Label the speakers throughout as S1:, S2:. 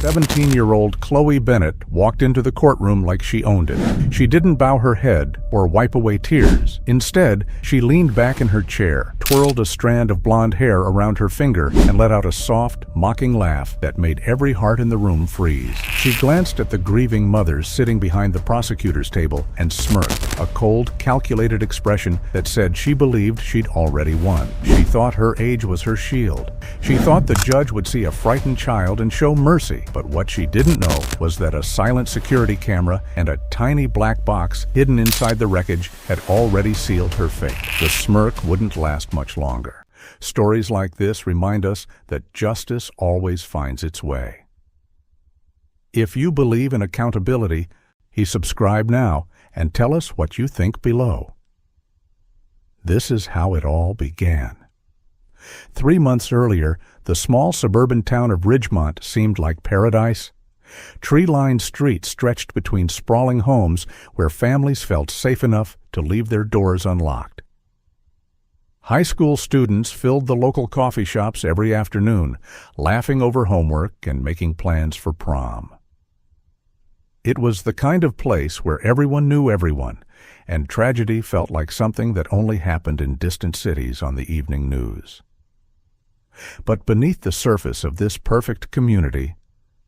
S1: 17-year-old Khloe Bennett walked into the courtroom like she owned it. She didn't bow her head or wipe away tears. Instead, she leaned back in her chair, twirled a strand of blonde hair around her finger, and let out a soft, mocking laugh that made every heart in the room freeze. She glanced at the grieving mothers sitting behind the prosecutor's table and smirked, a cold, calculated expression that said she believed she'd already won. She thought her age was her shield. She thought the judge would see a frightened child and show mercy. But what she didn't know was that a silent security camera and a tiny black box hidden inside the wreckage had already sealed her fate. The smirk wouldn't last much longer. Stories like this remind us that justice always finds its way. If you believe in accountability, subscribe now and tell us what you think below. This is how it all began. 3 months earlier, the small suburban town of Ridgemont seemed like paradise. Tree-lined streets stretched between sprawling homes where families felt safe enough to leave their doors unlocked. High school students filled the local coffee shops every afternoon, laughing over homework and making plans for prom. It was the kind of place where everyone knew everyone, and tragedy felt like something that only happened in distant cities on the evening news. But beneath the surface of this perfect community,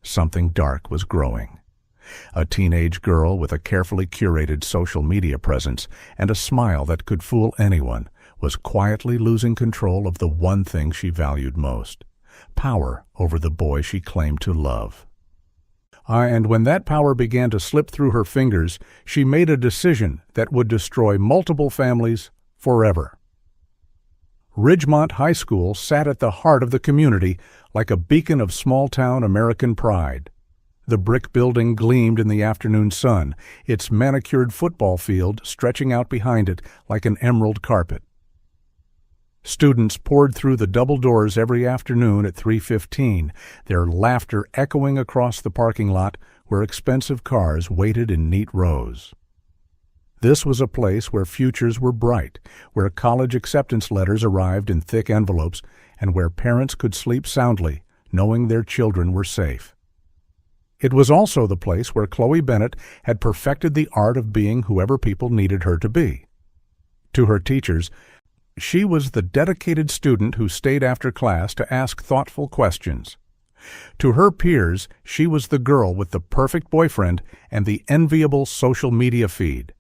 S1: something dark was growing. A teenage girl with a carefully curated social media presence and a smile that could fool anyone was quietly losing control of the one thing she valued most: power over the boy she claimed to love. And when that power began to slip through her fingers, she made a decision that would destroy multiple families forever. Ridgemont High School sat at the heart of the community like a beacon of small-town American pride. The brick building gleamed in the afternoon sun, its manicured football field stretching out behind it like an emerald carpet. Students poured through the double doors every afternoon at 3:15, their laughter echoing across the parking lot where expensive cars waited in neat rows. This was a place where futures were bright, where college acceptance letters arrived in thick envelopes, and where parents could sleep soundly, knowing their children were safe. It was also the place where Khloe Bennett had perfected the art of being whoever people needed her to be. To her teachers, she was the dedicated student who stayed after class to ask thoughtful questions. To her peers, she was the girl with the perfect boyfriend and the enviable social media feed.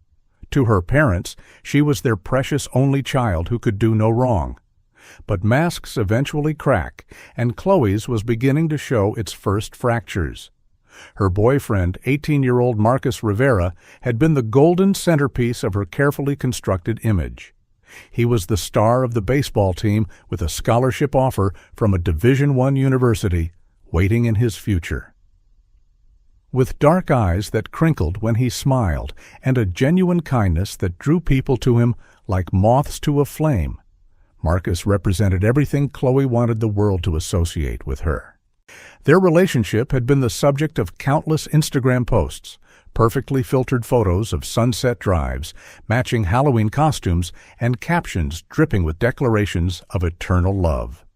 S1: To her parents, she was their precious only child who could do no wrong. But masks eventually crack, and Khloe's was beginning to show its first fractures. Her boyfriend, 18-year-old Marcus Rivera, had been the golden centerpiece of her carefully constructed image. He was the star of the baseball team with a scholarship offer from a Division I university waiting in his future. With dark eyes that crinkled when he smiled and a genuine kindness that drew people to him like moths to a flame, Marcus represented everything Khloe wanted the world to associate with her. Their relationship had been the subject of countless Instagram posts, perfectly filtered photos of sunset drives, matching Halloween costumes, and captions dripping with declarations of eternal love.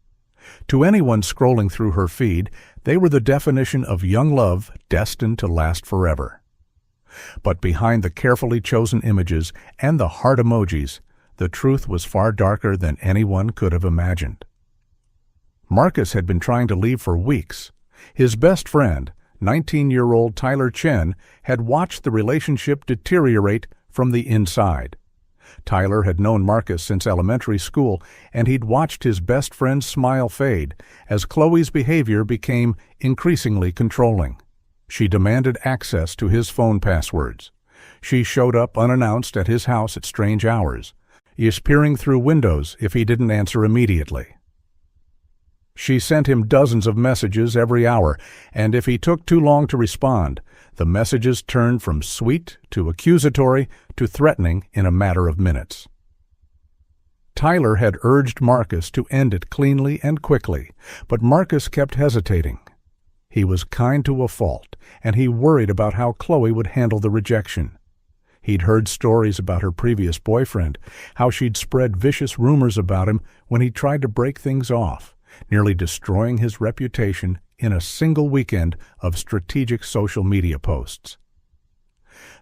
S1: To anyone scrolling through her feed, they were the definition of young love destined to last forever. But behind the carefully chosen images and the heart emojis, the truth was far darker than anyone could have imagined. Marcus had been trying to leave for weeks. His best friend, 19-year-old Tyler Chen, had watched the relationship deteriorate from the inside. Tyler had known Marcus since elementary school, and he'd watched his best friend's smile fade as Khloe's behavior became increasingly controlling. She demanded access to his phone passwords. She showed up unannounced at his house at strange hours, peering through windows if he didn't answer immediately. She sent him dozens of messages every hour, and if he took too long to respond, the messages turned from sweet to accusatory to threatening in a matter of minutes. Tyler had urged Marcus to end it cleanly and quickly, but Marcus kept hesitating. He was kind to a fault, and he worried about how Khloe would handle the rejection. He'd heard stories about her previous boyfriend, how she'd spread vicious rumors about him when he tried to break things off, nearly destroying his reputation in a single weekend of strategic social media posts.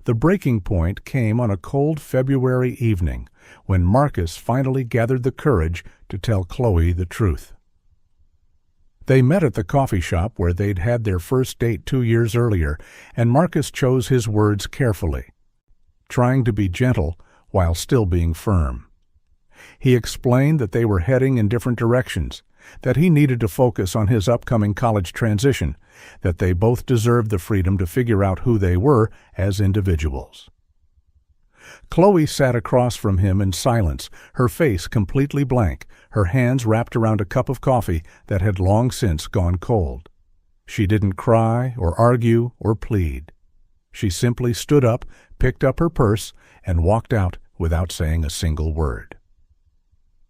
S1: The breaking point came on a cold February evening when Marcus finally gathered the courage to tell Khloe the truth. They met at the coffee shop where they'd had their first date 2 years earlier, and Marcus chose his words carefully, trying to be gentle while still being firm. He explained that they were heading in different directions, that he needed to focus on his upcoming college transition, that they both deserved the freedom to figure out who they were as individuals. Khloe sat across from him in silence, her face completely blank, her hands wrapped around a cup of coffee that had long since gone cold. She didn't cry or argue or plead. She simply stood up, picked up her purse, and walked out without saying a single word.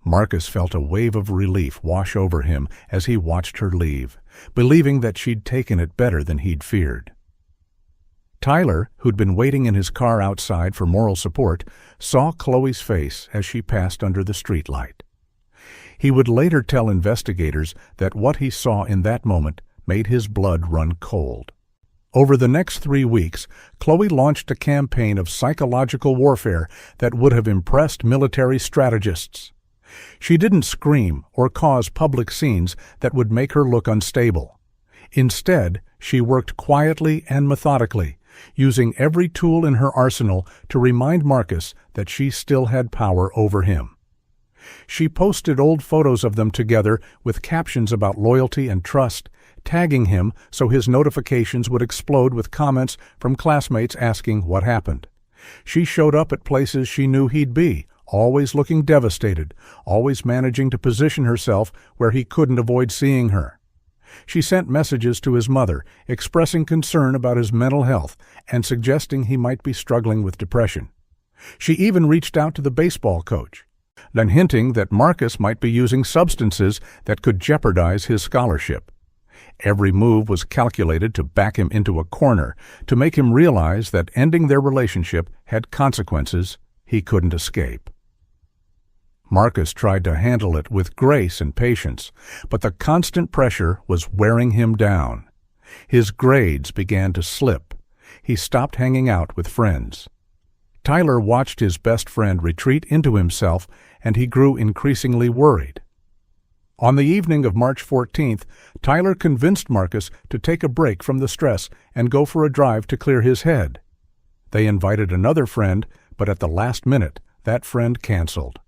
S1: Marcus felt a wave of relief wash over him as he watched her leave, believing that she'd taken it better than he'd feared. Tyler, who'd been waiting in his car outside for moral support, saw Khloe's face as she passed under the streetlight. He would later tell investigators that what he saw in that moment made his blood run cold. Over the next 3 weeks, Khloe launched a campaign of psychological warfare that would have impressed military strategists. She didn't scream or cause public scenes that would make her look unstable. Instead, she worked quietly and methodically, using every tool in her arsenal to remind Marcus that she still had power over him. She posted old photos of them together with captions about loyalty and trust, tagging him so his notifications would explode with comments from classmates asking what happened. She showed up at places she knew he'd be, always looking devastated, always managing to position herself where he couldn't avoid seeing her. She sent messages to his mother, expressing concern about his mental health and suggesting he might be struggling with depression. She even reached out to the baseball coach, then hinting that Marcus might be using substances that could jeopardize his scholarship. Every move was calculated to back him into a corner, to make him realize that ending their relationship had consequences he couldn't escape. Marcus tried to handle it with grace and patience, but the constant pressure was wearing him down. His grades began to slip. He stopped hanging out with friends. Tyler watched his best friend retreat into himself, and he grew increasingly worried. On the evening of March 14th, Tyler convinced Marcus to take a break from the stress and go for a drive to clear his head. They invited another friend, but at the last minute, that friend canceled.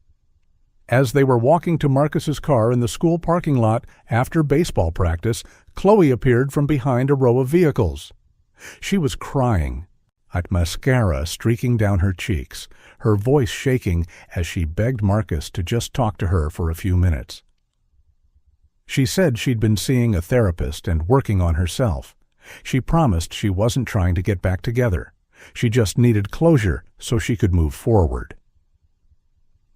S1: As they were walking to Marcus's car in the school parking lot after baseball practice, Khloe appeared from behind a row of vehicles. She was crying, mascara streaking down her cheeks, her voice shaking as she begged Marcus to just talk to her for a few minutes. She said she'd been seeing a therapist and working on herself. She promised she wasn't trying to get back together. She just needed closure so she could move forward.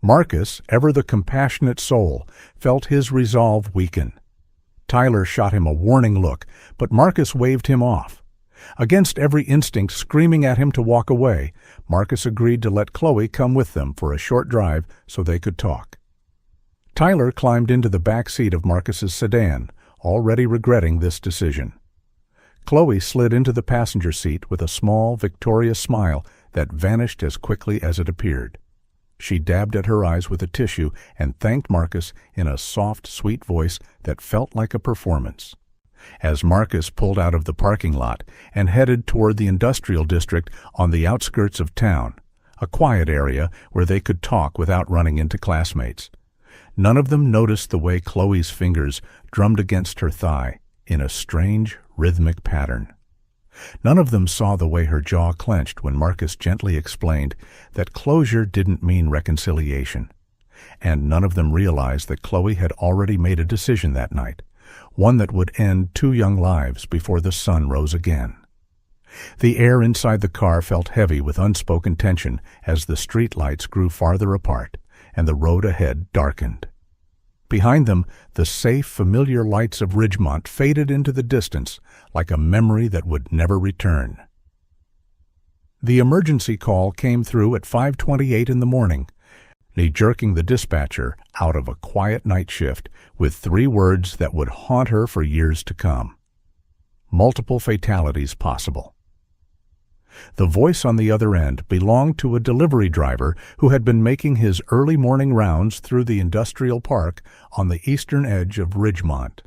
S1: Marcus, ever the compassionate soul, felt his resolve weaken. Tyler shot him a warning look, but Marcus waved him off. Against every instinct screaming at him to walk away, Marcus agreed to let Khloe come with them for a short drive so they could talk. Tyler climbed into the back seat of Marcus's sedan, already regretting this decision. Khloe slid into the passenger seat with a small, victorious smile that vanished as quickly as it appeared. She dabbed at her eyes with a tissue and thanked Marcus in a soft, sweet voice that felt like a performance. As Marcus pulled out of the parking lot and headed toward the industrial district on the outskirts of town, a quiet area where they could talk without running into classmates, none of them noticed the way Khloe's fingers drummed against her thigh in a strange, rhythmic pattern. None of them saw the way her jaw clenched when Marcus gently explained that closure didn't mean reconciliation. And none of them realized that Khloe had already made a decision that night, one that would end 2 young lives before the sun rose again. The air inside the car felt heavy with unspoken tension as the street lights grew farther apart and the road ahead darkened. Behind them, the safe, familiar lights of Ridgemont faded into the distance like a memory that would never return. The emergency call came through at 5:28 in the morning. jerking the dispatcher out of a quiet night shift with 3 words that would haunt her for years to come. Multiple fatalities possible. The voice on the other end belonged to a delivery driver who had been making his early morning rounds through the industrial park on the eastern edge of Ridgemont.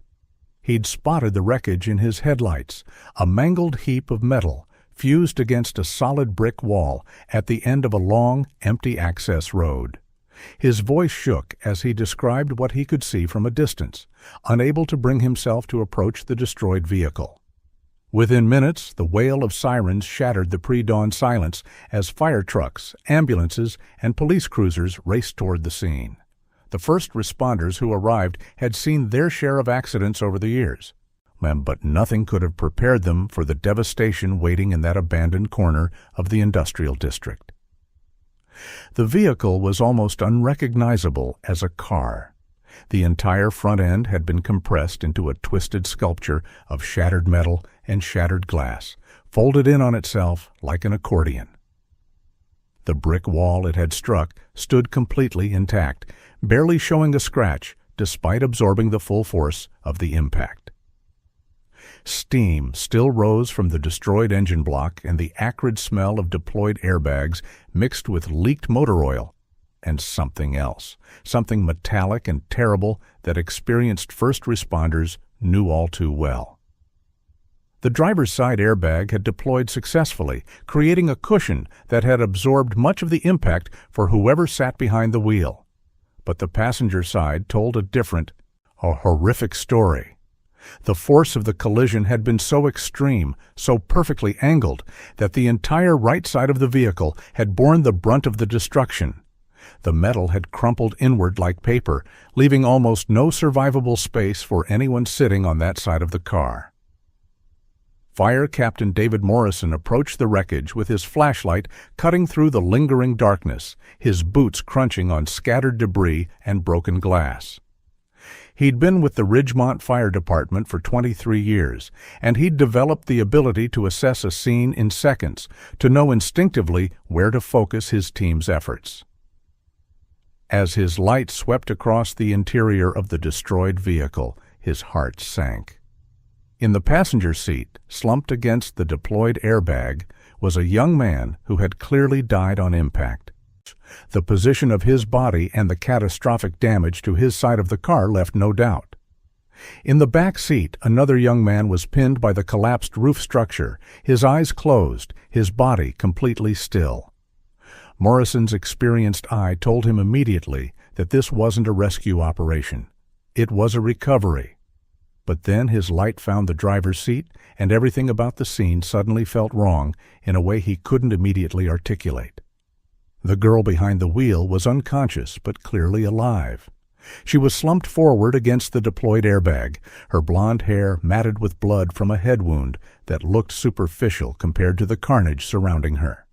S1: He'd spotted the wreckage in his headlights, a mangled heap of metal fused against a solid brick wall at the end of a long, empty access road. His voice shook as he described what he could see from a distance, unable to bring himself to approach the destroyed vehicle. Within minutes, the wail of sirens shattered the pre-dawn silence as fire trucks, ambulances, and police cruisers raced toward the scene. The first responders who arrived had seen their share of accidents over the years, but nothing could have prepared them for the devastation waiting in that abandoned corner of the industrial district. The vehicle was almost unrecognizable as a car. The entire front end had been compressed into a twisted sculpture of shattered metal and shattered glass, folded in on itself like an accordion. The brick wall it had struck stood completely intact, barely showing a scratch despite absorbing the full force of the impact. Steam still rose from the destroyed engine block, and the acrid smell of deployed airbags mixed with leaked motor oil and something else, something metallic and terrible that experienced first responders knew all too well. The driver's side airbag had deployed successfully, creating a cushion that had absorbed much of the impact for whoever sat behind the wheel. But the passenger side told a horrific story. The force of the collision had been so extreme, so perfectly angled, that the entire right side of the vehicle had borne the brunt of the destruction. The metal had crumpled inward like paper, leaving almost no survivable space for anyone sitting on that side of the car. Fire Captain David Morrison approached the wreckage with his flashlight cutting through the lingering darkness, his boots crunching on scattered debris and broken glass. He'd been with the Ridgemont Fire Department for 23 years, and he'd developed the ability to assess a scene in seconds, to know instinctively where to focus his team's efforts. As his light swept across the interior of the destroyed vehicle, his heart sank. In the passenger seat, slumped against the deployed airbag, was a young man who had clearly died on impact. The position of his body and the catastrophic damage to his side of the car left no doubt. In the back seat, another young man was pinned by the collapsed roof structure, his eyes closed, his body completely still. Morrison's experienced eye told him immediately that this wasn't a rescue operation. It was a recovery. But then his light found the driver's seat, and everything about the scene suddenly felt wrong in a way he couldn't immediately articulate. The girl behind the wheel was unconscious but clearly alive. She was slumped forward against the deployed airbag, her blonde hair matted with blood from a head wound that looked superficial compared to the carnage surrounding her.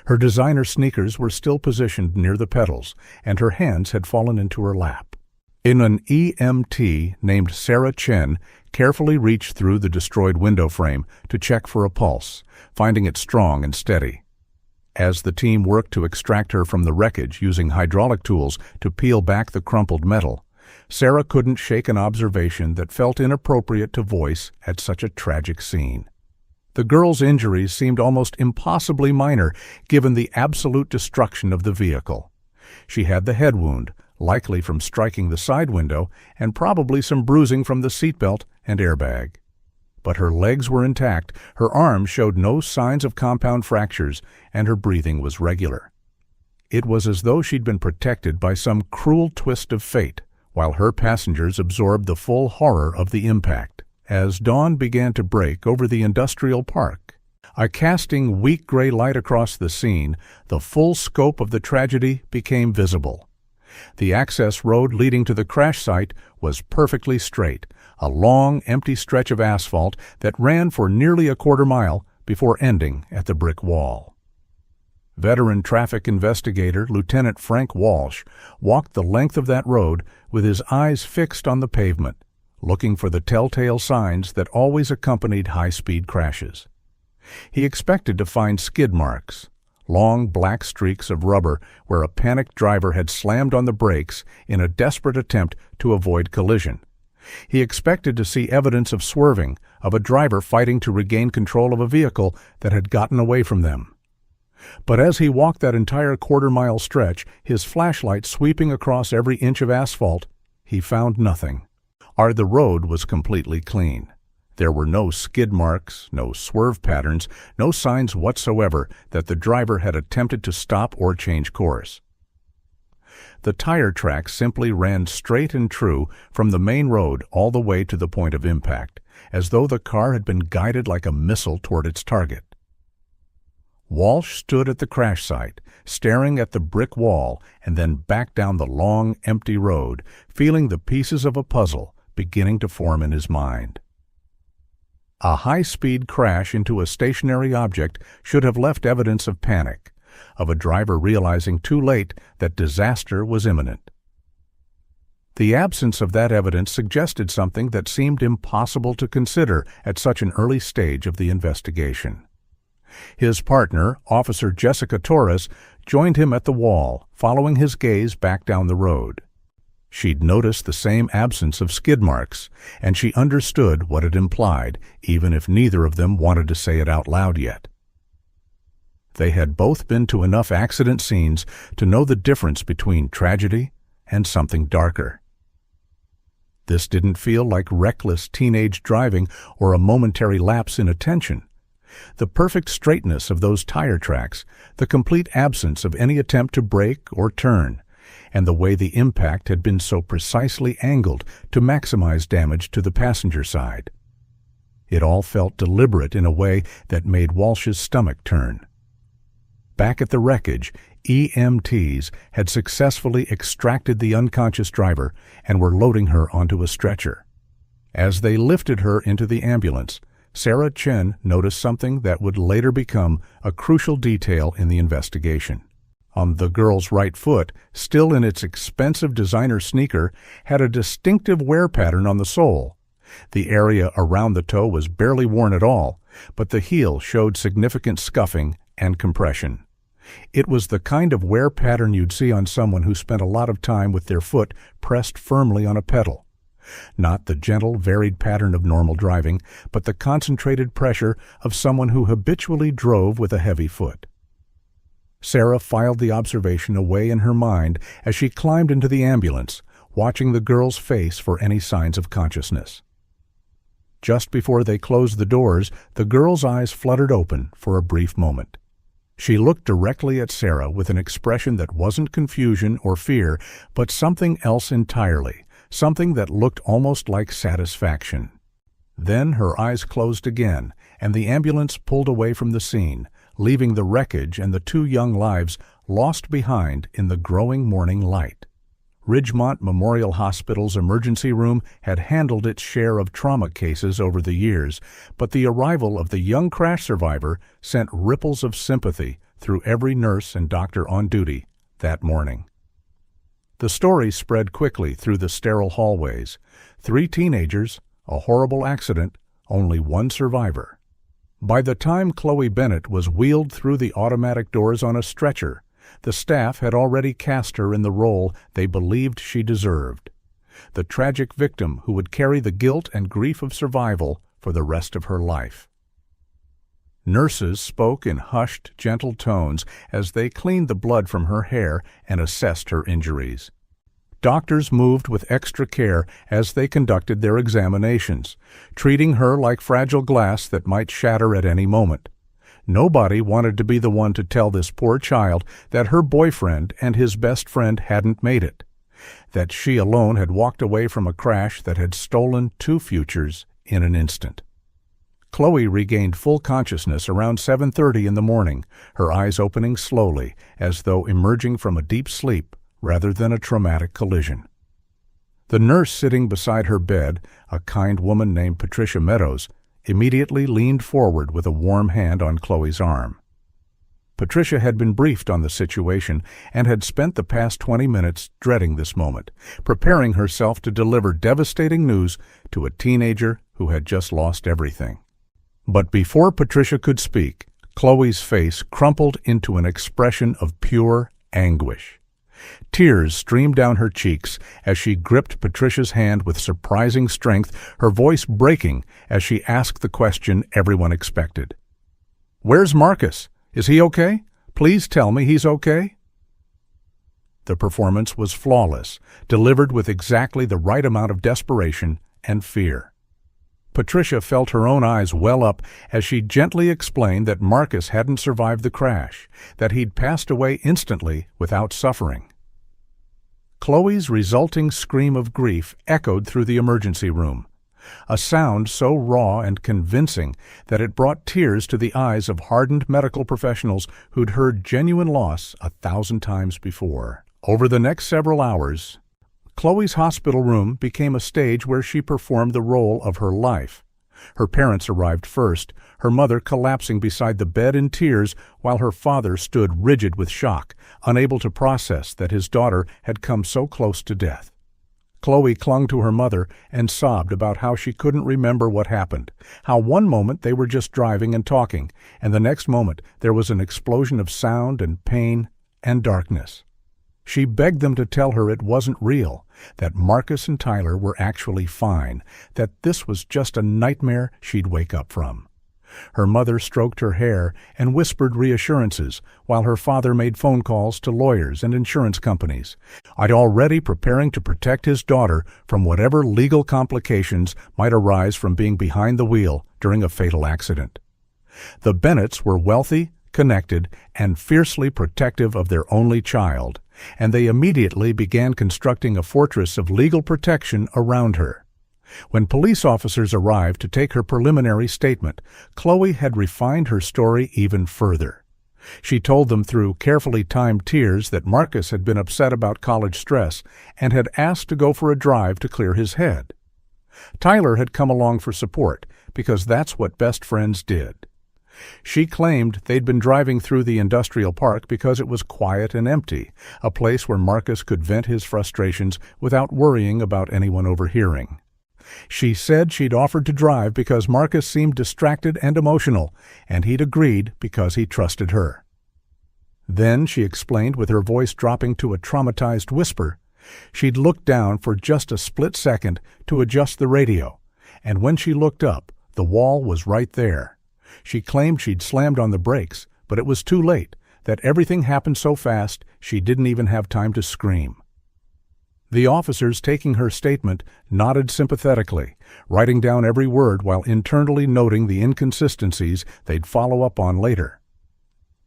S1: Her designer sneakers were still positioned near the pedals, and her hands had fallen into her lap. An EMT named Sarah Chen carefully reached through the destroyed window frame to check for a pulse, finding it strong and steady. As the team worked to extract her from the wreckage using hydraulic tools to peel back the crumpled metal, Sarah couldn't shake an observation that felt inappropriate to voice at such a tragic scene. The girl's injuries seemed almost impossibly minor given the absolute destruction of the vehicle. She had the head wound, likely from striking the side window, and probably some bruising from the seatbelt and airbag. But her legs were intact, her arms showed no signs of compound fractures, and her breathing was regular. It was as though she'd been protected by some cruel twist of fate, while her passengers absorbed the full horror of the impact. As dawn began to break over the industrial park, casting weak gray light across the scene, the full scope of the tragedy became visible. The access road leading to the crash site was perfectly straight, a long, empty stretch of asphalt that ran for nearly a quarter mile before ending at the brick wall. Veteran traffic investigator Lieutenant Frank Walsh walked the length of that road with his eyes fixed on the pavement, looking for the telltale signs that always accompanied high-speed crashes. He expected to find skid marks, long black streaks of rubber where a panicked driver had slammed on the brakes in a desperate attempt to avoid collision. He expected to see evidence of swerving, of a driver fighting to regain control of a vehicle that had gotten away from them. But as he walked that entire quarter-mile stretch, his flashlight sweeping across every inch of asphalt, he found nothing. The road was completely clean. There were no skid marks, no swerve patterns, no signs whatsoever that the driver had attempted to stop or change course. The tire tracks simply ran straight and true from the main road all the way to the point of impact, as though the car had been guided like a missile toward its target. Walsh stood at the crash site, staring at the brick wall and then back down the long, empty road, feeling the pieces of a puzzle beginning to form in his mind. A high-speed crash into a stationary object should have left evidence of panic, of a driver realizing too late that disaster was imminent. The absence of that evidence suggested something that seemed impossible to consider at such an early stage of the investigation. His partner, Officer Jessica Torres, joined him at the wall, following his gaze back down the road. She'd noticed the same absence of skid marks, and she understood what it implied, even if neither of them wanted to say it out loud yet. They had both been to enough accident scenes to know the difference between tragedy and something darker. This didn't feel like reckless teenage driving or a momentary lapse in attention. The perfect straightness of those tire tracks, the complete absence of any attempt to brake or turn, and the way the impact had been so precisely angled to maximize damage to the passenger side. It all felt deliberate in a way that made Walsh's stomach turn. Back at the wreckage, EMTs had successfully extracted the unconscious driver and were loading her onto a stretcher. As they lifted her into the ambulance, Sarah Chen noticed something that would later become a crucial detail in the investigation. On the girl's right foot, still in its expensive designer sneaker, had a distinctive wear pattern on the sole. The area around the toe was barely worn at all, but the heel showed significant scuffing and compression. It was the kind of wear pattern you'd see on someone who spent a lot of time with their foot pressed firmly on a pedal. Not the gentle, varied pattern of normal driving, but the concentrated pressure of someone who habitually drove with a heavy foot. Sarah filed the observation away in her mind as she climbed into the ambulance, watching the girl's face for any signs of consciousness. Just before they closed the doors, the girl's eyes fluttered open for a brief moment. She looked directly at Sarah with an expression that wasn't confusion or fear, but something else entirely, something that looked almost like satisfaction. Then her eyes closed again, and the ambulance pulled away from the scene, leaving the wreckage and the two young lives lost behind in the growing morning light. Ridgemont Memorial Hospital's emergency room had handled its share of trauma cases over the years, but the arrival of the young crash survivor sent ripples of sympathy through every nurse and doctor on duty that morning. The story spread quickly through the sterile hallways. 3 teenagers, a horrible accident, only 1 survivor. By the time Khloe Bennett was wheeled through the automatic doors on a stretcher, the staff had already cast her in the role they believed she deserved, the tragic victim who would carry the guilt and grief of survival for the rest of her life. Nurses spoke in hushed, gentle tones as they cleaned the blood from her hair and assessed her injuries. Doctors moved with extra care as they conducted their examinations, treating her like fragile glass that might shatter at any moment. Nobody wanted to be the one to tell this poor child that her boyfriend and his best friend hadn't made it, that she alone had walked away from a crash that had stolen 2 futures in an instant. Khloe regained full consciousness around 7:30 in the morning, her eyes opening slowly, as though emerging from a deep sleep rather than a traumatic collision. The nurse sitting beside her bed, a kind woman named Patricia Meadows, immediately leaned forward with a warm hand on Khloe's arm. Patricia had been briefed on the situation and had spent the past 20 minutes dreading this moment, preparing herself to deliver devastating news to a teenager who had just lost everything. But before Patricia could speak, Khloe's face crumpled into an expression of pure anguish. Tears streamed down her cheeks as she gripped Patricia's hand with surprising strength, her voice breaking as she asked the question everyone expected. "Where's Marcus? Is he okay? Please tell me he's okay." The performance was flawless, delivered with exactly the right amount of desperation and fear. Patricia felt her own eyes well up as she gently explained that Marcus hadn't survived the crash, that he'd passed away instantly without suffering. Khloe's resulting scream of grief echoed through the emergency room, a sound so raw and convincing that it brought tears to the eyes of hardened medical professionals who'd heard genuine loss 1,000 times before. Over the next several hours, Khloe's hospital room became a stage where she performed the role of her life. Her parents arrived first, her mother collapsing beside the bed in tears while her father stood rigid with shock, unable to process that his daughter had come so close to death. Khloe clung to her mother and sobbed about how she couldn't remember what happened, how one moment they were just driving and talking, and the next moment there was an explosion of sound and pain and darkness. She begged them to tell her it wasn't real, that Marcus and Tyler were actually fine, that this was just a nightmare she'd wake up from. Her mother stroked her hair and whispered reassurances, while her father made phone calls to lawyers and insurance companies, already preparing to protect his daughter from whatever legal complications might arise from being behind the wheel during a fatal accident. The Bennetts were wealthy, connected, and fiercely protective of their only child, and they immediately began constructing a fortress of legal protection around her. When police officers arrived to take her preliminary statement, Khloe had refined her story even further. She told them through carefully timed tears that Marcus had been upset about college stress and had asked to go for a drive to clear his head. Tyler had come along for support, because that's what best friends did. She claimed they'd been driving through the industrial park because it was quiet and empty, a place where Marcus could vent his frustrations without worrying about anyone overhearing. She said she'd offered to drive because Marcus seemed distracted and emotional, and he'd agreed because he trusted her. Then, she explained with her voice dropping to a traumatized whisper, she'd looked down for just a split second to adjust the radio, and when she looked up, the wall was right there. She claimed she'd slammed on the brakes, but it was too late, that everything happened so fast she didn't even have time to scream. The officers taking her statement nodded sympathetically, writing down every word while internally noting the inconsistencies they'd follow up on later.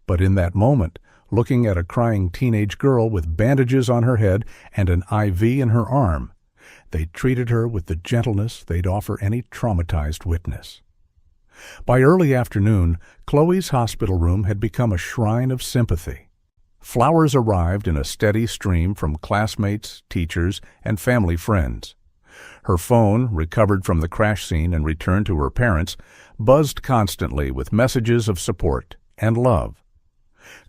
S1: But in that moment, looking at a crying teenage girl with bandages on her head and an IV in her arm, they treated her with the gentleness they'd offer any traumatized witness. By early afternoon, Khloe's hospital room had become a shrine of sympathy. Flowers arrived in a steady stream from classmates, teachers, and family friends. Her phone, recovered from the crash scene and returned to her parents, buzzed constantly with messages of support and love.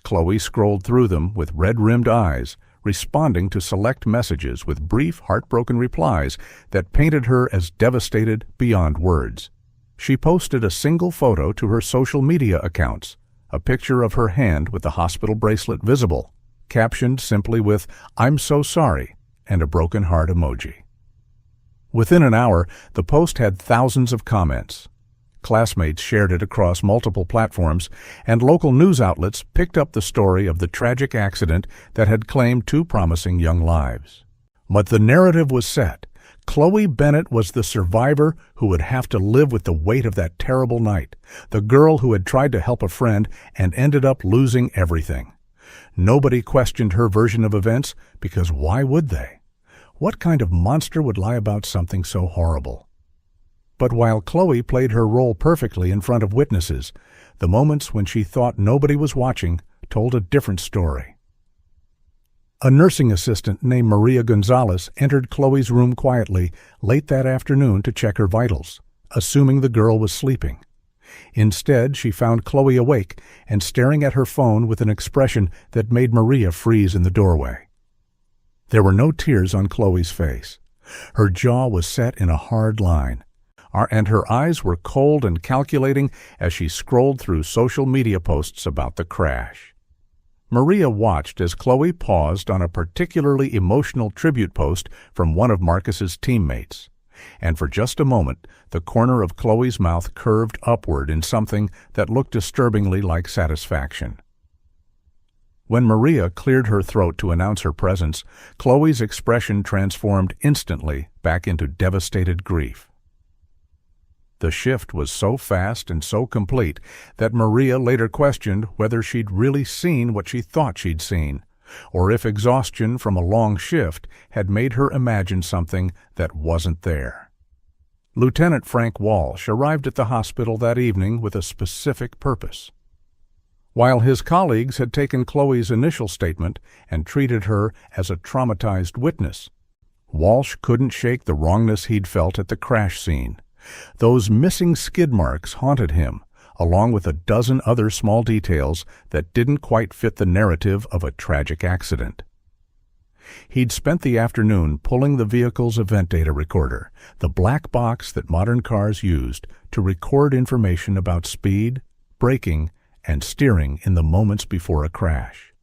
S1: Khloe scrolled through them with red-rimmed eyes, responding to select messages with brief, heartbroken replies that painted her as devastated beyond words. She posted a single photo to her social media accounts, a picture of her hand with the hospital bracelet visible, captioned simply with, "I'm so sorry," and a broken heart emoji. Within an hour, the post had thousands of comments. Classmates shared it across multiple platforms, and local news outlets picked up the story of the tragic accident that had claimed 2 promising young lives. But the narrative was set. Khloe Bennett was the survivor who would have to live with the weight of that terrible night, the girl who had tried to help a friend and ended up losing everything. Nobody questioned her version of events, because why would they? What kind of monster would lie about something so horrible? But while Khloe played her role perfectly in front of witnesses, the moments when she thought nobody was watching told a different story. A nursing assistant named Maria Gonzalez entered Khloe's room quietly late that afternoon to check her vitals, assuming the girl was sleeping. Instead, she found Khloe awake and staring at her phone with an expression that made Maria freeze in the doorway. There were no tears on Khloe's face. Her jaw was set in a hard line. and her eyes were cold and calculating as she scrolled through social media posts about the crash. Maria watched as Khloe paused on a particularly emotional tribute post from one of Marcus's teammates. And for just a moment, the corner of Khloe's mouth curved upward in something that looked disturbingly like satisfaction. When Maria cleared her throat to announce her presence, Khloe's expression transformed instantly back into devastated grief. The shift was so fast and so complete that Maria later questioned whether she'd really seen what she thought she'd seen, or if exhaustion from a long shift had made her imagine something that wasn't there. Lieutenant Frank Walsh arrived at the hospital that evening with a specific purpose. While his colleagues had taken Khloe's initial statement and treated her as a traumatized witness, Walsh couldn't shake the wrongness he'd felt at the crash scene. Those missing skid marks haunted him, along with a dozen other small details that didn't quite fit the narrative of a tragic accident. He'd spent the afternoon pulling the vehicle's event data recorder, the black box that modern cars used to record information about speed, braking, and steering in the moments before a crash.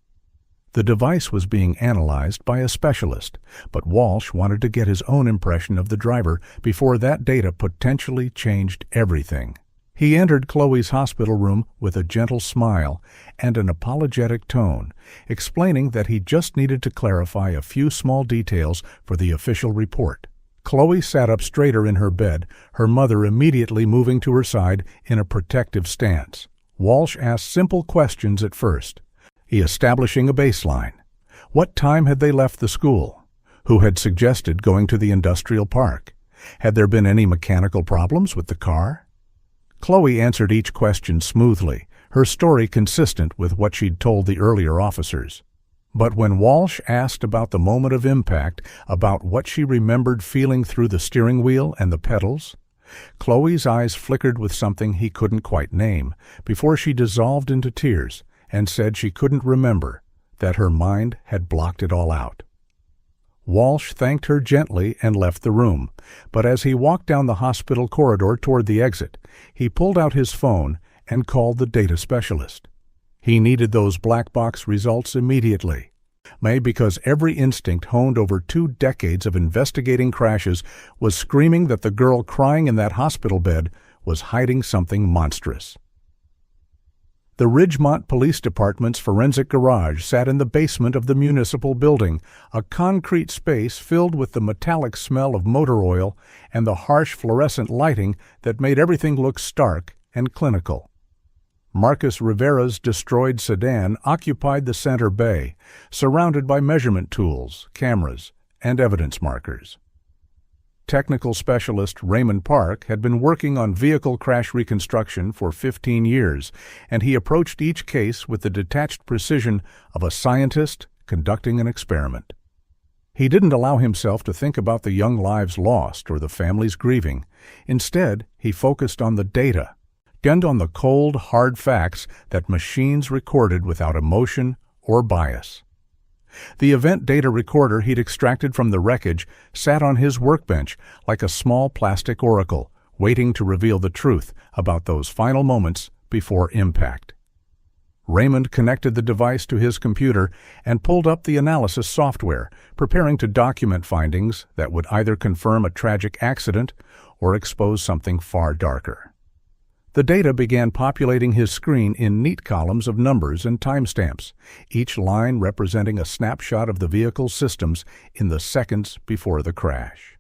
S1: The device was being analyzed by a specialist, but Walsh wanted to get his own impression of the driver before that data potentially changed everything. He entered Khloe's hospital room with a gentle smile and an apologetic tone, explaining that he just needed to clarify a few small details for the official report. Khloe sat up straighter in her bed, her mother immediately moving to her side in a protective stance. Walsh asked simple questions at first, establishing a baseline. What time had they left the school? Who had suggested going to the industrial park? Had there been any mechanical problems with the car? Khloe answered each question smoothly, her story consistent with what she'd told the earlier officers. But when Walsh asked about the moment of impact, about what she remembered feeling through the steering wheel and the pedals, Khloe's eyes flickered with something he couldn't quite name before she dissolved into tears and said she couldn't remember, that her mind had blocked it all out. Walsh thanked her gently and left the room, but as he walked down the hospital corridor toward the exit, he pulled out his phone and called the data specialist. He needed those black box results immediately, maybe because every instinct honed over 2 decades of investigating crashes was screaming that the girl crying in that hospital bed was hiding something monstrous. The Ridgemont Police Department's forensic garage sat in the basement of the municipal building, a concrete space filled with the metallic smell of motor oil and the harsh fluorescent lighting that made everything look stark and clinical. Marcus Rivera's destroyed sedan occupied the center bay, surrounded by measurement tools, cameras, and evidence markers. Technical specialist Raymond Park had been working on vehicle crash reconstruction for 15 years, and he approached each case with the detached precision of a scientist conducting an experiment. He didn't allow himself to think about the young lives lost or the families grieving. Instead, he focused on the data, and on the cold, hard facts that machines recorded without emotion or bias. The event data recorder he'd extracted from the wreckage sat on his workbench like a small plastic oracle, waiting to reveal the truth about those final moments before impact. Raymond connected the device to his computer and pulled up the analysis software, preparing to document findings that would either confirm a tragic accident or expose something far darker. The data began populating his screen in neat columns of numbers and timestamps, each line representing a snapshot of the vehicle's systems in the seconds before the crash.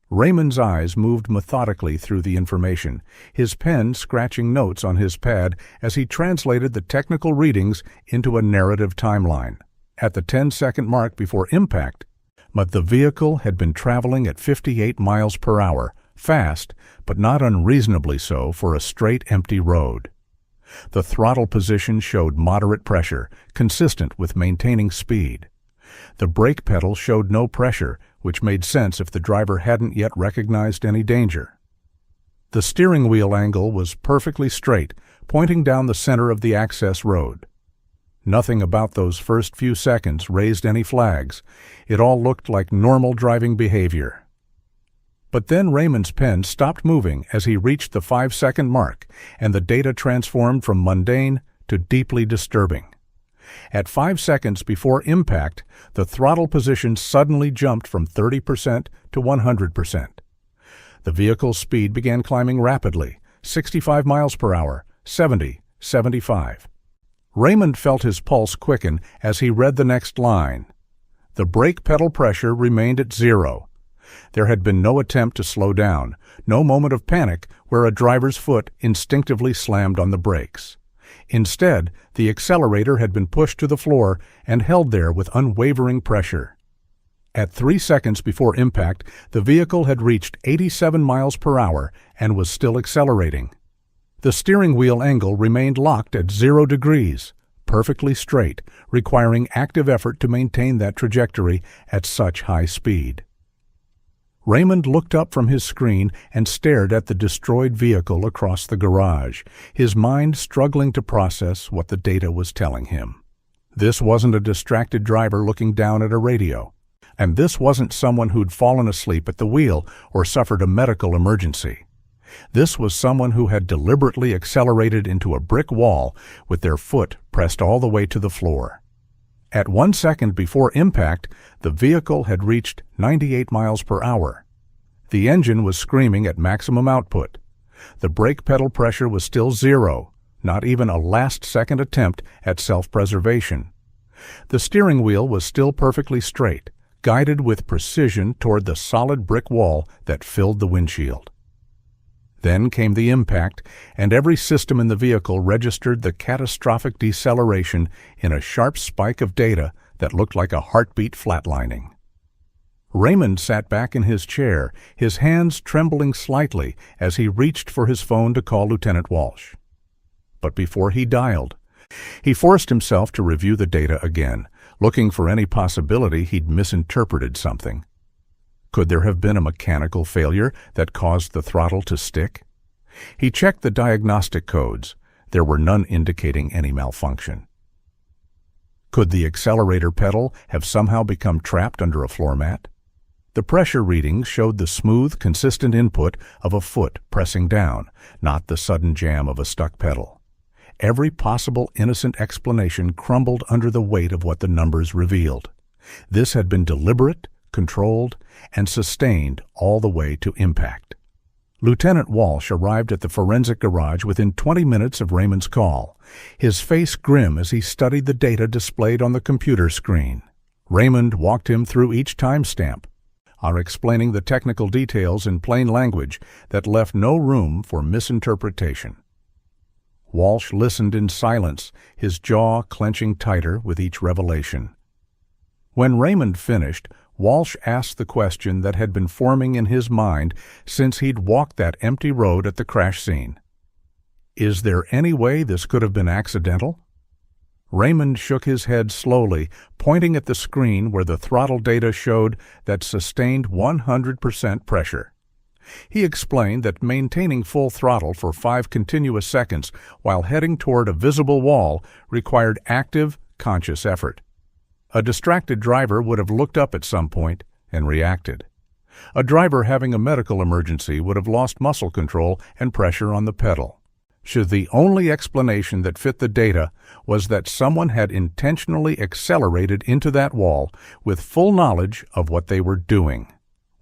S1: Raymond's eyes moved methodically through the information, his pen scratching notes on his pad as he translated the technical readings into a narrative timeline. At the 10-second mark before impact, the vehicle had been traveling at 58 miles per hour, fast, but not unreasonably so for a straight, empty road. The throttle position showed moderate pressure, consistent with maintaining speed. The brake pedal showed no pressure, which made sense if the driver hadn't yet recognized any danger. The steering wheel angle was perfectly straight, pointing down the center of the access road. Nothing about those first few seconds raised any flags. It all looked like normal driving behavior. But then Raymond's pen stopped moving as he reached the 5-second mark, and the data transformed from mundane to deeply disturbing. At 5 seconds before impact, the throttle position suddenly jumped from 30% to 100%. The vehicle's speed began climbing rapidly, 65 miles per hour, 70, 75. Raymond felt his pulse quicken as he read the next line. The brake pedal pressure remained at 0. There had been no attempt to slow down, no moment of panic where a driver's foot instinctively slammed on the brakes. Instead, the accelerator had been pushed to the floor and held there with unwavering pressure. At 3 seconds before impact, the vehicle had reached 87 miles per hour and was still accelerating. The steering wheel angle remained locked at 0 degrees, perfectly straight, requiring active effort to maintain that trajectory at such high speed. Raymond looked up from his screen and stared at the destroyed vehicle across the garage, his mind struggling to process what the data was telling him. This wasn't a distracted driver looking down at a radio, and this wasn't someone who'd fallen asleep at the wheel or suffered a medical emergency. This was someone who had deliberately accelerated into a brick wall with their foot pressed all the way to the floor. At 1 second before impact, the vehicle had reached 98 miles per hour. The engine was screaming at maximum output. The brake pedal pressure was still 0, not even a last-second attempt at self-preservation. The steering wheel was still perfectly straight, guided with precision toward the solid brick wall that filled the windshield. Then came the impact, and every system in the vehicle registered the catastrophic deceleration in a sharp spike of data that looked like a heartbeat flatlining. Raymond sat back in his chair, his hands trembling slightly as he reached for his phone to call Lieutenant Walsh. But before he dialed, he forced himself to review the data again, looking for any possibility he'd misinterpreted something. Could there have been a mechanical failure that caused the throttle to stick? He checked the diagnostic codes. There were none indicating any malfunction. Could the accelerator pedal have somehow become trapped under a floor mat? The pressure readings showed the smooth, consistent input of a foot pressing down, not the sudden jam of a stuck pedal. Every possible innocent explanation crumbled under the weight of what the numbers revealed. This had been deliberate, controlled, and sustained all the way to impact. Lieutenant Walsh arrived at the forensic garage within 20 minutes of Raymond's call, his face grim as he studied the data displayed on the computer screen. Raymond walked him through each timestamp, explaining the technical details in plain language that left no room for misinterpretation. Walsh listened in silence, his jaw clenching tighter with each revelation. When Raymond finished, Walsh asked the question that had been forming in his mind since he'd walked that empty road at the crash scene. Is there any way this could have been accidental? Raymond shook his head slowly, pointing at the screen where the throttle data showed that sustained 100% pressure. He explained that maintaining full throttle for 5 continuous seconds while heading toward a visible wall required active, conscious effort. A distracted driver would have looked up at some point and reacted. A driver having a medical emergency would have lost muscle control and pressure on the pedal. Should the only explanation that fit the data was that someone had intentionally accelerated into that wall with full knowledge of what they were doing.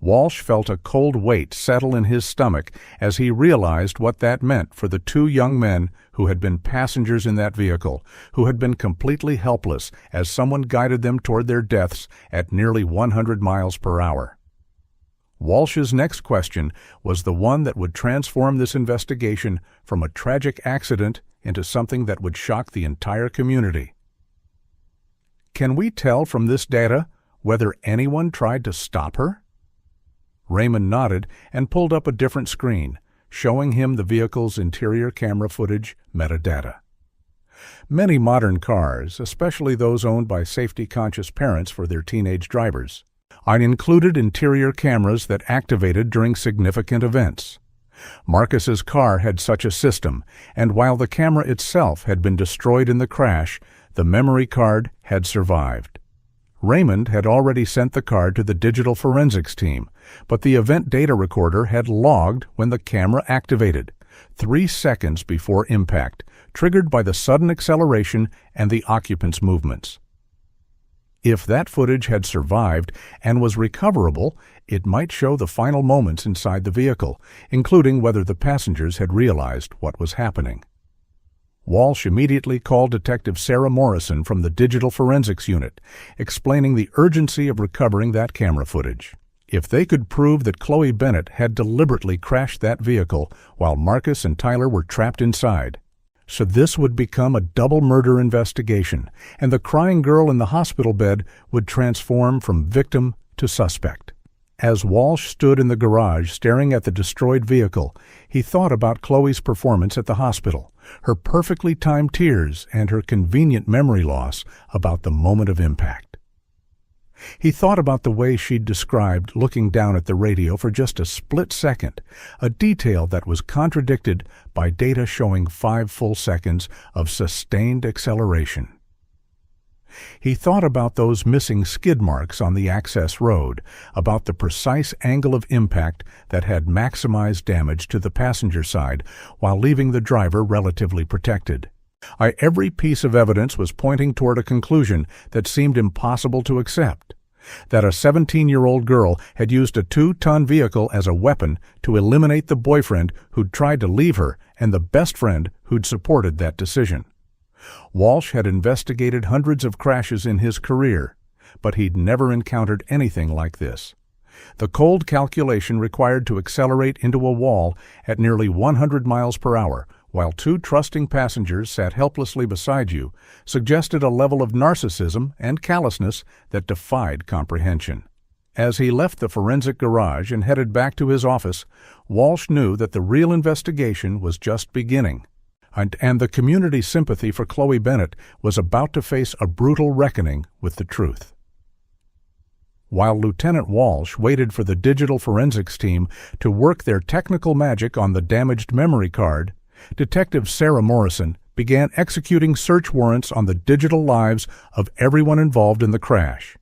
S1: Walsh felt a cold weight settle in his stomach as he realized what that meant for the 2 young men who had been passengers in that vehicle, who had been completely helpless as someone guided them toward their deaths at nearly 100 miles per hour. Walsh's next question was the one that would transform this investigation from a tragic accident into something that would shock the entire community. Can we tell from this data whether anyone tried to stop her? Raymond nodded and pulled up a different screen, showing him the vehicle's interior camera footage metadata. Many modern cars, especially those owned by safety-conscious parents for their teenage drivers, included interior cameras that activated during significant events. Marcus's car had such a system, and while the camera itself had been destroyed in the crash, the memory card had survived. Raymond had already sent the card to the digital forensics team, but the event data recorder had logged when the camera activated, 3 seconds before impact, triggered by the sudden acceleration and the occupant's movements. If that footage had survived and was recoverable, it might show the final moments inside the vehicle, including whether the passengers had realized what was happening. Walsh immediately called Detective Sarah Morrison from the Digital Forensics Unit, explaining the urgency of recovering that camera footage. If they could prove that Khloe Bennett had deliberately crashed that vehicle while Marcus and Tyler were trapped inside, so this would become a double murder investigation, and the crying girl in the hospital bed would transform from victim to suspect. As Walsh stood in the garage staring at the destroyed vehicle, he thought about Khloe's performance at the hospital, her perfectly timed tears, and her convenient memory loss about the moment of impact. He thought about the way she'd described looking down at the radio for just a split second, a detail that was contradicted by data showing 5 full seconds of sustained acceleration. He thought about those missing skid marks on the access road, about the precise angle of impact that had maximized damage to the passenger side while leaving the driver relatively protected. Every piece of evidence was pointing toward a conclusion that seemed impossible to accept: that a 17-year-old girl had used a 2-ton vehicle as a weapon to eliminate the boyfriend who'd tried to leave her and the best friend who'd supported that decision. Walsh had investigated hundreds of crashes in his career, but he'd never encountered anything like this. The cold calculation required to accelerate into a wall at nearly 100 miles per hour while 2 trusting passengers sat helplessly beside you suggested a level of narcissism and callousness that defied comprehension. As he left the forensic garage and headed back to his office, Walsh knew that the real investigation was just beginning, and the community's sympathy for Khloe Bennett was about to face a brutal reckoning with the truth. While Lieutenant Walsh waited for the digital forensics team to work their technical magic on the damaged memory card, Detective Sarah Morrison began executing search warrants on the digital lives of everyone involved in the crash.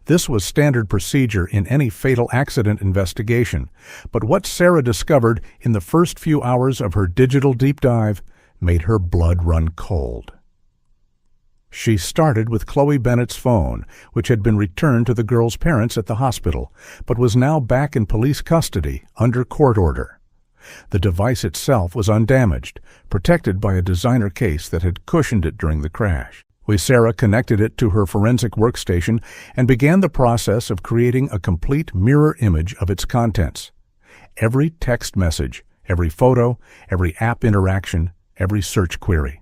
S1: This was standard procedure in any fatal accident investigation, but what Sarah discovered in the first few hours of her digital deep dive made her blood run cold. She started with Khloe Bennett's phone, which had been returned to the girl's parents at the hospital, but was now back in police custody under court order. The device itself was undamaged, protected by a designer case that had cushioned it during the crash. Sarah connected it to her forensic workstation and began the process of creating a complete mirror image of its contents. Every text message, every photo, every app interaction, every search query.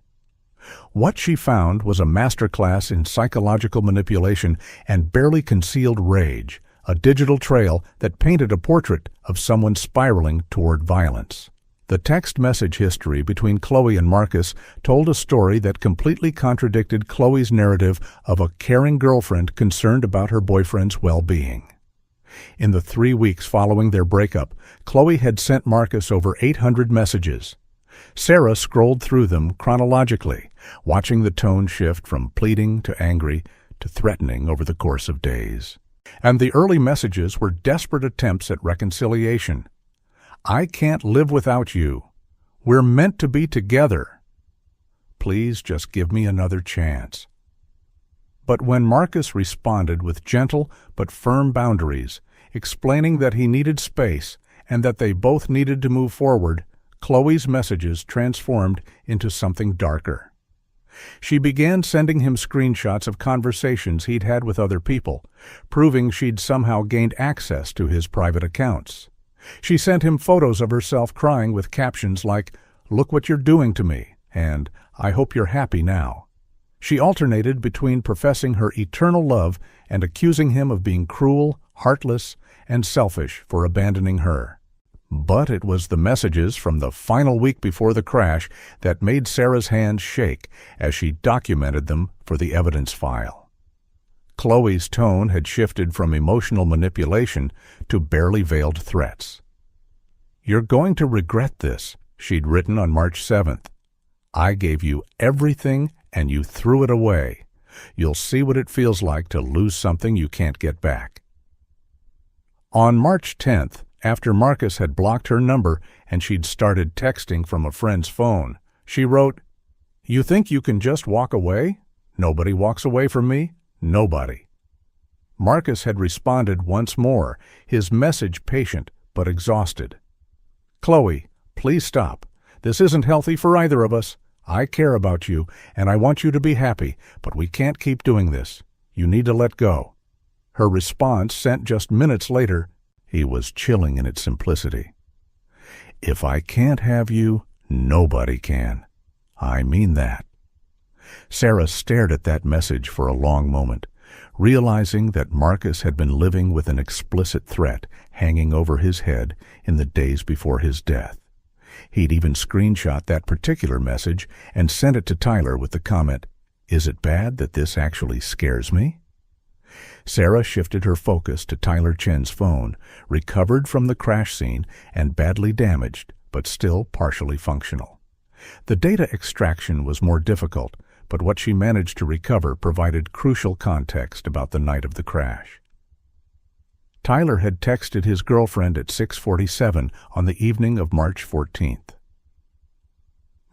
S1: What she found was a masterclass in psychological manipulation and barely concealed rage, a digital trail that painted a portrait of someone spiraling toward violence. The text message history between Khloe and Marcus told a story that completely contradicted Khloe's narrative of a caring girlfriend concerned about her boyfriend's well-being. In the 3 weeks following their breakup, Khloe had sent Marcus over 800 messages. Sarah scrolled through them chronologically, watching the tone shift from pleading to angry to threatening over the course of days. And the early messages were desperate attempts at reconciliation. "I can't live without you. We're meant to be together. Please just give me another chance." But when Marcus responded with gentle but firm boundaries, explaining that he needed space and that they both needed to move forward, Khloe's messages transformed into something darker. She began sending him screenshots of conversations he'd had with other people, proving she'd somehow gained access to his private accounts. She sent him photos of herself crying with captions like, "Look what you're doing to me," and "I hope you're happy now." She alternated between professing her eternal love and accusing him of being cruel, heartless, and selfish for abandoning her. But it was the messages from the final week before the crash that made Sarah's hands shake as she documented them for the evidence file. Khloe's tone had shifted from emotional manipulation to barely veiled threats. "You're going to regret this," she'd written on March 7th. "I gave you everything and you threw it away. You'll see what it feels like to lose something you can't get back. On March 10th, after Marcus had blocked her number and she'd started texting from a friend's phone, she wrote, "You think you can just walk away? Nobody walks away from me. Nobody." Marcus had responded once more, his message patient but exhausted. "Khloe, please stop. This isn't healthy for either of us. I care about you, and I want you to be happy, but we can't keep doing this. You need to let go." Her response, sent just minutes later, was chilling in its simplicity. "If I can't have you, nobody can. I mean that." Sarah stared at that message for a long moment, realizing that Marcus had been living with an explicit threat hanging over his head in the days before his death. He'd even screenshot that particular message and sent it to Tyler with the comment, "Is it bad that this actually scares me?" Sarah shifted her focus to Tyler Chen's phone, recovered from the crash scene and badly damaged, but still partially functional. The data extraction was more difficult, but what she managed to recover provided crucial context about the night of the crash. Tyler had texted his girlfriend at 6:47 on the evening of March 14th.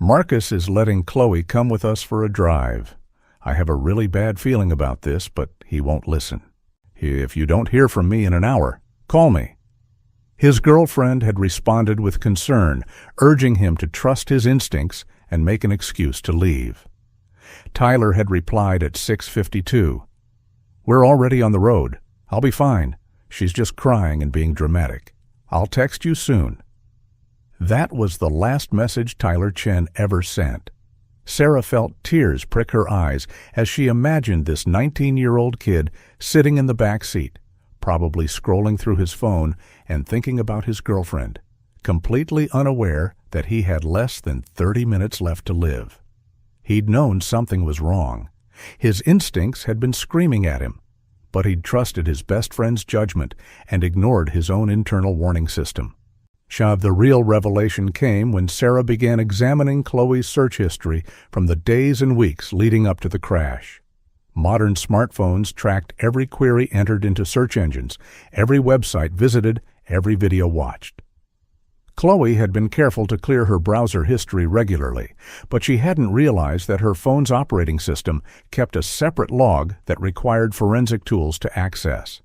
S1: "Marcus is letting Khloe come with us for a drive. I have a really bad feeling about this, but he won't listen. If you don't hear from me in an hour, call me." His girlfriend had responded with concern, urging him to trust his instincts and make an excuse to leave. Tyler had replied at 6:52, "We're already on the road. I'll be fine. She's just crying and being dramatic. I'll text you soon." That was the last message Tyler Chen ever sent. Sarah felt tears prick her eyes as she imagined this 19-year-old kid sitting in the back seat, probably scrolling through his phone and thinking about his girlfriend, completely unaware that he had less than 30 minutes left to live. He'd known something was wrong. His instincts had been screaming at him, but he'd trusted his best friend's judgment and ignored his own internal warning system. The real revelation came when Sarah began examining Khloe's search history from the days and weeks leading up to the crash. Modern smartphones tracked every query entered into search engines, every website visited, every video watched. Khloe had been careful to clear her browser history regularly, but she hadn't realized that her phone's operating system kept a separate log that required forensic tools to access.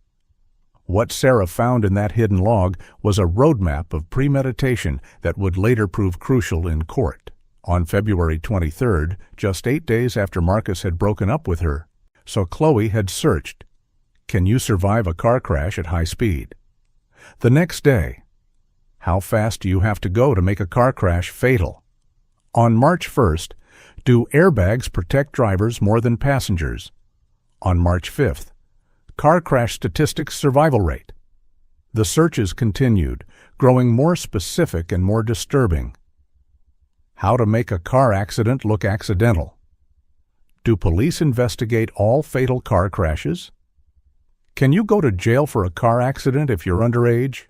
S1: What Sarah found in that hidden log was a roadmap of premeditation that would later prove crucial in court. On February 23rd, just 8 days after Marcus had broken up with her, Khloe had searched, "Can you survive a car crash at high speed?" The next day, "How fast do you have to go to make a car crash fatal?" On March 1st, "Do airbags protect drivers more than passengers?" On March 5th, "Car crash statistics survival rate." The searches continued, growing more specific and more disturbing. "How to make a car accident look accidental?" "Do police investigate all fatal car crashes?" "Can you go to jail for a car accident if you're underage?"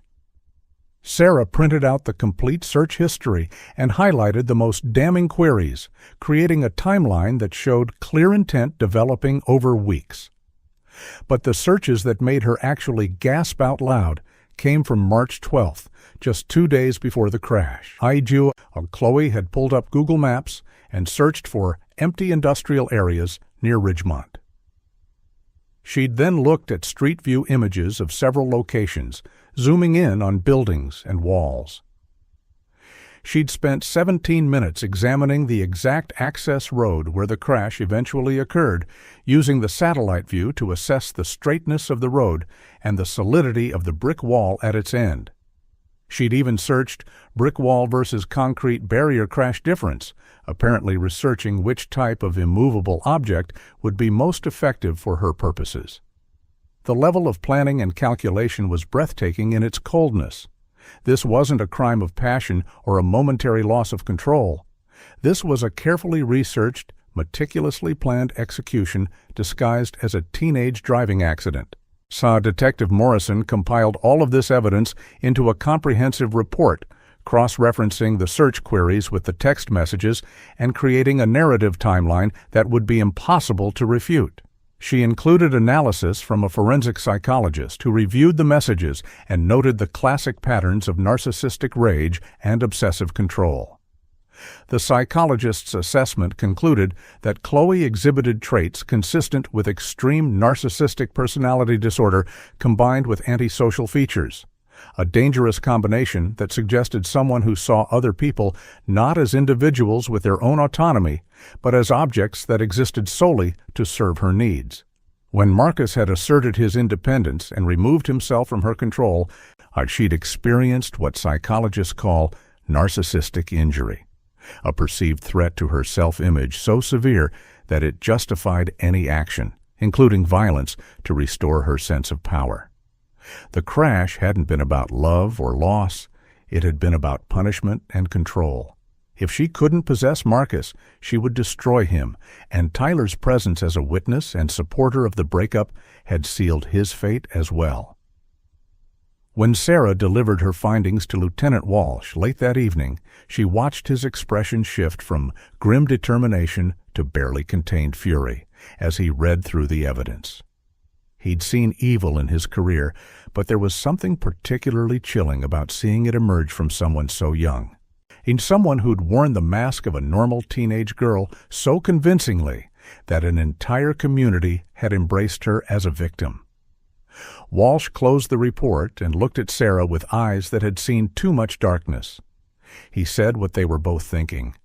S1: Sarah printed out the complete search history and highlighted the most damning queries, creating a timeline that showed clear intent developing over weeks. But the searches that made her actually gasp out loud came from March 12th, just 2 days before the crash. Khloe had pulled up Google Maps and searched for empty industrial areas near Ridgemont. She'd then looked at street view images of several locations, zooming in on buildings and walls. She'd spent 17 minutes examining the exact access road where the crash eventually occurred, using the satellite view to assess the straightness of the road and the solidity of the brick wall at its end. She'd even searched brick wall versus concrete barrier crash difference, apparently researching which type of immovable object would be most effective for her purposes. The level of planning and calculation was breathtaking in its coldness. This wasn't a crime of passion or a momentary loss of control. This was a carefully researched, meticulously planned execution disguised as a teenage driving accident. Detective Morrison compiled all of this evidence into a comprehensive report, cross-referencing the search queries with the text messages and creating a narrative timeline that would be impossible to refute. She included analysis from a forensic psychologist who reviewed the messages and noted the classic patterns of narcissistic rage and obsessive control. The psychologist's assessment concluded that Khloe exhibited traits consistent with extreme narcissistic personality disorder combined with antisocial features, a dangerous combination that suggested someone who saw other people not as individuals with their own autonomy, but as objects that existed solely to serve her needs. When Marcus had asserted his independence and removed himself from her control, she'd experienced what psychologists call narcissistic injury, a perceived threat to her self-image so severe that it justified any action, including violence, to restore her sense of power. The crash hadn't been about love or loss, it had been about punishment and control. If she couldn't possess Marcus, she would destroy him, and Tyler's presence as a witness and supporter of the breakup had sealed his fate as well. When Sarah delivered her findings to Lieutenant Walsh late that evening, she watched his expression shift from grim determination to barely contained fury as he read through the evidence. He'd seen evil in his career, but there was something particularly chilling about seeing it emerge from someone so young. In someone who'd worn the mask of a normal teenage girl so convincingly that an entire community had embraced her as a victim. Walsh closed the report and looked at Sarah with eyes that had seen too much darkness. He said what they were both thinking.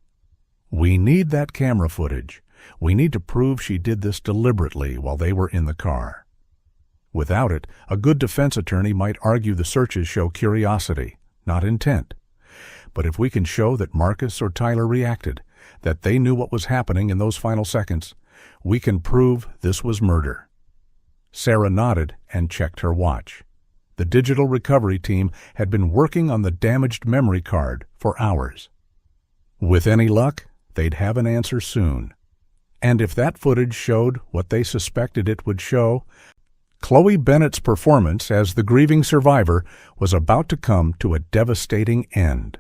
S1: "We need that camera footage. We need to prove she did this deliberately while they were in the car." Without it, a good defense attorney might argue the searches show curiosity, not intent. But if we can show that Marcus or Tyler reacted, that they knew what was happening in those final seconds, we can prove this was murder. Sarah nodded and checked her watch. The digital recovery team had been working on the damaged memory card for hours. With any luck, they'd have an answer soon. And if that footage showed what they suspected it would show, Khloe Bennett's performance as the grieving survivor was about to come to a devastating end.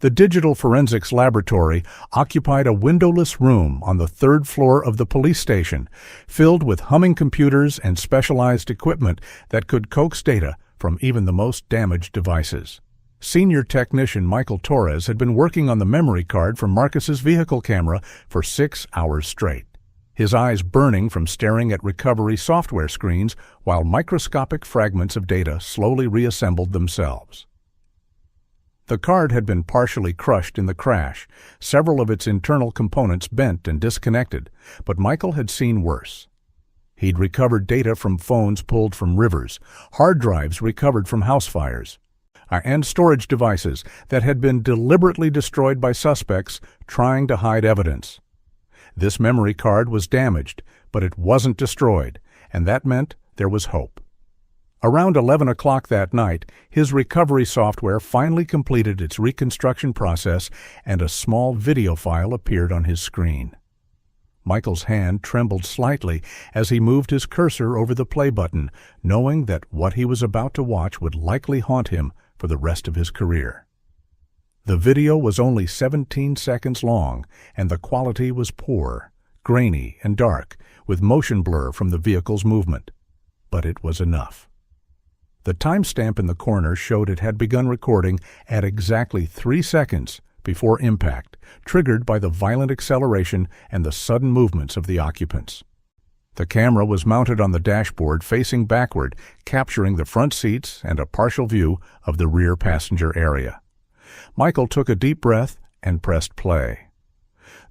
S1: The Digital Forensics Laboratory occupied a windowless room on the third floor of the police station, filled with humming computers and specialized equipment that could coax data from even the most damaged devices. Senior technician Michael Torres had been working on the memory card from Marcus's vehicle camera for 6 hours straight, his eyes burning from staring at recovery software screens while microscopic fragments of data slowly reassembled themselves. The card had been partially crushed in the crash, several of its internal components bent and disconnected, but Michael had seen worse. He'd recovered data from phones pulled from rivers, hard drives recovered from house fires, and storage devices that had been deliberately destroyed by suspects trying to hide evidence. This memory card was damaged, but it wasn't destroyed, and that meant there was hope. Around 11 o'clock that night, his recovery software finally completed its reconstruction process and a small video file appeared on his screen. Michael's hand trembled slightly as he moved his cursor over the play button, knowing that what he was about to watch would likely haunt him for the rest of his career. The video was only 17 seconds long, and the quality was poor, grainy and dark, with motion blur from the vehicle's movement. But it was enough. The timestamp in the corner showed it had begun recording at exactly 3 seconds before impact, triggered by the violent acceleration and the sudden movements of the occupants. The camera was mounted on the dashboard facing backward, capturing the front seats and a partial view of the rear passenger area. Michael took a deep breath and pressed play.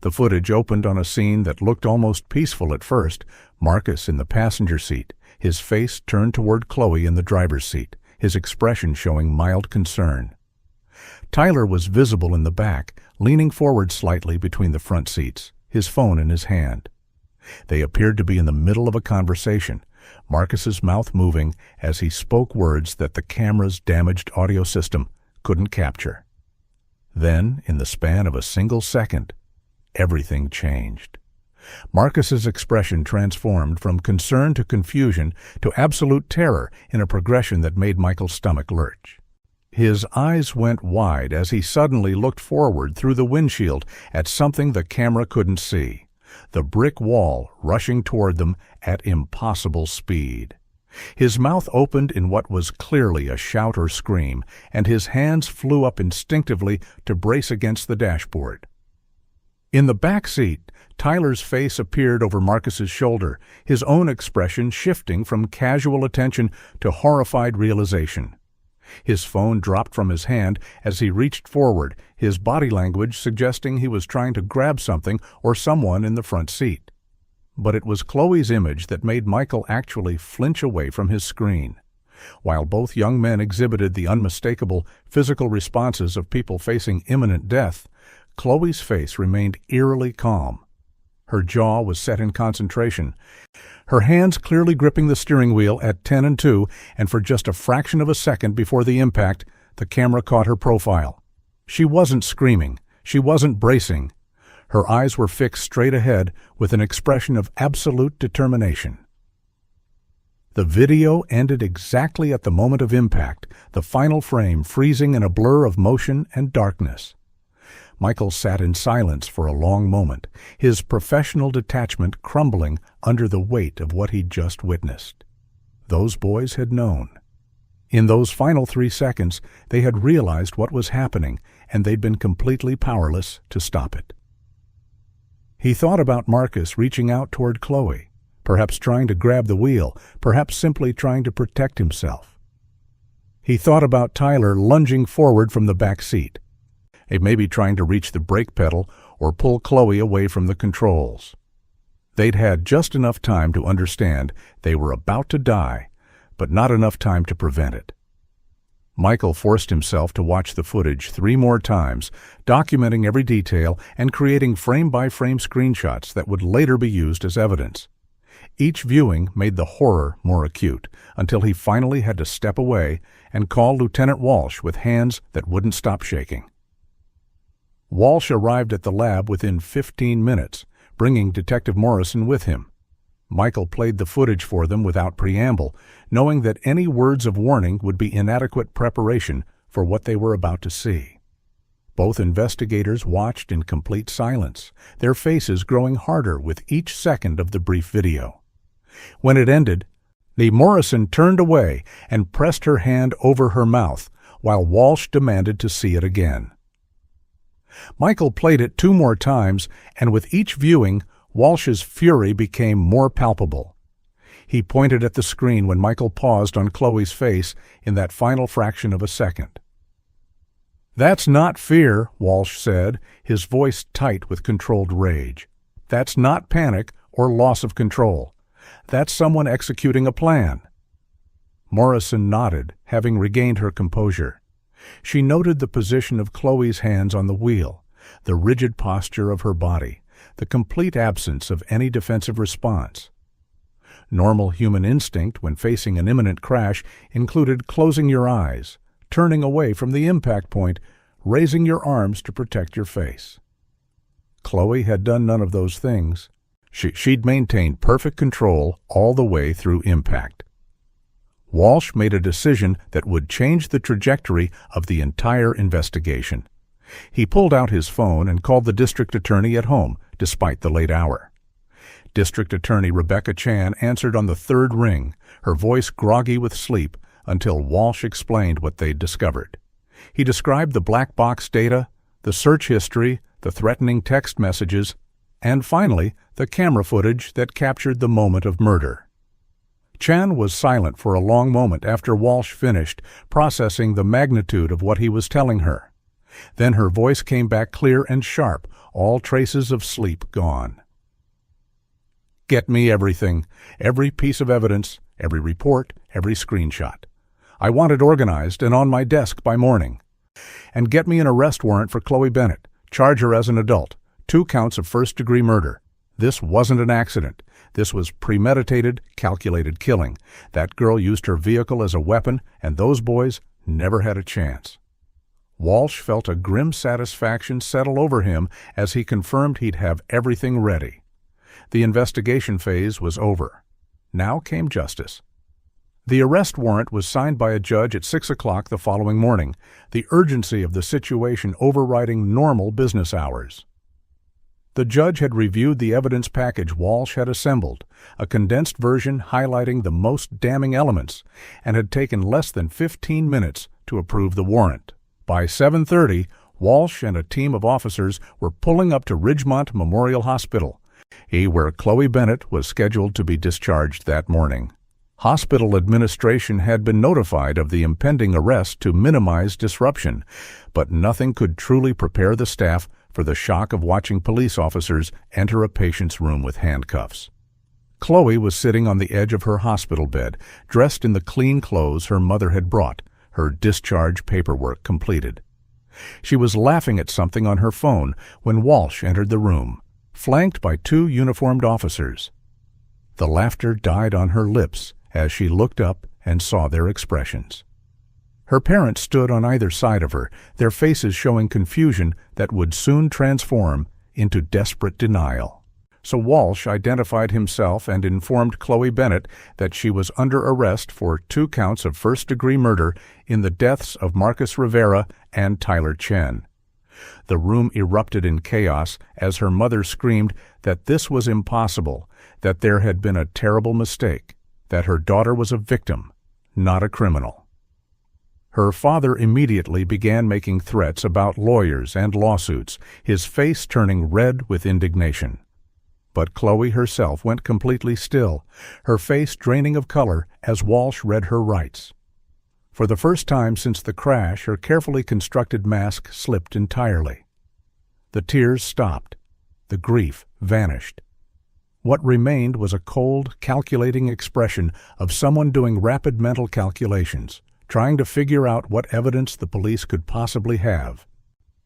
S1: The footage opened on a scene that looked almost peaceful at first, Marcus in the passenger seat, his face turned toward Khloe in the driver's seat, his expression showing mild concern. Tyler was visible in the back, leaning forward slightly between the front seats, his phone in his hand. They appeared to be in the middle of a conversation, Marcus's mouth moving as he spoke words that the camera's damaged audio system couldn't capture. Then, in the span of a single second, everything changed. Marcus's expression transformed from concern to confusion to absolute terror in a progression that made Michael's stomach lurch. His eyes went wide as he suddenly looked forward through the windshield at something the camera couldn't see: the brick wall rushing toward them at impossible speed. His mouth opened in what was clearly a shout or scream, and his hands flew up instinctively to brace against the dashboard. In the back seat, Tyler's face appeared over Marcus's shoulder, his own expression shifting from casual attention to horrified realization. His phone dropped from his hand as he reached forward, his body language suggesting he was trying to grab something or someone in the front seat. But it was Khloe's image that made Michael actually flinch away from his screen. While both young men exhibited the unmistakable physical responses of people facing imminent death, Khloe's face remained eerily calm. Her jaw was set in concentration, her hands clearly gripping the steering wheel at 10 and 2, and for just a fraction of a second before the impact, the camera caught her profile. She wasn't screaming. She wasn't bracing. Her eyes were fixed straight ahead with an expression of absolute determination. The video ended exactly at the moment of impact, the final frame freezing in a blur of motion and darkness. Michael sat in silence for a long moment, his professional detachment crumbling under the weight of what he'd just witnessed. Those boys had known. In those final 3 seconds, they had realized what was happening, and they'd been completely powerless to stop it. He thought about Marcus reaching out toward Khloe, perhaps trying to grab the wheel, perhaps simply trying to protect himself. He thought about Tyler lunging forward from the back seat, maybe trying to reach the brake pedal or pull Khloe away from the controls. They'd had just enough time to understand they were about to die, but not enough time to prevent it. Michael forced himself to watch the footage 3 more times, documenting every detail and creating frame-by-frame screenshots that would later be used as evidence. Each viewing made the horror more acute, until he finally had to step away and call Lieutenant Walsh with hands that wouldn't stop shaking. Walsh arrived at the lab within 15 minutes, bringing Detective Morrison with him. Michael played the footage for them without preamble, knowing that any words of warning would be inadequate preparation for what they were about to see. Both investigators watched in complete silence, their faces growing harder with each second of the brief video. When it ended, Morrison turned away and pressed her hand over her mouth, while Walsh demanded to see it again. Michael played it 2 more times, and with each viewing, Walsh's fury became more palpable. He pointed at the screen when Michael paused on Khloe's face in that final fraction of a second. "That's not fear," Walsh said, his voice tight with controlled rage. "That's not panic or loss of control. That's someone executing a plan." Morrison nodded, having regained her composure. She noted the position of Khloe's hands on the wheel, the rigid posture of her body, the complete absence of any defensive response. Normal human instinct when facing an imminent crash included closing your eyes, turning away from the impact point, raising your arms to protect your face. Khloe had done none of those things. She'd maintained perfect control all the way through impact. Walsh made a decision that would change the trajectory of the entire investigation. He pulled out his phone and called the district attorney at home, despite the late hour. District Attorney Rebecca Chan answered on the 3rd ring, her voice groggy with sleep, until Walsh explained what they'd discovered. He described the black box data, the search history, the threatening text messages, and finally, the camera footage that captured the moment of murder. Chan was silent for a long moment after Walsh finished, processing the magnitude of what he was telling her. Then her voice came back clear and sharp, all traces of sleep gone. "Get me everything, every piece of evidence, every report, every screenshot. I want it organized and on my desk by morning. And get me an arrest warrant for Khloe Bennett. Charge her as an adult. 2 counts of first-degree murder. This wasn't an accident. This was premeditated, calculated killing. That girl used her vehicle as a weapon, and those boys never had a chance." Walsh felt a grim satisfaction settle over him as he confirmed he'd have everything ready. The investigation phase was over. Now came justice. The arrest warrant was signed by a judge at 6 o'clock the following morning, the urgency of the situation overriding normal business hours. The judge had reviewed the evidence package Walsh had assembled, a condensed version highlighting the most damning elements, and had taken less than 15 minutes to approve the warrant. By 7:30, Walsh and a team of officers were pulling up to Ridgemont Memorial Hospital, where Khloe Bennett was scheduled to be discharged that morning. Hospital administration had been notified of the impending arrest to minimize disruption, but nothing could truly prepare the staff for the shock of watching police officers enter a patient's room with handcuffs. Khloe was sitting on the edge of her hospital bed, dressed in the clean clothes her mother had brought, her discharge paperwork completed. She was laughing at something on her phone when Walsh entered the room, flanked by 2 uniformed officers. The laughter died on her lips as she looked up and saw their expressions. Her parents stood on either side of her, their faces showing confusion that would soon transform into desperate denial. So Walsh identified himself and informed Khloe Bennett that she was under arrest for 2 counts of first-degree murder in the deaths of Marcus Rivera and Tyler Chen. The room erupted in chaos as her mother screamed that this was impossible, that there had been a terrible mistake, that her daughter was a victim, not a criminal. Her father immediately began making threats about lawyers and lawsuits, his face turning red with indignation. But Khloe herself went completely still, her face draining of color as Walsh read her rights. For the first time since the crash, her carefully constructed mask slipped entirely. The tears stopped. The grief vanished. What remained was a cold, calculating expression of someone doing rapid mental calculations, trying to figure out what evidence the police could possibly have.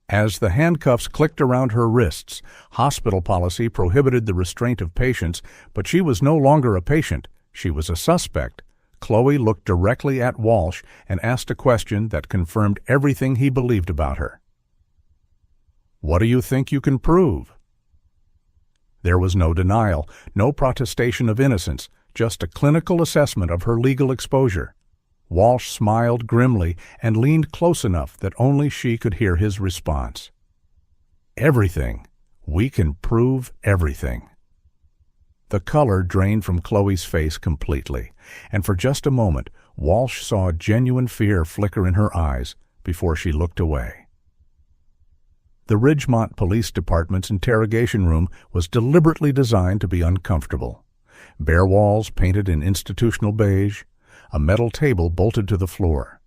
S1: As the handcuffs clicked around her wrists, hospital policy prohibited the restraint of patients, but she was no longer a patient, she was a suspect. Khloe looked directly at Walsh and asked a question that confirmed everything he believed about her. "What do you think you can prove?" There was no denial, no protestation of innocence, just a clinical assessment of her legal exposure. Walsh smiled grimly and leaned close enough that only she could hear his response. "Everything. We can prove everything." The color drained from Khloe's face completely, and for just a moment Walsh saw genuine fear flicker in her eyes before she looked away. The Ridgemont Police Department's interrogation room was deliberately designed to be uncomfortable. Bare walls painted in institutional beige, a metal table bolted to the floor,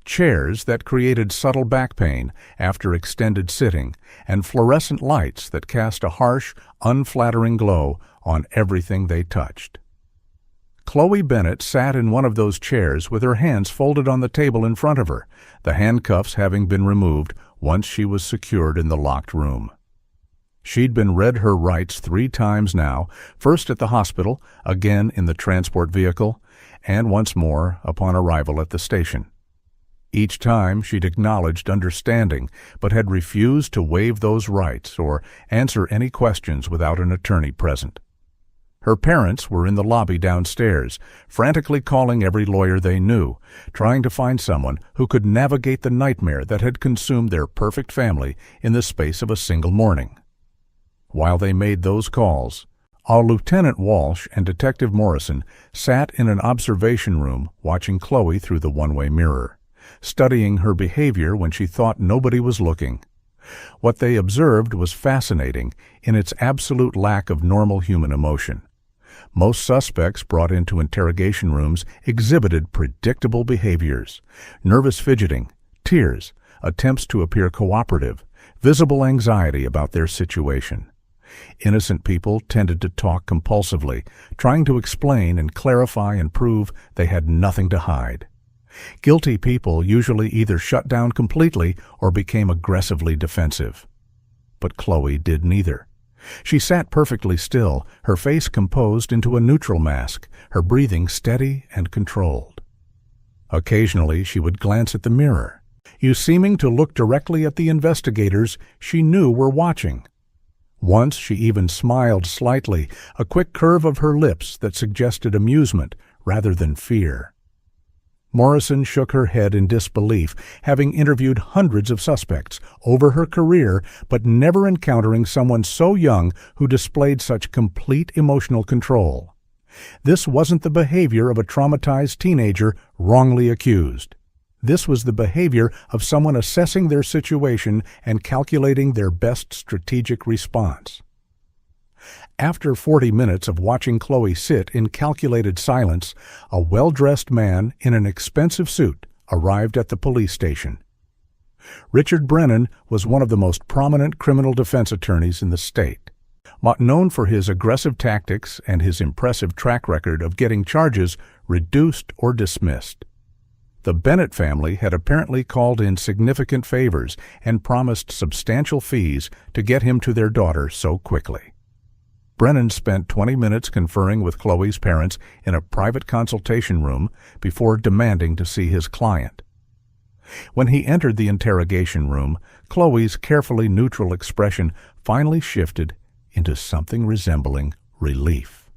S1: chairs that created subtle back pain after extended sitting, and fluorescent lights that cast a harsh, unflattering glow on everything they touched. Khloe Bennett sat in one of those chairs with her hands folded on the table in front of her, the handcuffs having been removed once she was secured in the locked room. She'd been read her rights 3 times now, first at the hospital, again in the transport vehicle, and once more upon arrival at the station. Each time she'd acknowledged understanding, but had refused to waive those rights or answer any questions without an attorney present. Her parents were in the lobby downstairs, frantically calling every lawyer they knew, trying to find someone who could navigate the nightmare that had consumed their perfect family in the space of a single morning. While they made those calls, our Lieutenant Walsh and Detective Morrison sat in an observation room watching Khloe through the one-way mirror, studying her behavior when she thought nobody was looking. What they observed was fascinating in its absolute lack of normal human emotion. Most suspects brought into interrogation rooms exhibited predictable behaviors: nervous fidgeting, tears, attempts to appear cooperative, visible anxiety about their situation. Innocent people tended to talk compulsively, trying to explain and clarify and prove they had nothing to hide. Guilty people usually either shut down completely or became aggressively defensive. But Khloe did neither. She sat perfectly still, her face composed into a neutral mask, her breathing steady and controlled. Occasionally she would glance at the mirror, seeming to look directly at the investigators she knew were watching. Once she even smiled slightly, a quick curve of her lips that suggested amusement rather than fear. Morrison shook her head in disbelief, having interviewed hundreds of suspects over her career, but never encountering someone so young who displayed such complete emotional control. This wasn't the behavior of a traumatized teenager wrongly accused. This was the behavior of someone assessing their situation and calculating their best strategic response. After 40 minutes of watching Khloe sit in calculated silence, a well-dressed man in an expensive suit arrived at the police station. Richard Brennan was one of the most prominent criminal defense attorneys in the state. Known for his aggressive tactics and his impressive track record of getting charges reduced or dismissed. The Bennett family had apparently called in significant favors and promised substantial fees to get him to their daughter so quickly. Brennan spent 20 minutes conferring with Khloe's parents in a private consultation room before demanding to see his client. When he entered the interrogation room, Khloe's carefully neutral expression finally shifted into something resembling relief.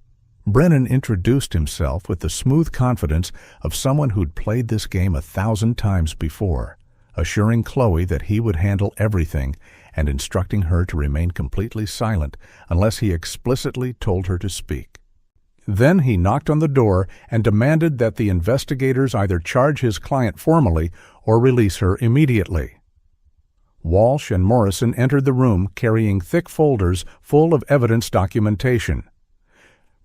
S1: Brennan introduced himself with the smooth confidence of someone who'd played this game 1,000 times before, assuring Khloe that he would handle everything and instructing her to remain completely silent unless he explicitly told her to speak. Then he knocked on the door and demanded that the investigators either charge his client formally or release her immediately. Walsh and Morrison entered the room carrying thick folders full of evidence documentation.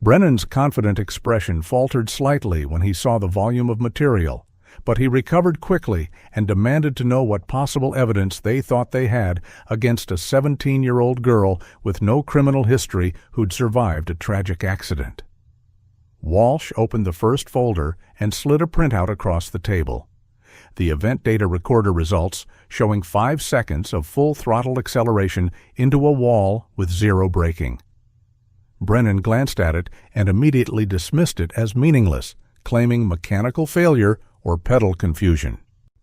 S1: Brennan's confident expression faltered slightly when he saw the volume of material, but he recovered quickly and demanded to know what possible evidence they thought they had against a 17-year-old girl with no criminal history who'd survived a tragic accident. Walsh opened the first folder and slid a printout across the table. The event data recorder results showing 5 seconds of full throttle acceleration into a wall with 0 braking. Brennan glanced at it and immediately dismissed it as meaningless, claiming mechanical failure or pedal confusion.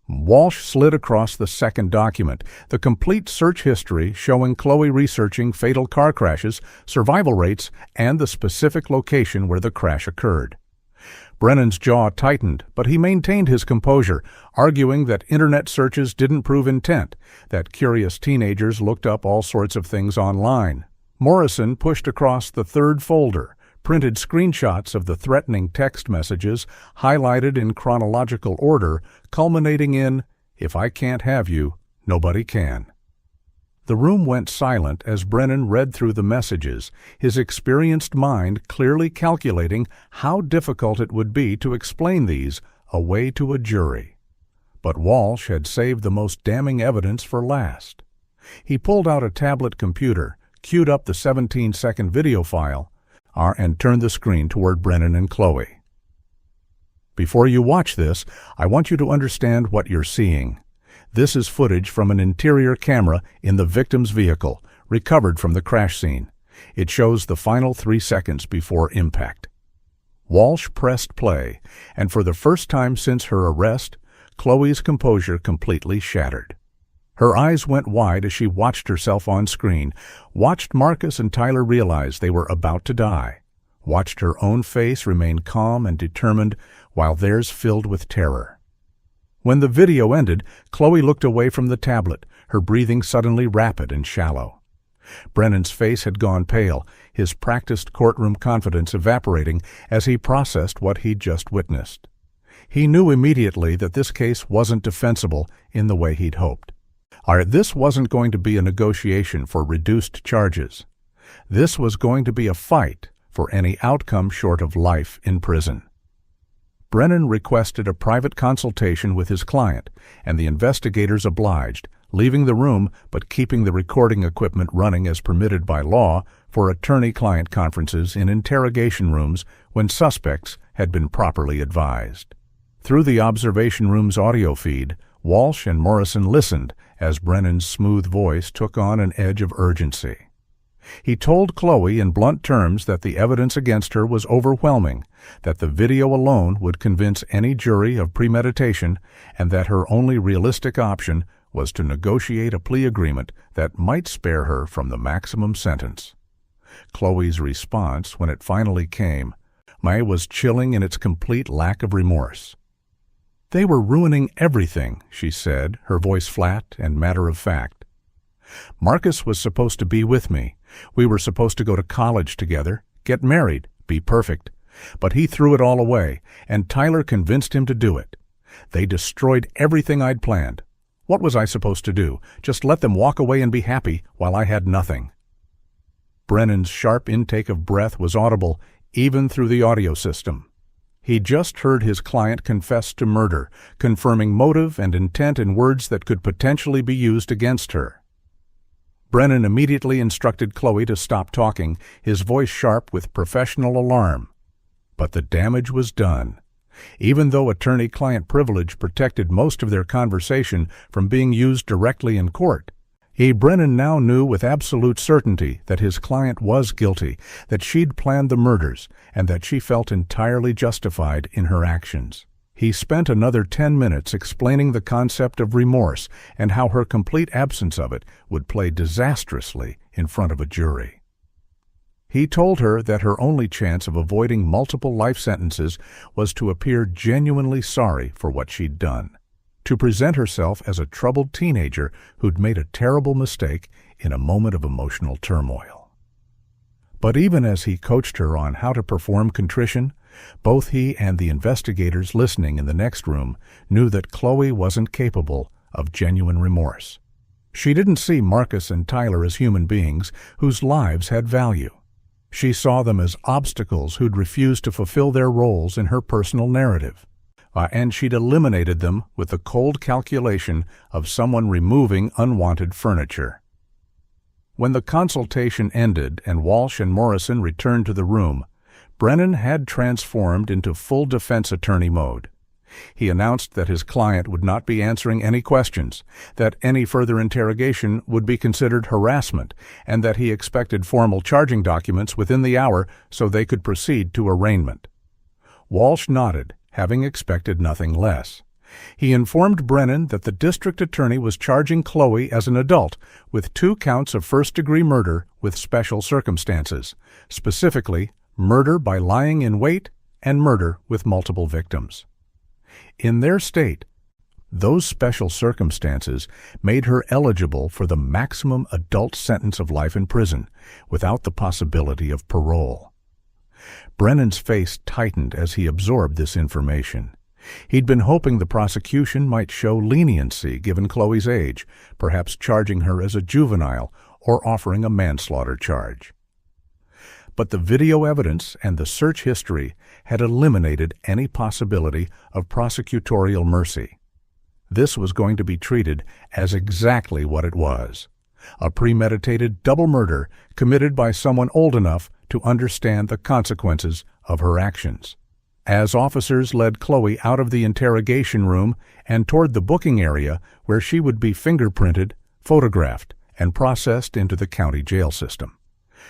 S1: Walsh slid across the second document, the complete search history showing Khloe researching fatal car crashes, survival rates, and the specific location where the crash occurred. Brennan's jaw tightened, but he maintained his composure, arguing that internet searches didn't prove intent, that curious teenagers looked up all sorts of things online. Morrison pushed across the third folder, printed screenshots of the threatening text messages, highlighted in chronological order, culminating in, "If I can't have you, nobody can." The room went silent as Brennan read through the messages, his experienced mind clearly calculating how difficult it would be to explain these away to a jury. But Walsh had saved the most damning evidence for last. He pulled out a tablet computer, queued up the 17-second video file, and turned the screen toward Brennan and Khloe. Before you watch this, I want you to understand what you're seeing. This is footage from an interior camera in the victim's vehicle, recovered from the crash scene. It shows the final 3 seconds before impact. Walsh pressed play, and for the first time since her arrest, Khloe's composure completely shattered. Her eyes went wide as she watched herself on screen, watched Marcus and Tyler realize they were about to die, watched her own face remain calm and determined while theirs filled with terror. When the video ended, Khloe looked away from the tablet, her breathing suddenly rapid and shallow. Brennan's face had gone pale, his practiced courtroom confidence evaporating as he processed what he'd just witnessed. He knew immediately that this case wasn't defensible in the way he'd hoped. This wasn't going to be a negotiation for reduced charges. This was going to be a fight for any outcome short of life in prison. Brennan requested a private consultation with his client, and the investigators obliged, leaving the room but keeping the recording equipment running as permitted by law for attorney-client conferences in interrogation rooms when suspects had been properly advised. Through the observation room's audio feed, Walsh and Morrison listened as Brennan's smooth voice took on an edge of urgency. He told Khloe in blunt terms that the evidence against her was overwhelming, that the video alone would convince any jury of premeditation, and that her only realistic option was to negotiate a plea agreement that might spare her from the maximum sentence. Khloe's response, when it finally came, was chilling in its complete lack of remorse. They were ruining everything, she said, her voice flat and matter-of-fact. Marcus was supposed to be with me. We were supposed to go to college together, get married, be perfect. But he threw it all away, and Tyler convinced him to do it. They destroyed everything I'd planned. What was I supposed to do? Just let them walk away and be happy while I had nothing? Brennan's sharp intake of breath was audible even through the audio system. He just heard his client confess to murder, confirming motive and intent in words that could potentially be used against her. Brennan immediately instructed Khloe to stop talking, his voice sharp with professional alarm. But the damage was done. Even though attorney-client privilege protected most of their conversation from being used directly in court, Brennan now knew with absolute certainty that his client was guilty, that she'd planned the murders, and that she felt entirely justified in her actions. He spent another 10 minutes explaining the concept of remorse and how her complete absence of it would play disastrously in front of a jury. He told her that her only chance of avoiding multiple life sentences was to appear genuinely sorry for what she'd done, to present herself as a troubled teenager who'd made a terrible mistake in a moment of emotional turmoil. But even as he coached her on how to perform contrition, both he and the investigators listening in the next room knew that Khloe wasn't capable of genuine remorse. She didn't see Marcus and Tyler as human beings whose lives had value. She saw them as obstacles who'd refused to fulfill their roles in her personal narrative. And she'd eliminated them with the cold calculation of someone removing unwanted furniture. When the consultation ended and Walsh and Morrison returned to the room, Brennan had transformed into full defense attorney mode. He announced that his client would not be answering any questions, that any further interrogation would be considered harassment, and that he expected formal charging documents within the hour so they could proceed to arraignment. Walsh nodded, having expected nothing less. He informed Brennan that the district attorney was charging Khloe as an adult with 2 counts of first-degree murder with special circumstances, specifically murder by lying in wait and murder with multiple victims. In their state, those special circumstances made her eligible for the maximum adult sentence of life in prison, without the possibility of parole. Brennan's face tightened as he absorbed this information. He'd been hoping the prosecution might show leniency given Khloe's age, perhaps charging her as a juvenile or offering a manslaughter charge. But the video evidence and the search history had eliminated any possibility of prosecutorial mercy. This was going to be treated as exactly what it was: a premeditated double murder committed by someone old enough to understand the consequences of her actions. As officers led Khloe out of the interrogation room and toward the booking area where she would be fingerprinted, photographed, and processed into the county jail system,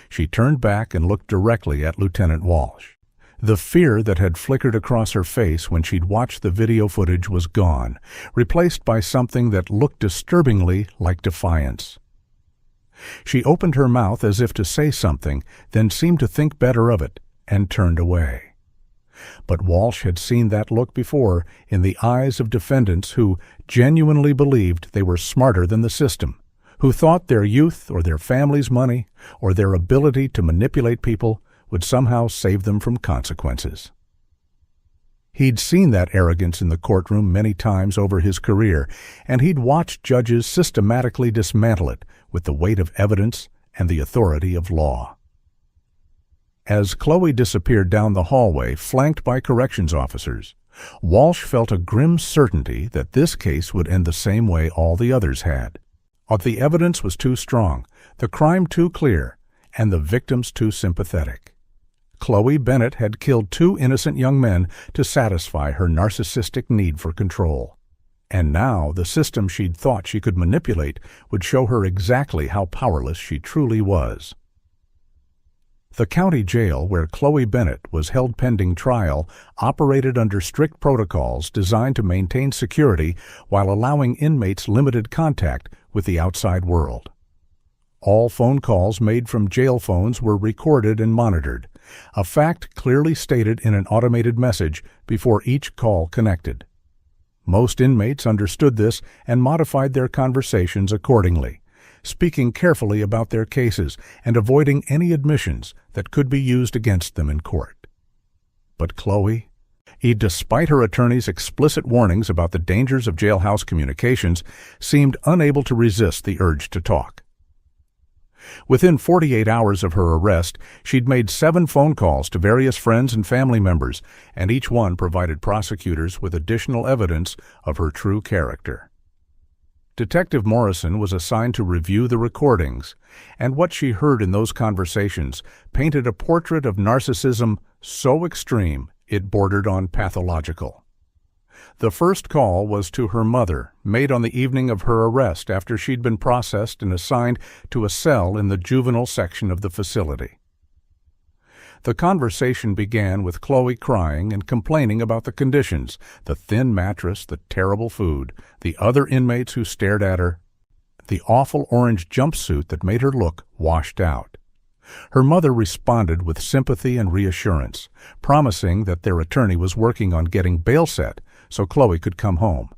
S1: she turned back and looked directly at Lieutenant Walsh. The fear that had flickered across her face when she'd watched the video footage was gone, replaced by something that looked disturbingly like defiance. She opened her mouth as if to say something, then seemed to think better of it, and turned away. But Walsh had seen that look before in the eyes of defendants who genuinely believed they were smarter than the system, who thought their youth or their family's money or their ability to manipulate people would somehow save them from consequences. He'd seen that arrogance in the courtroom many times over his career, and he'd watched judges systematically dismantle it with the weight of evidence and the authority of law. As Khloe disappeared down the hallway, flanked by corrections officers, Walsh felt a grim certainty that this case would end the same way all the others had. The evidence was too strong, the crime too clear, and the victims too sympathetic. Khloe Bennett had killed 2 innocent young men to satisfy her narcissistic need for control. And now the system she'd thought she could manipulate would show her exactly how powerless she truly was. The county jail where Khloe Bennett was held pending trial operated under strict protocols designed to maintain security while allowing inmates limited contact with the outside world. All phone calls made from jail phones were recorded and monitored, a fact clearly stated in an automated message before each call connected. Most inmates understood this and modified their conversations accordingly, speaking carefully about their cases and avoiding any admissions that could be used against them in court. But Khloe, despite her attorney's explicit warnings about the dangers of jailhouse communications, seemed unable to resist the urge to talk. Within 48 hours of her arrest, she'd made 7 phone calls to various friends and family members, and each one provided prosecutors with additional evidence of her true character. Detective Morrison was assigned to review the recordings, and what she heard in those conversations painted a portrait of narcissism so extreme it bordered on pathological. The first call was to her mother, made on the evening of her arrest after she'd been processed and assigned to a cell in the juvenile section of the facility. The conversation began with Khloe crying and complaining about the conditions, the thin mattress, the terrible food, the other inmates who stared at her, the awful orange jumpsuit that made her look washed out. Her mother responded with sympathy and reassurance, promising that their attorney was working on getting bail set so Khloe could come home.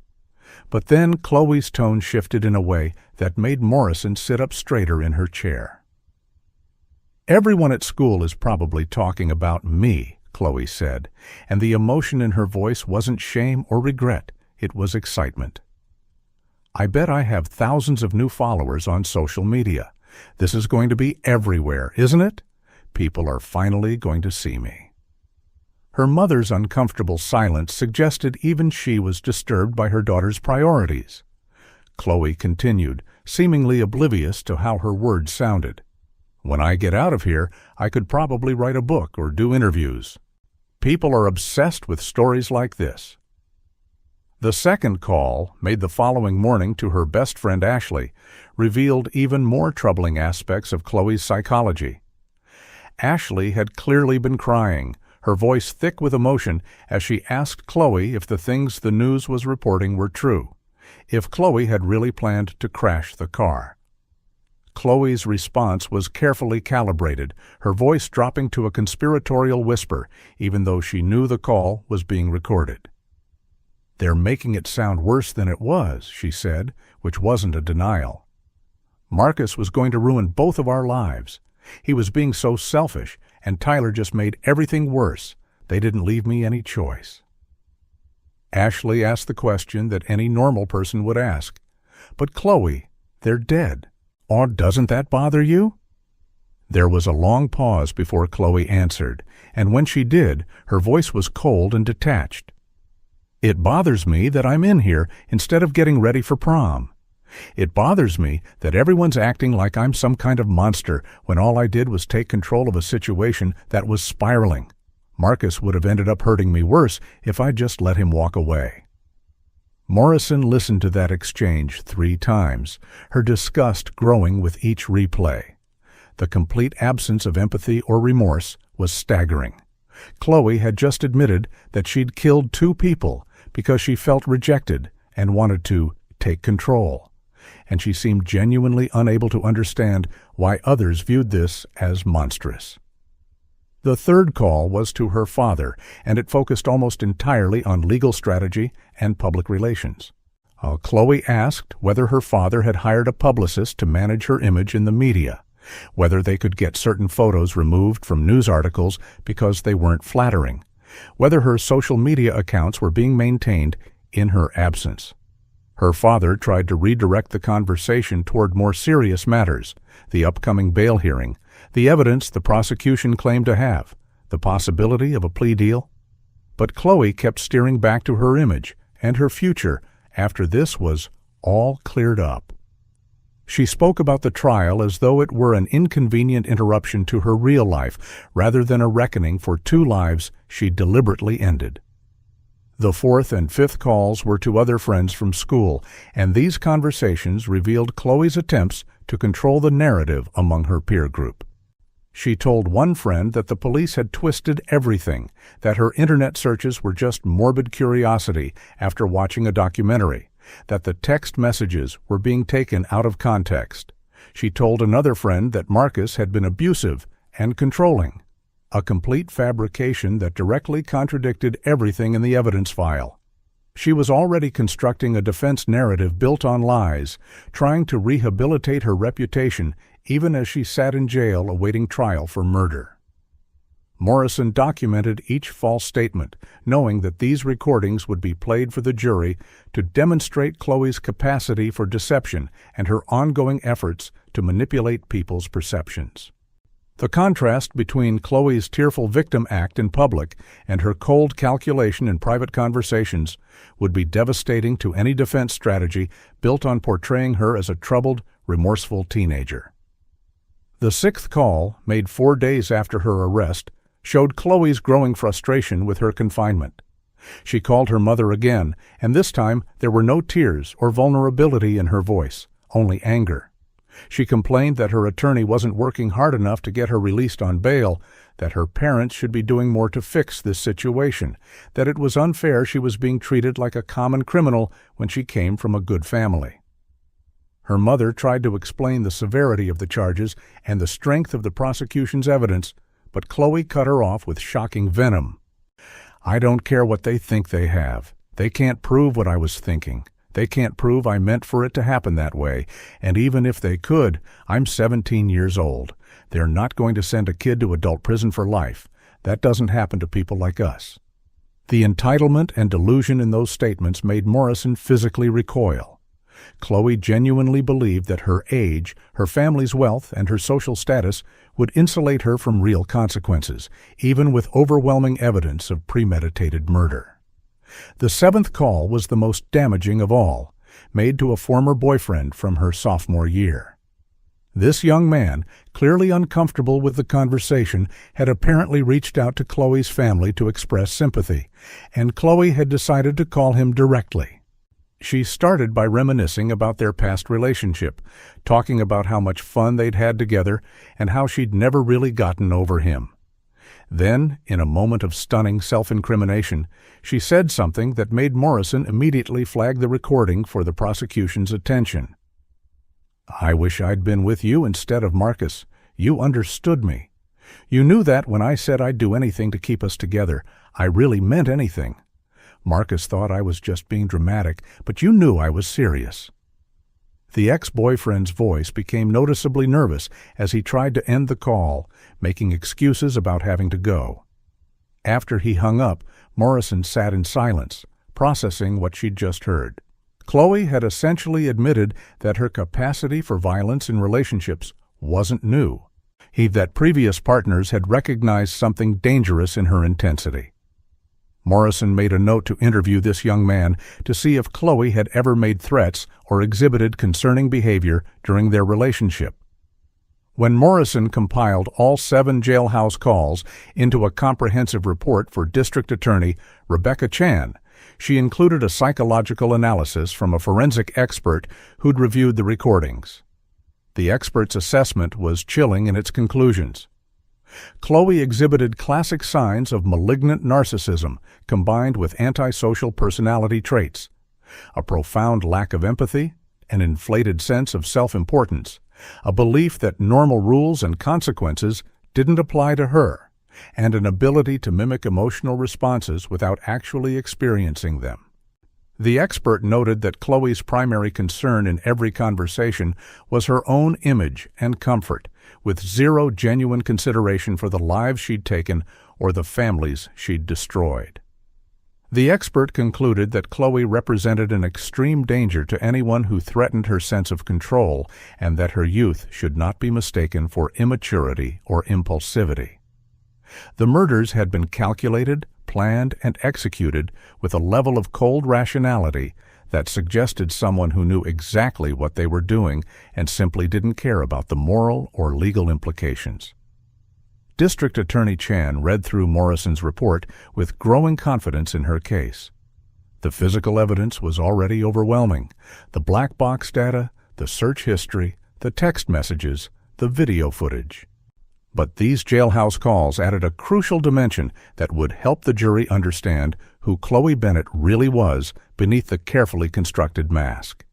S1: But then Khloe's tone shifted in a way that made Morrison sit up straighter in her chair. "Everyone at school is probably talking about me," Khloe said, and the emotion in her voice wasn't shame or regret, it was excitement. "I bet I have thousands of new followers on social media. This is going to be everywhere, isn't it? People are finally going to see me." Her mother's uncomfortable silence suggested even she was disturbed by her daughter's priorities. Khloe continued, seemingly oblivious to how her words sounded. "When I get out of here, I could probably write a book or do interviews. People are obsessed with stories like this." The second call, made the following morning to her best friend Ashley, revealed even more troubling aspects of Khloe's psychology. Ashley had clearly been crying, her voice thick with emotion, as she asked Khloe if the things the news was reporting were true, if Khloe had really planned to crash the car. Khloe's response was carefully calibrated, her voice dropping to a conspiratorial whisper, even though she knew the call was being recorded. "They're making it sound worse than it was," she said, which wasn't a denial. "Marcus was going to ruin both of our lives. He was being so selfish, and Tyler just made everything worse. They didn't leave me any choice." Ashley asked the question that any normal person would ask. "But Khloe, they're dead. Oh, doesn't that bother you?" There was a long pause before Khloe answered, and when she did, her voice was cold and detached. "It bothers me that I'm in here instead of getting ready for prom. It bothers me that everyone's acting like I'm some kind of monster when all I did was take control of a situation that was spiraling. Marcus would have ended up hurting me worse if I'd just let him walk away." Morrison listened to that exchange 3 times, her disgust growing with each replay. The complete absence of empathy or remorse was staggering. Khloe had just admitted that she'd killed 2 people because she felt rejected and wanted to take control, and she seemed genuinely unable to understand why others viewed this as monstrous. The third call was to her father, and it focused almost entirely on legal strategy and public relations. Khloe asked whether her father had hired a publicist to manage her image in the media, whether they could get certain photos removed from news articles because they weren't flattering, whether her social media accounts were being maintained in her absence. Her father tried to redirect the conversation toward more serious matters, the upcoming bail hearing, the evidence the prosecution claimed to have, the possibility of a plea deal. But Khloe kept steering back to her image and her future after this was all cleared up. She spoke about the trial as though it were an inconvenient interruption to her real life rather than a reckoning for 2 lives she deliberately ended. The 4th and 5th calls were to other friends from school, and these conversations revealed Khloe's attempts to control the narrative among her peer group. She told one friend that the police had twisted everything, that her internet searches were just morbid curiosity after watching a documentary, that the text messages were being taken out of context. She told another friend that Marcus had been abusive and controlling, a complete fabrication that directly contradicted everything in the evidence file. She was already constructing a defense narrative built on lies, trying to rehabilitate her reputation even as she sat in jail awaiting trial for murder. Morrison documented each false statement, knowing that these recordings would be played for the jury to demonstrate Khloe's capacity for deception and her ongoing efforts to manipulate people's perceptions. The contrast between Khloe's tearful victim act in public and her cold calculation in private conversations would be devastating to any defense strategy built on portraying her as a troubled, remorseful teenager. The sixth call, made 4 days after her arrest, showed Khloe's growing frustration with her confinement. She called her mother again, and this time there were no tears or vulnerability in her voice, only anger. She complained that her attorney wasn't working hard enough to get her released on bail, that her parents should be doing more to fix this situation, that it was unfair she was being treated like a common criminal when she came from a good family. Her mother tried to explain the severity of the charges and the strength of the prosecution's evidence, but Khloe cut her off with shocking venom. "I don't care what they think they have. They can't prove what I was thinking. They can't prove I meant for it to happen that way, and even if they could, I'm 17 years old. They're not going to send a kid to adult prison for life. That doesn't happen to people like us." The entitlement and delusion in those statements made Morrison physically recoil. Khloe genuinely believed that her age, her family's wealth, and her social status would insulate her from real consequences, even with overwhelming evidence of premeditated murder. The seventh call was the most damaging of all, made to a former boyfriend from her sophomore year. This young man, clearly uncomfortable with the conversation, had apparently reached out to Khloe's family to express sympathy, and Khloe had decided to call him directly. She started by reminiscing about their past relationship, talking about how much fun they'd had together and how she'd never really gotten over him. Then, in a moment of stunning self-incrimination, she said something that made Morrison immediately flag the recording for the prosecution's attention. "I wish I'd been with you instead of Marcus. You understood me. You knew that when I said I'd do anything to keep us together, I really meant anything. Marcus thought I was just being dramatic, but you knew I was serious." The ex-boyfriend's voice became noticeably nervous as he tried to end the call, making excuses about having to go. After he hung up, Morrison sat in silence, processing what she'd just heard. Khloe had essentially admitted that her capacity for violence in relationships wasn't new. That previous partners had recognized something dangerous in her intensity. Morrison made a note to interview this young man to see if Khloe had ever made threats or exhibited concerning behavior during their relationship. When Morrison compiled all 7 jailhouse calls into a comprehensive report for District Attorney Rebecca Chan, she included a psychological analysis from a forensic expert who'd reviewed the recordings. The expert's assessment was chilling in its conclusions. Khloe exhibited classic signs of malignant narcissism combined with antisocial personality traits, a profound lack of empathy, an inflated sense of self-importance, a belief that normal rules and consequences didn't apply to her, and an ability to mimic emotional responses without actually experiencing them. The expert noted that Khloe's primary concern in every conversation was her own image and comfort, with zero genuine consideration for the lives she'd taken or the families she'd destroyed. The expert concluded that Khloe represented an extreme danger to anyone who threatened her sense of control, and that her youth should not be mistaken for immaturity or impulsivity. The murders had been calculated, planned, and executed with a level of cold rationality that suggested someone who knew exactly what they were doing and simply didn't care about the moral or legal implications. District Attorney Chan read through Morrison's report with growing confidence in her case. The physical evidence was already overwhelming: the black box data, the search history, the text messages, the video footage. But these jailhouse calls added a crucial dimension that would help the jury understand who Khloe Bennett really was beneath the carefully constructed mask.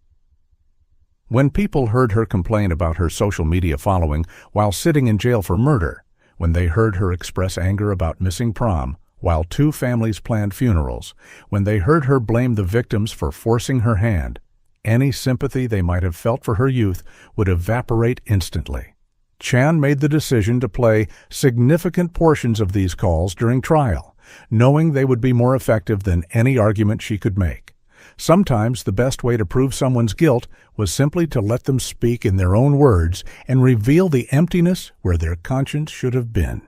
S1: When people heard her complain about her social media following while sitting in jail for murder, when they heard her express anger about missing prom, while two families planned funerals, when they heard her blame the victims for forcing her hand, any sympathy they might have felt for her youth would evaporate instantly. Chan made the decision to play significant portions of these calls during trial, knowing they would be more effective than any argument she could make. Sometimes the best way to prove someone's guilt was simply to let them speak in their own words and reveal the emptiness where their conscience should have been.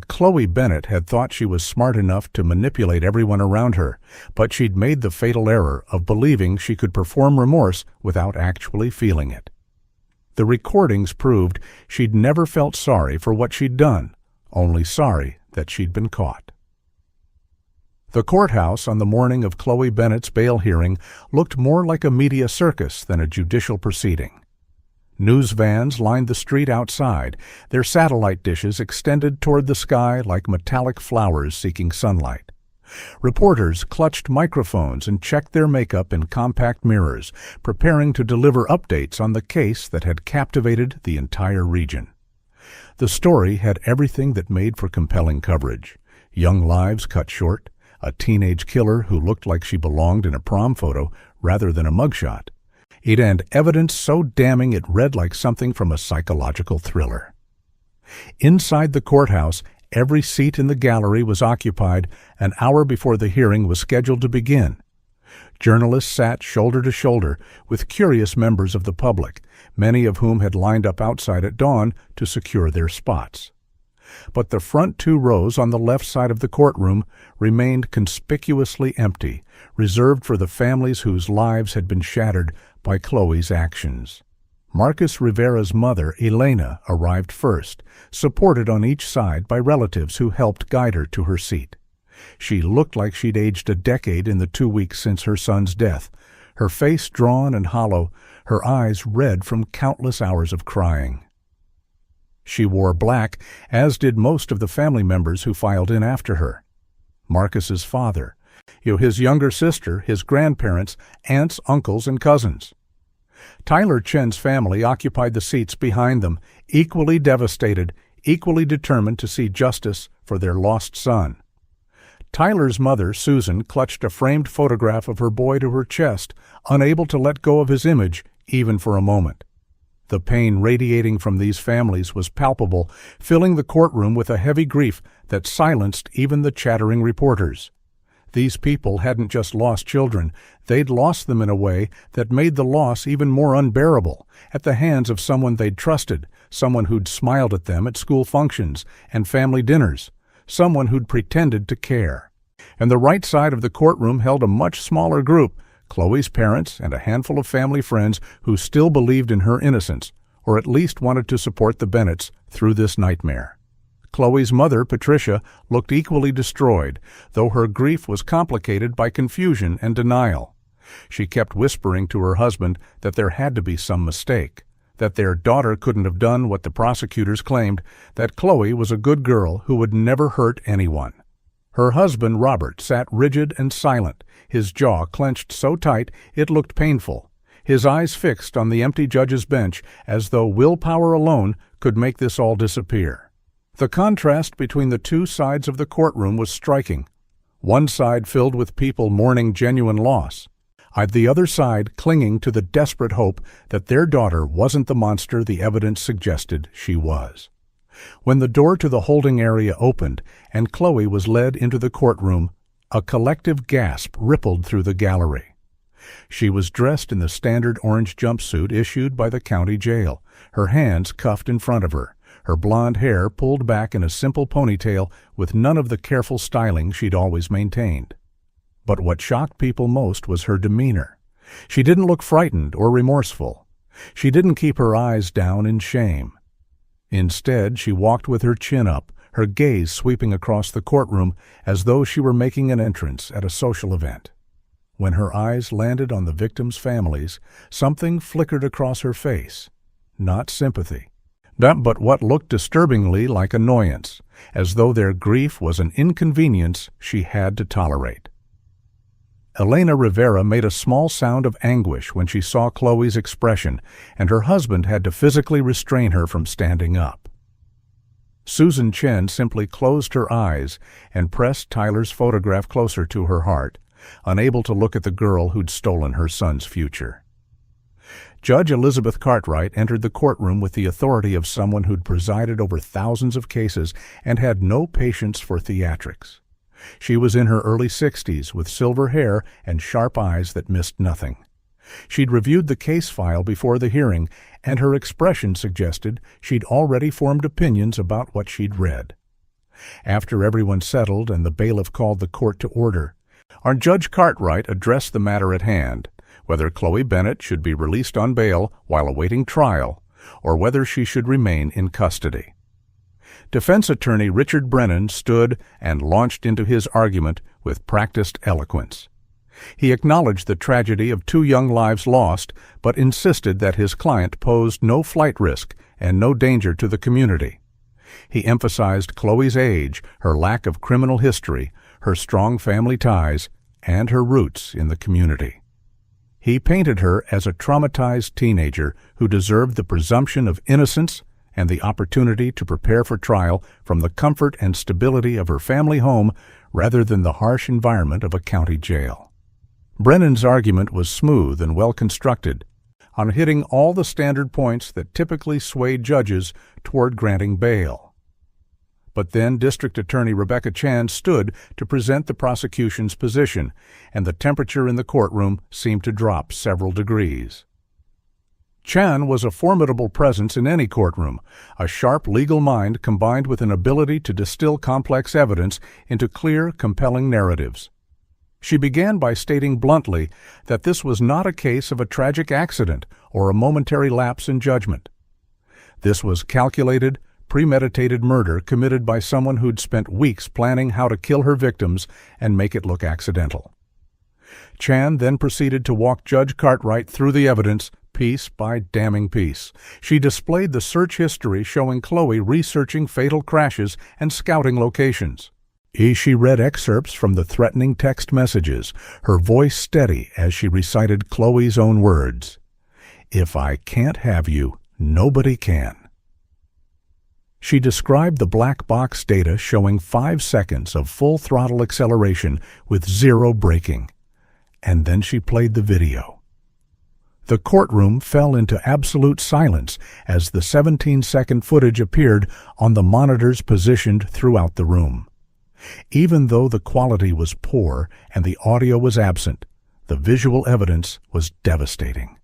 S1: Khloe Bennett had thought she was smart enough to manipulate everyone around her, but she'd made the fatal error of believing she could perform remorse without actually feeling it. The recordings proved she'd never felt sorry for what she'd done, only sorry that she'd been caught. The courthouse on the morning of Khloe Bennett's bail hearing looked more like a media circus than a judicial proceeding. News vans lined the street outside, their satellite dishes extended toward the sky like metallic flowers seeking sunlight. Reporters clutched microphones and checked their makeup in compact mirrors, preparing to deliver updates on the case that had captivated the entire region. The story had everything that made for compelling coverage: young lives cut short, a teenage killer who looked like she belonged in a prom photo rather than a mugshot, and evidence so damning it read like something from a psychological thriller. Inside the courthouse, every seat in the gallery was occupied an hour before the hearing was scheduled to begin. Journalists sat shoulder to shoulder with curious members of the public, many of whom had lined up outside at dawn to secure their spots. But the front two rows on the left side of the courtroom remained conspicuously empty, reserved for the families whose lives had been shattered by Khloe's actions. Marcus Rivera's mother, Elena, arrived first, supported on each side by relatives who helped guide her to her seat. She looked like she'd aged a decade in the 2 weeks since her son's death, her face drawn and hollow, her eyes red from countless hours of crying. She wore black, as did most of the family members who filed in after her. Marcus's father, his younger sister, his grandparents, aunts, uncles, and cousins. Tyler Chen's family occupied the seats behind them, equally devastated, equally determined to see justice for their lost son. Tyler's mother, Susan, clutched a framed photograph of her boy to her chest, unable to let go of his image, even for a moment. The pain radiating from these families was palpable, filling the courtroom with a heavy grief that silenced even the chattering reporters. These people hadn't just lost children, they'd lost them in a way that made the loss even more unbearable, at the hands of someone they'd trusted, someone who'd smiled at them at school functions and family dinners, someone who'd pretended to care. And the right side of the courtroom held a much smaller group, Khloe's parents and a handful of family friends who still believed in her innocence, or at least wanted to support the Bennetts through this nightmare. Khloe's mother, Patricia, looked equally destroyed, though her grief was complicated by confusion and denial. She kept whispering to her husband that there had to be some mistake, that their daughter couldn't have done what the prosecutors claimed, that Khloe was a good girl who would never hurt anyone. Her husband, Robert, sat rigid and silent, his jaw clenched so tight it looked painful, his eyes fixed on the empty judge's bench as though willpower alone could make this all disappear. The contrast between the two sides of the courtroom was striking. One side filled with people mourning genuine loss, the other side clinging to the desperate hope that their daughter wasn't the monster the evidence suggested she was. When the door to the holding area opened and Khloe was led into the courtroom, a collective gasp rippled through the gallery. She was dressed in the standard orange jumpsuit issued by the county jail, her hands cuffed in front of her, her blonde hair pulled back in a simple ponytail with none of the careful styling she'd always maintained. But what shocked people most was her demeanor. She didn't look frightened or remorseful. She didn't keep her eyes down in shame. Instead, she walked with her chin up, her gaze sweeping across the courtroom as though she were making an entrance at a social event. When her eyes landed on the victims' families, something flickered across her face. Not sympathy, but what looked disturbingly like annoyance, as though their grief was an inconvenience she had to tolerate. Elena Rivera made a small sound of anguish when she saw Khloe's expression, and her husband had to physically restrain her from standing up. Susan Chen simply closed her eyes and pressed Tyler's photograph closer to her heart, unable to look at the girl who'd stolen her son's future. Judge Elizabeth Cartwright entered the courtroom with the authority of someone who'd presided over thousands of cases and had no patience for theatrics. She was in her early 60s with silver hair and sharp eyes that missed nothing. She'd reviewed the case file before the hearing, and her expression suggested she'd already formed opinions about what she'd read. After everyone settled and the bailiff called the court to order, our Judge Cartwright addressed the matter at hand, whether Khloe Bennett should be released on bail while awaiting trial, or whether she should remain in custody. Defense attorney Richard Brennan stood and launched into his argument with practiced eloquence. He acknowledged the tragedy of 2 young lives lost, but insisted that his client posed no flight risk and no danger to the community. He emphasized Khloe's age, her lack of criminal history, her strong family ties, and her roots in the community. He painted her as a traumatized teenager who deserved the presumption of innocence and the opportunity to prepare for trial from the comfort and stability of her family home rather than the harsh environment of a county jail. Brennan's argument was smooth and well-constructed, on hitting all the standard points that typically sway judges toward granting bail. But then District Attorney Rebecca Chan stood to present the prosecution's position, and the temperature in the courtroom seemed to drop several degrees. Chan was a formidable presence in any courtroom, a sharp legal mind combined with an ability to distill complex evidence into clear, compelling narratives. She began by stating bluntly that this was not a case of a tragic accident or a momentary lapse in judgment. This was calculated, premeditated murder committed by someone who'd spent weeks planning how to kill her victims and make it look accidental. Chan then proceeded to walk Judge Cartwright through the evidence, piece by damning piece. She displayed the search history showing Khloe researching fatal crashes and scouting locations. She read excerpts from the threatening text messages, her voice steady as she recited Khloe's own words. "If I can't have you, nobody can." She described the black box data showing 5 seconds of full throttle acceleration with 0 braking. And then she played the video. The courtroom fell into absolute silence as the 17-second footage appeared on the monitors positioned throughout the room. Even though the quality was poor and the audio was absent, the visual evidence was devastating.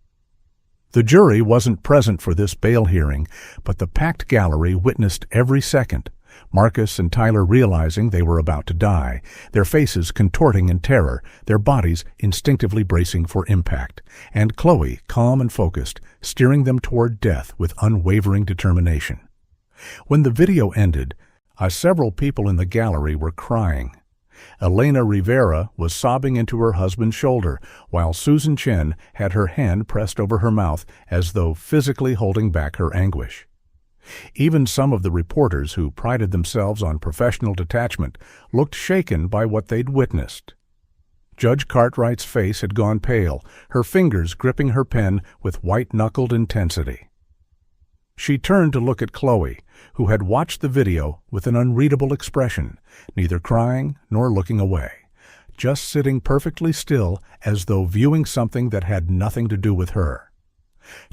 S1: The jury wasn't present for this bail hearing, but the packed gallery witnessed every second, Marcus and Tyler realizing they were about to die, their faces contorting in terror, their bodies instinctively bracing for impact, and Khloe, calm and focused, steering them toward death with unwavering determination. When the video ended, several people in the gallery were crying. Elena Rivera was sobbing into her husband's shoulder, while Susan Chen had her hand pressed over her mouth as though physically holding back her anguish. Even some of the reporters who prided themselves on professional detachment looked shaken by what they'd witnessed. Judge Cartwright's face had gone pale, her fingers gripping her pen with white-knuckled intensity. She turned to look at Khloe, who had watched the video with an unreadable expression, neither crying nor looking away, just sitting perfectly still as though viewing something that had nothing to do with her.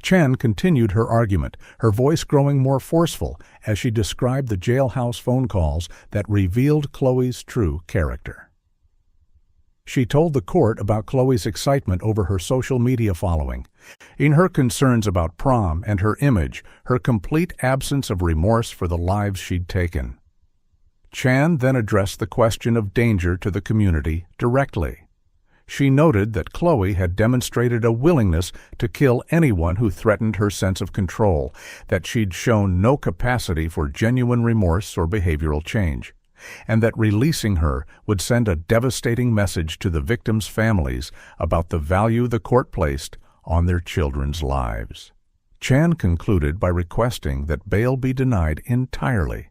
S1: Chen continued her argument, her voice growing more forceful as she described the jailhouse phone calls that revealed Khloe's true character. She told the court about Khloe's excitement over her social media following, in her concerns about prom and her image, her complete absence of remorse for the lives she'd taken. Chan then addressed the question of danger to the community directly. She noted that Khloe had demonstrated a willingness to kill anyone who threatened her sense of control, that she'd shown no capacity for genuine remorse or behavioral change, and that releasing her would send a devastating message to the victims' families about the value the court placed on their children's lives. Chan concluded by requesting that bail be denied entirely,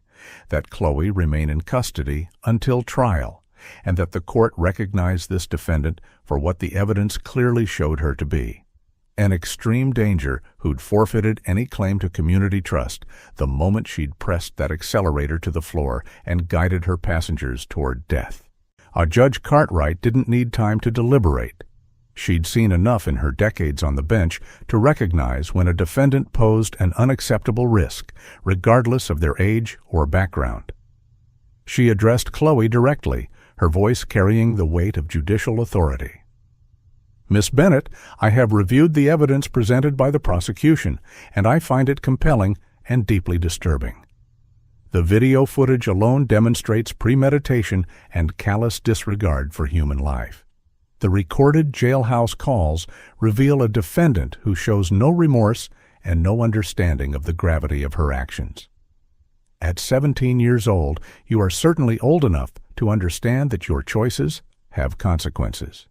S1: that Khloe remain in custody until trial, and that the court recognize this defendant for what the evidence clearly showed her to be, An extreme danger who'd forfeited any claim to community trust the moment she'd pressed that accelerator to the floor and guided her passengers toward death. Judge Cartwright didn't need time to deliberate. She'd seen enough in her decades on the bench to recognize when a defendant posed an unacceptable risk, regardless of their age or background. She addressed Khloe directly, her voice carrying the weight of judicial authority. "Miss Bennett, I have reviewed the evidence presented by the prosecution, and I find it compelling and deeply disturbing. The video footage alone demonstrates premeditation and callous disregard for human life. The recorded jailhouse calls reveal a defendant who shows no remorse and no understanding of the gravity of her actions. At 17 years old, you are certainly old enough to understand that your choices have consequences.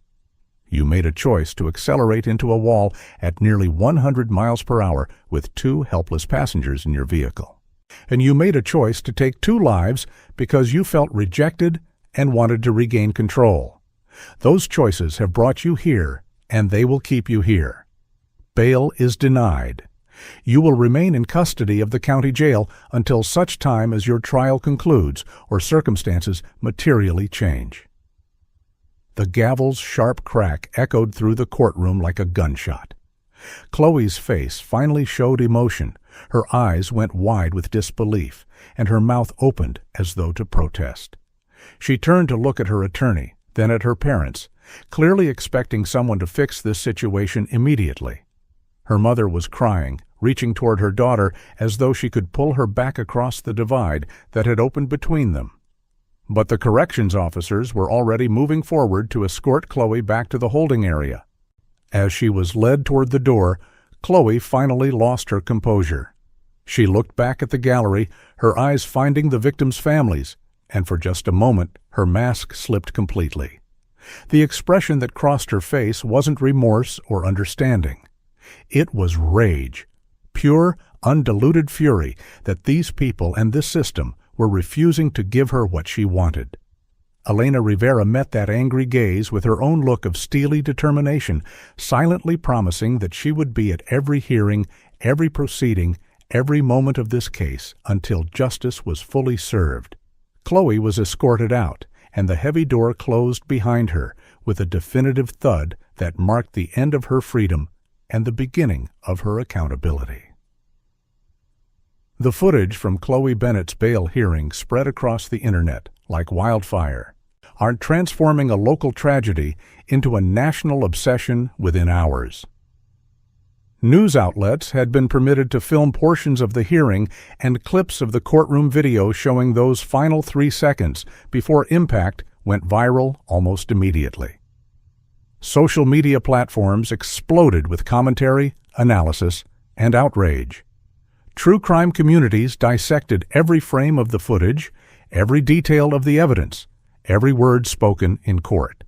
S1: You made a choice to accelerate into a wall at nearly 100 miles per hour with 2 helpless passengers in your vehicle. And you made a choice to take 2 lives because you felt rejected and wanted to regain control. Those choices have brought you here, and they will keep you here. Bail is denied. You will remain in custody of the county jail until such time as your trial concludes or circumstances materially change." The gavel's sharp crack echoed through the courtroom like a gunshot. Khloe's face finally showed emotion. Her eyes went wide with disbelief, and her mouth opened as though to protest. She turned to look at her attorney, then at her parents, clearly expecting someone to fix this situation immediately. Her mother was crying, reaching toward her daughter as though she could pull her back across the divide that had opened between them. But the corrections officers were already moving forward to escort Khloe back to the holding area. As she was led toward the door, Khloe finally lost her composure. She looked back at the gallery, her eyes finding the victims' families, and for just a moment her mask slipped completely. The expression that crossed her face wasn't remorse or understanding. It was rage, pure, undiluted fury that these people and this system were refusing to give her what she wanted. Elena Rivera met that angry gaze with her own look of steely determination, silently promising that she would be at every hearing, every proceeding, every moment of this case until justice was fully served. Khloe was escorted out, and the heavy door closed behind her with a definitive thud that marked the end of her freedom and the beginning of her accountability. The footage from Khloe Bennett's bail hearing spread across the internet like wildfire, transforming a local tragedy into a national obsession within hours. News outlets had been permitted to film portions of the hearing and clips of the courtroom video showing those final 3 seconds before impact went viral almost immediately. Social media platforms exploded with commentary, analysis, and outrage. True crime communities dissected every frame of the footage, every detail of the evidence, every word spoken in court.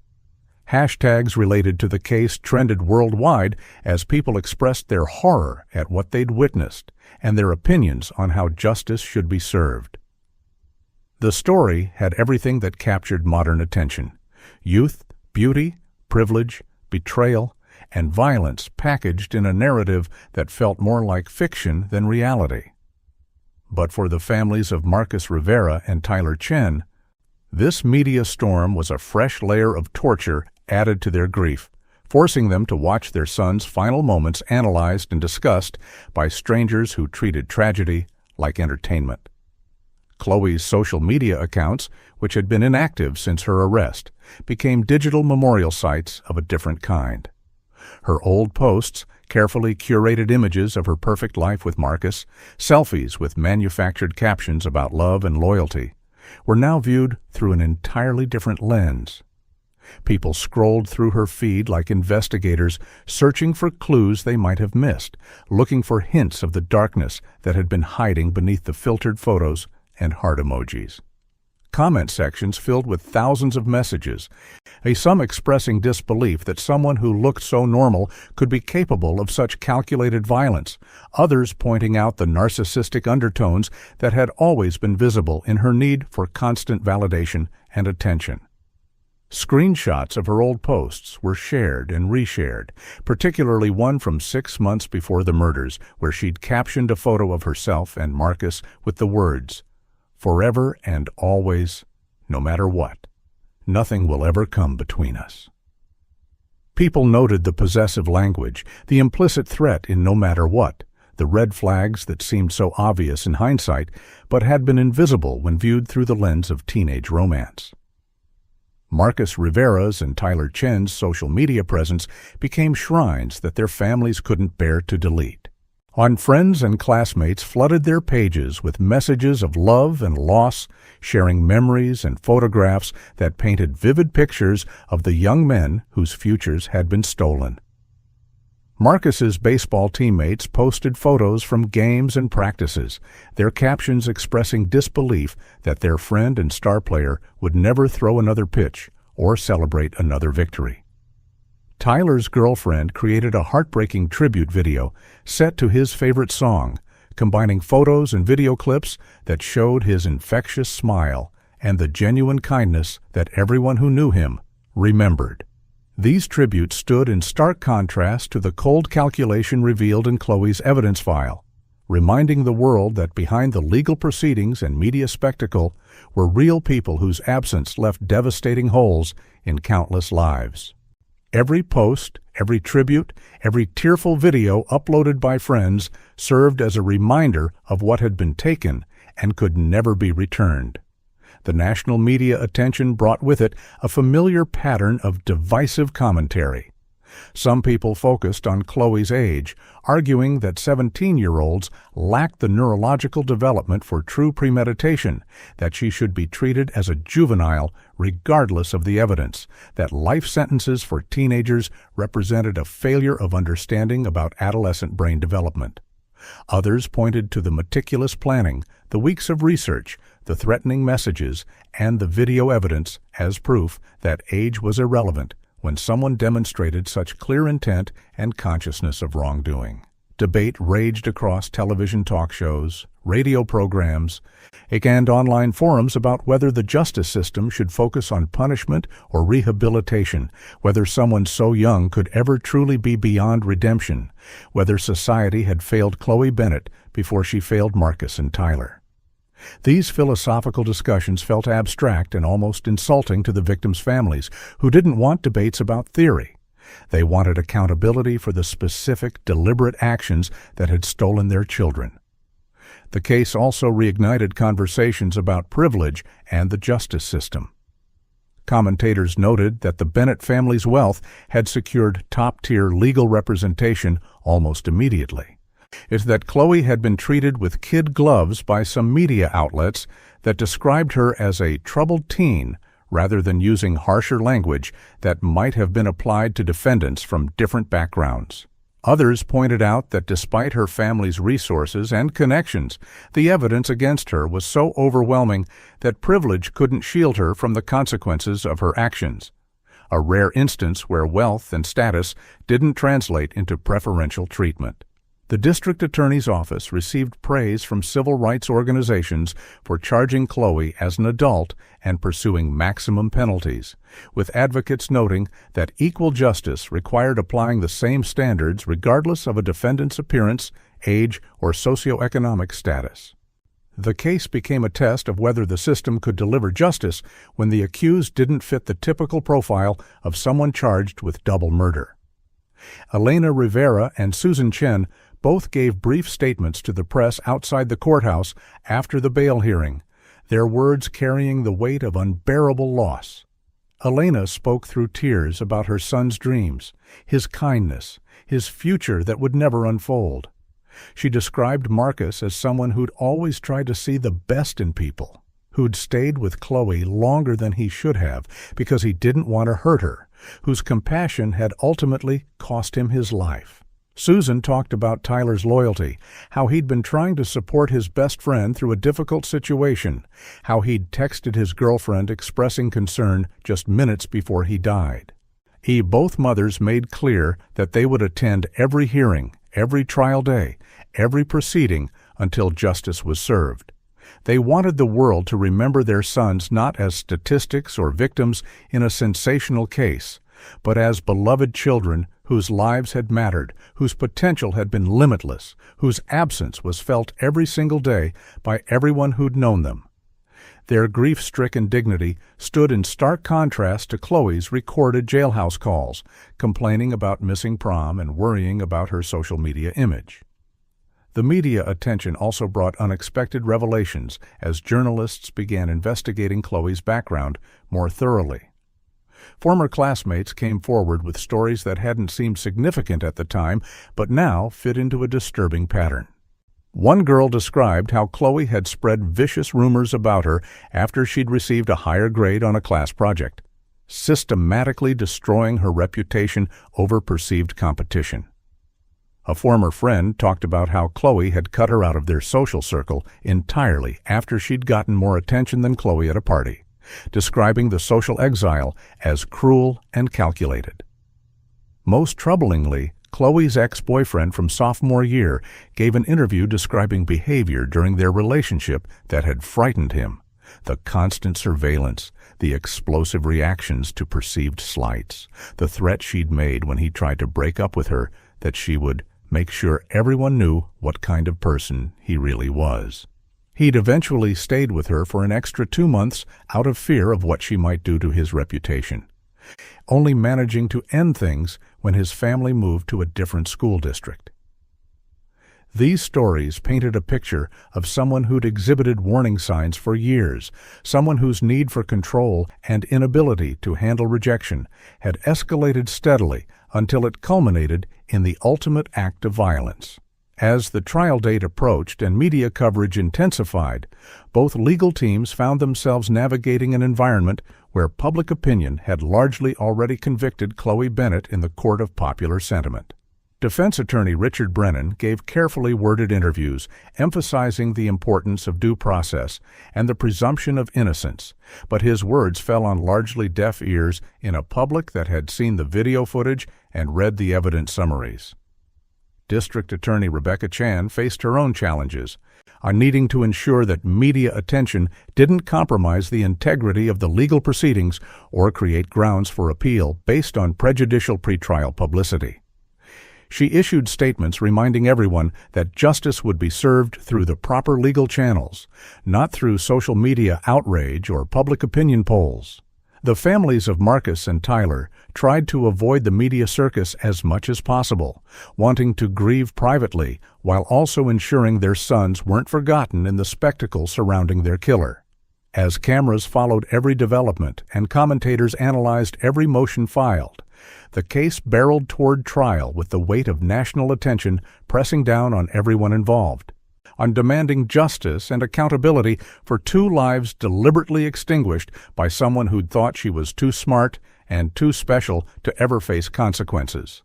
S1: Hashtags related to the case trended worldwide as people expressed their horror at what they'd witnessed and their opinions on how justice should be served. The story had everything that captured modern attention: youth, beauty, privilege, betrayal, and violence packaged in a narrative that felt more like fiction than reality. But for the families of Marcus Rivera and Tyler Chen, this media storm was a fresh layer of torture added to their grief, forcing them to watch their son's final moments analyzed and discussed by strangers who treated tragedy like entertainment. Khloe's social media accounts, which had been inactive since her arrest, became digital memorial sites of a different kind. Her old posts, carefully curated images of her perfect life with Marcus, selfies with manufactured captions about love and loyalty, were now viewed through an entirely different lens. People scrolled through her feed like investigators searching for clues they might have missed, looking for hints of the darkness that had been hiding beneath the filtered photos and heart emojis. Comment sections filled with thousands of messages, some expressing disbelief that someone who looked so normal could be capable of such calculated violence, others pointing out the narcissistic undertones that had always been visible in her need for constant validation and attention. Screenshots of her old posts were shared and reshared, particularly one from 6 months before the murders, where she'd captioned a photo of herself and Marcus with the words, "Forever and always, no matter what. Nothing will ever come between us." People noted the possessive language, the implicit threat in "no matter what," the red flags that seemed so obvious in hindsight, but had been invisible when viewed through the lens of teenage romance. Marcus Rivera's and Tyler Chen's social media presence became shrines that their families couldn't bear to delete. On friends and classmates flooded their pages with messages of love and loss, sharing memories and photographs that painted vivid pictures of the young men whose futures had been stolen. Marcus's baseball teammates posted photos from games and practices, their captions expressing disbelief that their friend and star player would never throw another pitch or celebrate another victory. Tyler's girlfriend created a heartbreaking tribute video set to his favorite song, combining photos and video clips that showed his infectious smile and the genuine kindness that everyone who knew him remembered. These tributes stood in stark contrast to the cold calculation revealed in Khloe's evidence file, reminding the world that behind the legal proceedings and media spectacle were real people whose absence left devastating holes in countless lives. Every post, every tribute, every tearful video uploaded by friends served as a reminder of what had been taken and could never be returned. The national media attention brought with it a familiar pattern of divisive commentary. Some people focused on Khloe's age, arguing that 17-year-olds lacked the neurological development for true premeditation, that she should be treated as a juvenile regardless of the evidence, that life sentences for teenagers represented a failure of understanding about adolescent brain development. Others pointed to the meticulous planning, the weeks of research, the threatening messages, and the video evidence as proof that age was irrelevant when someone demonstrated such clear intent and consciousness of wrongdoing. Debate raged across television talk shows, radio programs, and online forums about whether the justice system should focus on punishment or rehabilitation, whether someone so young could ever truly be beyond redemption, whether society had failed Khloe Bennett before she failed Marcus and Tyler. These philosophical discussions felt abstract and almost insulting to the victims' families, who didn't want debates about theory. They wanted accountability for the specific, deliberate actions that had stolen their children. The case also reignited conversations about privilege and the justice system. Commentators noted that the Bennett family's wealth had secured top-tier legal representation almost immediately. It's that Khloe had been treated with kid gloves by some media outlets that described her as a troubled teen rather than using harsher language that might have been applied to defendants from different backgrounds. Others pointed out that despite her family's resources and connections, the evidence against her was so overwhelming that privilege couldn't shield her from the consequences of her actions, a rare instance where wealth and status didn't translate into preferential treatment. The district attorney's office received praise from civil rights organizations for charging Khloe as an adult and pursuing maximum penalties, with advocates noting that equal justice required applying the same standards regardless of a defendant's appearance, age, or socioeconomic status. The case became a test of whether the system could deliver justice when the accused didn't fit the typical profile of someone charged with double murder. Elena Rivera and Susan Chen both gave brief statements to the press outside the courthouse after the bail hearing, their words carrying the weight of unbearable loss. Elena spoke through tears about her son's dreams, his kindness, his future that would never unfold. She described Marcus as someone who'd always tried to see the best in people, who'd stayed with Khloe longer than he should have because he didn't want to hurt her, whose compassion had ultimately cost him his life. Susan talked about Tyler's loyalty, how he'd been trying to support his best friend through a difficult situation, how he'd texted his girlfriend expressing concern just minutes before he died. Both mothers made clear that they would attend every hearing, every trial day, every proceeding until justice was served. They wanted the world to remember their sons not as statistics or victims in a sensational case, but as beloved children whose lives had mattered, whose potential had been limitless, whose absence was felt every single day by everyone who'd known them. Their grief-stricken dignity stood in stark contrast to Khloe's recorded jailhouse calls, complaining about missing prom and worrying about her social media image. The media attention also brought unexpected revelations as journalists began investigating Khloe's background more thoroughly. Former classmates came forward with stories that hadn't seemed significant at the time, but now fit into a disturbing pattern. One girl described how Khloe had spread vicious rumors about her after she'd received a higher grade on a class project, systematically destroying her reputation over perceived competition. A former friend talked about how Khloe had cut her out of their social circle entirely after she'd gotten more attention than Khloe at a party, describing the social exile as cruel and calculated. Most troublingly, Khloe's ex-boyfriend from sophomore year gave an interview describing behavior during their relationship that had frightened him: the constant surveillance, the explosive reactions to perceived slights, the threat she'd made when he tried to break up with her that she would make sure everyone knew what kind of person he really was. He'd eventually stayed with her for an extra 2 months out of fear of what she might do to his reputation, only managing to end things when his family moved to a different school district. These stories painted a picture of someone who'd exhibited warning signs for years, someone whose need for control and inability to handle rejection had escalated steadily until it culminated in the ultimate act of violence. As the trial date approached and media coverage intensified, both legal teams found themselves navigating an environment where public opinion had largely already convicted Khloe Bennett in the court of popular sentiment. Defense attorney Richard Brennan gave carefully worded interviews emphasizing the importance of due process and the presumption of innocence, but his words fell on largely deaf ears in a public that had seen the video footage and read the evidence summaries. District Attorney Rebecca Chan faced her own challenges on needing to ensure that media attention didn't compromise the integrity of the legal proceedings or create grounds for appeal based on prejudicial pretrial publicity. She issued statements reminding everyone that justice would be served through the proper legal channels, not through social media outrage or public opinion polls. The families of Marcus and Tyler tried to avoid the media circus as much as possible, wanting to grieve privately while also ensuring their sons weren't forgotten in the spectacle surrounding their killer. As cameras followed every development and commentators analyzed every motion filed, the case barreled toward trial with the weight of national attention pressing down on everyone involved, on demanding justice and accountability for 2 lives deliberately extinguished by someone who'd thought she was too smart and too special to ever face consequences.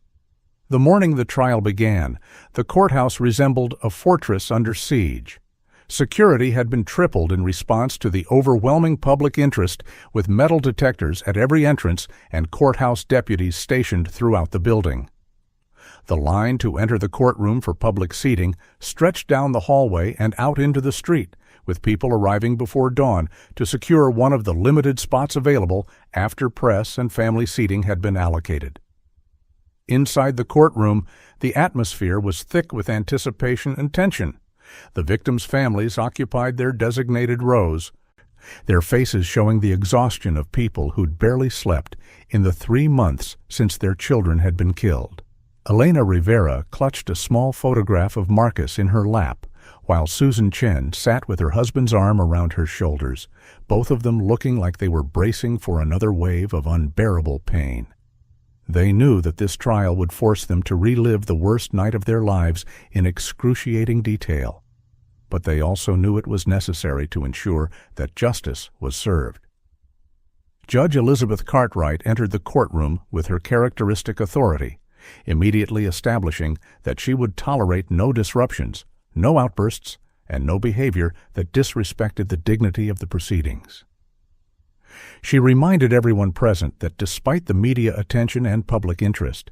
S1: The morning the trial began, the courthouse resembled a fortress under siege. Security had been tripled in response to the overwhelming public interest, with metal detectors at every entrance and courthouse deputies stationed throughout the building. The line to enter the courtroom for public seating stretched down the hallway and out into the street, with people arriving before dawn to secure one of the limited spots available after press and family seating had been allocated. Inside the courtroom, the atmosphere was thick with anticipation and tension. The victims' families occupied their designated rows, their faces showing the exhaustion of people who'd barely slept in the 3 months since their children had been killed. Elena Rivera clutched a small photograph of Marcus in her lap, while Susan Chen sat with her husband's arm around her shoulders, both of them looking like they were bracing for another wave of unbearable pain. They knew that this trial would force them to relive the worst night of their lives in excruciating detail, but they also knew it was necessary to ensure that justice was served. Judge Elizabeth Cartwright entered the courtroom with her characteristic authority, immediately establishing that she would tolerate no disruptions, no outbursts, and no behavior that disrespected the dignity of the proceedings. She reminded everyone present that despite the media attention and public interest,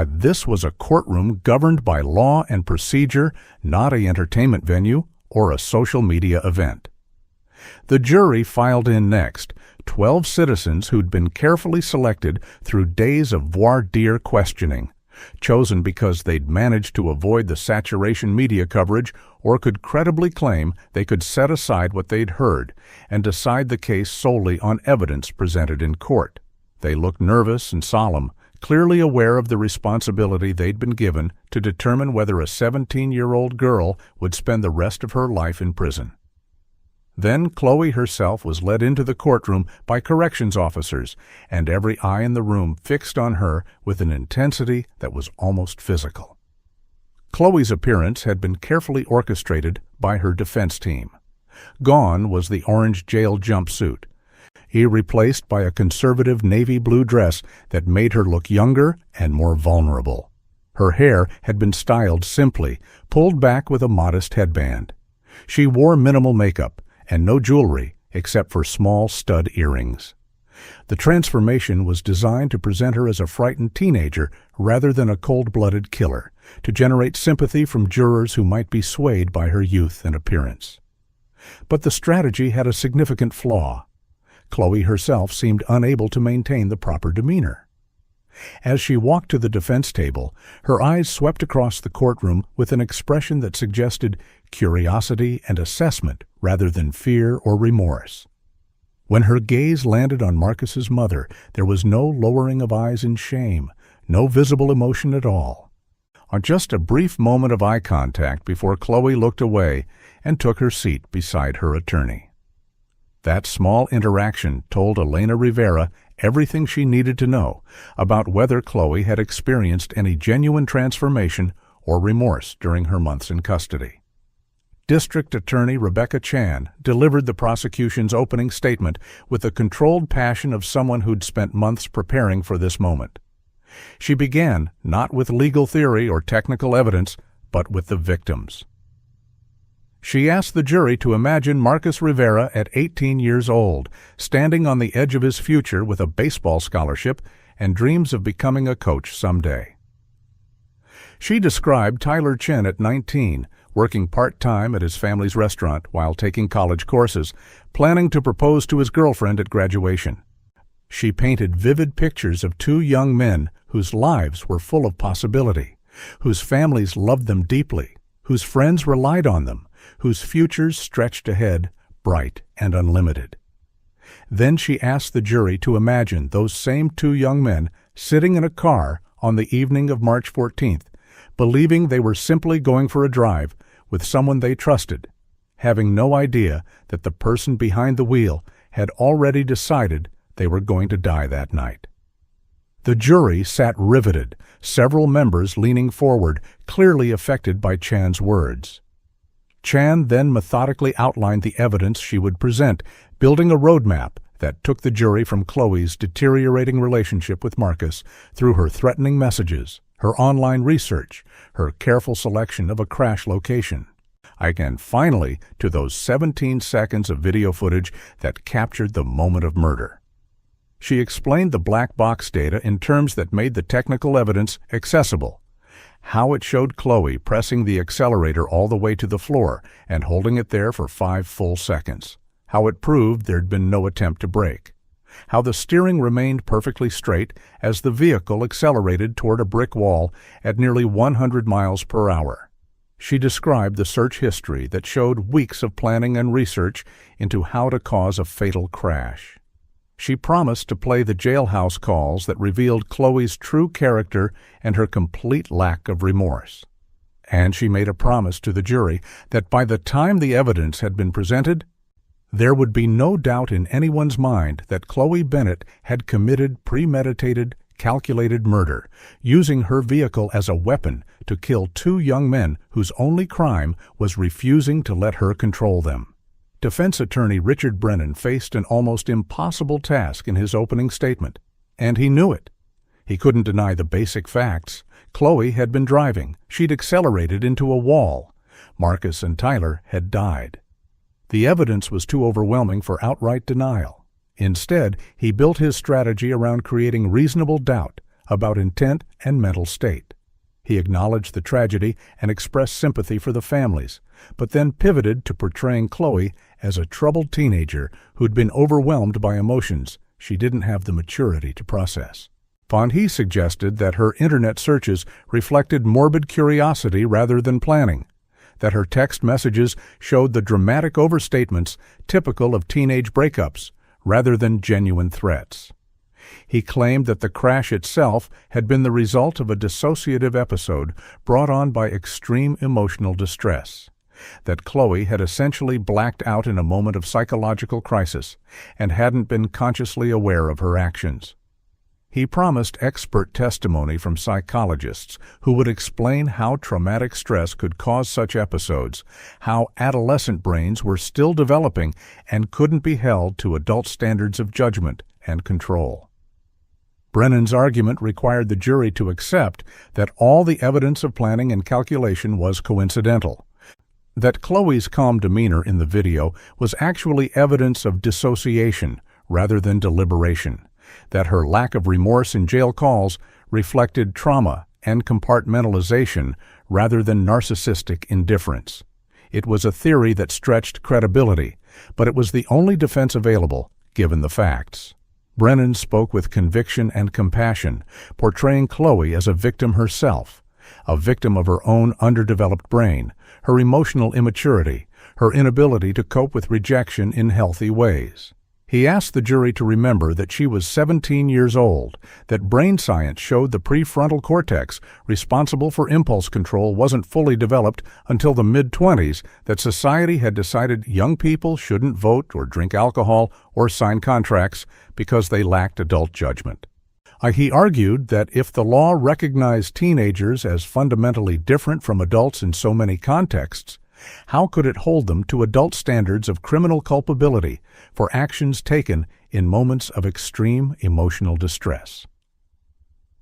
S1: this was a courtroom governed by law and procedure, not an entertainment venue or a social media event. The jury filed in next, 12 citizens who'd been carefully selected through days of voir dire questioning, chosen because they'd managed to avoid the saturation media coverage or could credibly claim they could set aside what they'd heard and decide the case solely on evidence presented in court. They looked nervous and solemn, clearly aware of the responsibility they'd been given to determine whether a 17-year-old girl would spend the rest of her life in prison. Then Khloe herself was led into the courtroom by corrections officers, and every eye in the room fixed on her with an intensity that was almost physical. Khloe's appearance had been carefully orchestrated by her defense team. Gone was the orange jail jumpsuit, replaced by a conservative navy blue dress that made her look younger and more vulnerable. Her hair had been styled simply, pulled back with a modest headband. She wore minimal makeup and no jewelry except for small stud earrings. The transformation was designed to present her as a frightened teenager rather than a cold-blooded killer, to generate sympathy from jurors who might be swayed by her youth and appearance. But the strategy had a significant flaw. Khloe herself seemed unable to maintain the proper demeanor. As she walked to the defense table, her eyes swept across the courtroom with an expression that suggested curiosity and assessment rather than fear or remorse. When her gaze landed on Marcus's mother, there was no lowering of eyes in shame, no visible emotion at all. On just a brief moment of eye contact before Khloe looked away and took her seat beside her attorney. That small interaction told Elena Rivera everything she needed to know about whether Khloe had experienced any genuine transformation or remorse during her months in custody. District Attorney Rebecca Chan delivered the prosecution's opening statement with the controlled passion of someone who'd spent months preparing for this moment. She began not with legal theory or technical evidence, but with the victims. She asked the jury to imagine Marcus Rivera at 18 years old, standing on the edge of his future with a baseball scholarship and dreams of becoming a coach someday. She described Tyler Chen at 19, working part-time at his family's restaurant while taking college courses, planning to propose to his girlfriend at graduation. She painted vivid pictures of two young men whose lives were full of possibility, whose families loved them deeply, whose friends relied on them, whose futures stretched ahead, bright and unlimited. Then she asked the jury to imagine those same two young men sitting in a car on the evening of March 14th, believing they were simply going for a drive with someone they trusted, having no idea that the person behind the wheel had already decided they were going to die that night. The jury sat riveted, several members leaning forward, clearly affected by Chan's words. Chan then methodically outlined the evidence she would present, building a roadmap that took the jury from Khloe's deteriorating relationship with Marcus through her threatening messages, her online research, her careful selection of a crash location, and finally to those 17 seconds of video footage that captured the moment of murder. She explained the black box data in terms that made the technical evidence accessible, how it showed Khloe pressing the accelerator all the way to the floor and holding it there for 5 full seconds, how it proved there'd been no attempt to brake, how the steering remained perfectly straight as the vehicle accelerated toward a brick wall at nearly 100 miles per hour. She described the search history that showed weeks of planning and research into how to cause a fatal crash. She promised to play the jailhouse calls that revealed Khloe's true character and her complete lack of remorse. And she made a promise to the jury that by the time the evidence had been presented, there would be no doubt in anyone's mind that Khloe Bennett had committed premeditated, calculated murder, using her vehicle as a weapon to kill two young men whose only crime was refusing to let her control them. Defense attorney Richard Brennan faced an almost impossible task in his opening statement, and he knew it. He couldn't deny the basic facts. Khloe had been driving. She'd accelerated into a wall. Marcus and Tyler had died. The evidence was too overwhelming for outright denial. Instead, he built his strategy around creating reasonable doubt about intent and mental state. He acknowledged the tragedy and expressed sympathy for the families, but then pivoted to portraying Khloe as a troubled teenager who'd been overwhelmed by emotions she didn't have the maturity to process. He suggested that her internet searches reflected morbid curiosity rather than planning, that her text messages showed the dramatic overstatements typical of teenage breakups rather than genuine threats. He claimed that the crash itself had been the result of a dissociative episode brought on by extreme emotional distress, that Khloe had essentially blacked out in a moment of psychological crisis and hadn't been consciously aware of her actions. He promised expert testimony from psychologists who would explain how traumatic stress could cause such episodes, how adolescent brains were still developing and couldn't be held to adult standards of judgment and control. Brennan's argument required the jury to accept that all the evidence of planning and calculation was coincidental, that Khloe's calm demeanor in the video was actually evidence of dissociation rather than deliberation, that her lack of remorse in jail calls reflected trauma and compartmentalization rather than narcissistic indifference. It was a theory that stretched credibility, but it was the only defense available given the facts. Brennan spoke with conviction and compassion, portraying Khloe as a victim herself, a victim of her own underdeveloped brain, her emotional immaturity, her inability to cope with rejection in healthy ways. He asked the jury to remember that she was 17 years old, that brain science showed the prefrontal cortex responsible for impulse control wasn't fully developed until the mid-20s, that society had decided young people shouldn't vote or drink alcohol or sign contracts because they lacked adult judgment. He argued that if the law recognized teenagers as fundamentally different from adults in so many contexts, how could it hold them to adult standards of criminal culpability for actions taken in moments of extreme emotional distress?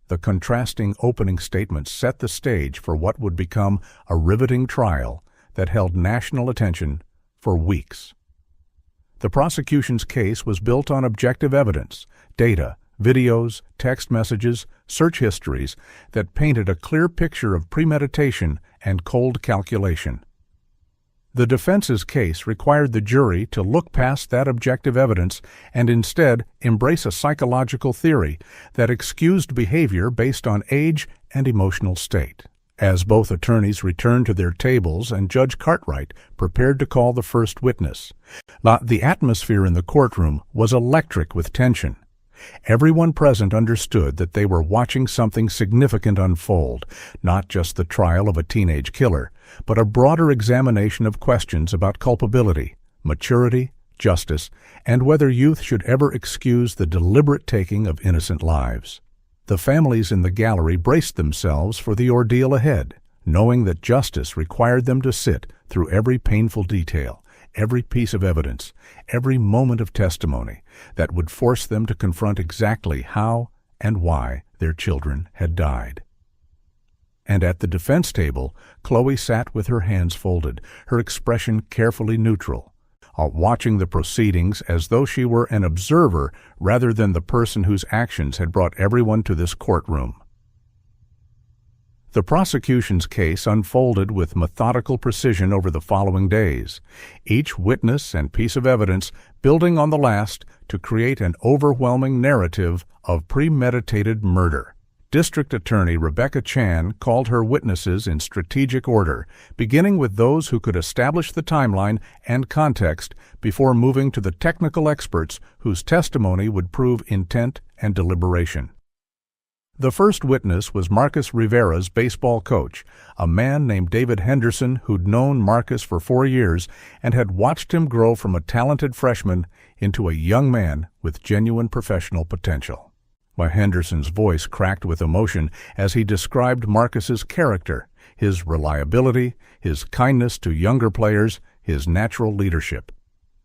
S1: The contrasting opening statements set the stage for what would become a riveting trial that held national attention for weeks. The prosecution's case was built on objective evidence, data, videos, text messages, search histories that painted a clear picture of premeditation and cold calculation. The defense's case required the jury to look past that objective evidence and instead embrace a psychological theory that excused behavior based on age and emotional state. As both attorneys returned to their tables and Judge Cartwright prepared to call the first witness, the atmosphere in the courtroom was electric with tension. Everyone present understood that they were watching something significant unfold, not just the trial of a teenage killer, but a broader examination of questions about culpability, maturity, justice, and whether youth should ever excuse the deliberate taking of innocent lives. The families in the gallery braced themselves for the ordeal ahead, knowing that justice required them to sit through every painful detail, every piece of evidence, every moment of testimony that would force them to confront exactly how and why their children had died. And at the defense table, Khloe sat with her hands folded, her expression carefully neutral, watching the proceedings as though she were an observer rather than the person whose actions had brought everyone to this courtroom. The prosecution's case unfolded with methodical precision over the following days, each witness and piece of evidence building on the last to create an overwhelming narrative of premeditated murder. District Attorney Rebecca Chan called her witnesses in strategic order, beginning with those who could establish the timeline and context before moving to the technical experts whose testimony would prove intent and deliberation. The first witness was Marcus Rivera's baseball coach, a man named David Henderson who'd known Marcus for 4 years and had watched him grow from a talented freshman into a young man with genuine professional potential. Henderson's voice cracked with emotion as he described Marcus's character, his reliability, his kindness to younger players, his natural leadership.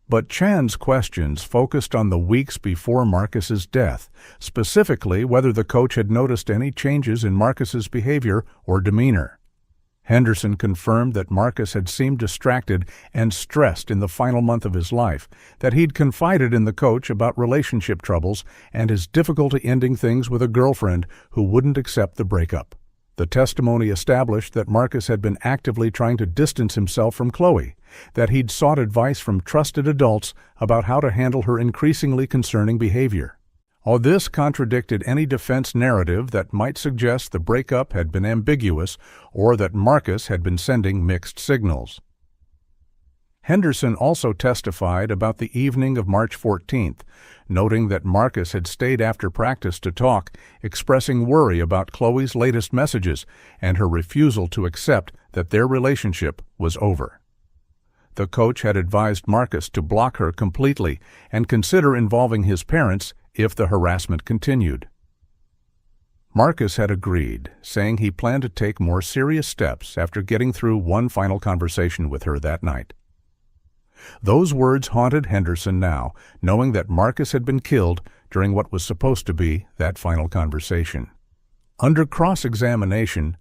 S1: But Chan's questions focused on the weeks before Marcus's death, specifically whether the coach had noticed any changes in Marcus's behavior or demeanor. Henderson confirmed that Marcus had seemed distracted and stressed in the final month of his life, that he'd confided in the coach about relationship troubles and his difficulty ending things with a girlfriend who wouldn't accept the breakup. The testimony established that Marcus had been actively trying to distance himself from Khloe, that he'd sought advice from trusted adults about how to handle her increasingly concerning behavior. All this contradicted any defense narrative that might suggest the breakup had been ambiguous or that Marcus had been sending mixed signals. Henderson also testified about the evening of March 14th, noting that Marcus had stayed after practice to talk, expressing worry about Khloe's latest messages and her refusal to accept that their relationship was over. The coach had advised Marcus to block her completely and consider involving his parents if the harassment continued. Marcus had agreed, saying he planned to take more serious steps after getting through one final conversation with her that night. Those words haunted Henderson now, knowing that Marcus had been killed during what was supposed to be that final conversation. Under cross-examination,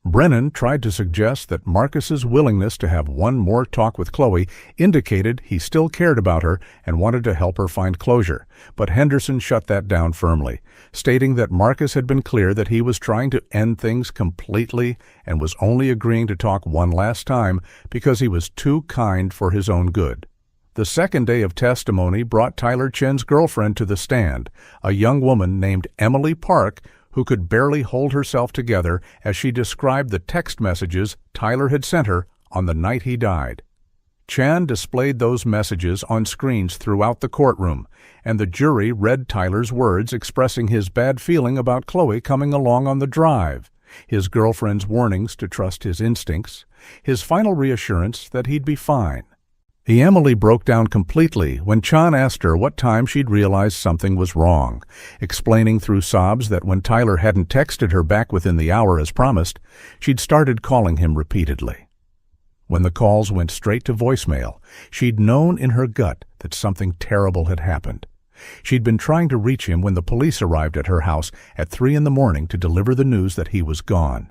S1: Brennan tried to suggest that Marcus's willingness to have one more talk with Khloe indicated he still cared about her and wanted to help her find closure, but Henderson shut that down firmly, stating that Marcus had been clear that he was trying to end things completely and was only agreeing to talk one last time because he was too kind for his own good. The second day of testimony brought Tyler Chen's girlfriend to the stand, a young woman named Emily Park, who could barely hold herself together as she described the text messages Tyler had sent her on the night he died. Chen displayed those messages on screens throughout the courtroom, and the jury read Tyler's words expressing his bad feeling about Khloe coming along on the drive, his girlfriend's warnings to trust his instincts, his final reassurance that he'd be fine. Emily broke down completely when Chan asked her what time she'd realized something was wrong, explaining through sobs that when Tyler hadn't texted her back within the hour as promised, she'd started calling him repeatedly. When the calls went straight to voicemail, she'd known in her gut that something terrible had happened. She'd been trying to reach him when the police arrived at her house at 3 a.m. to deliver the news that he was gone.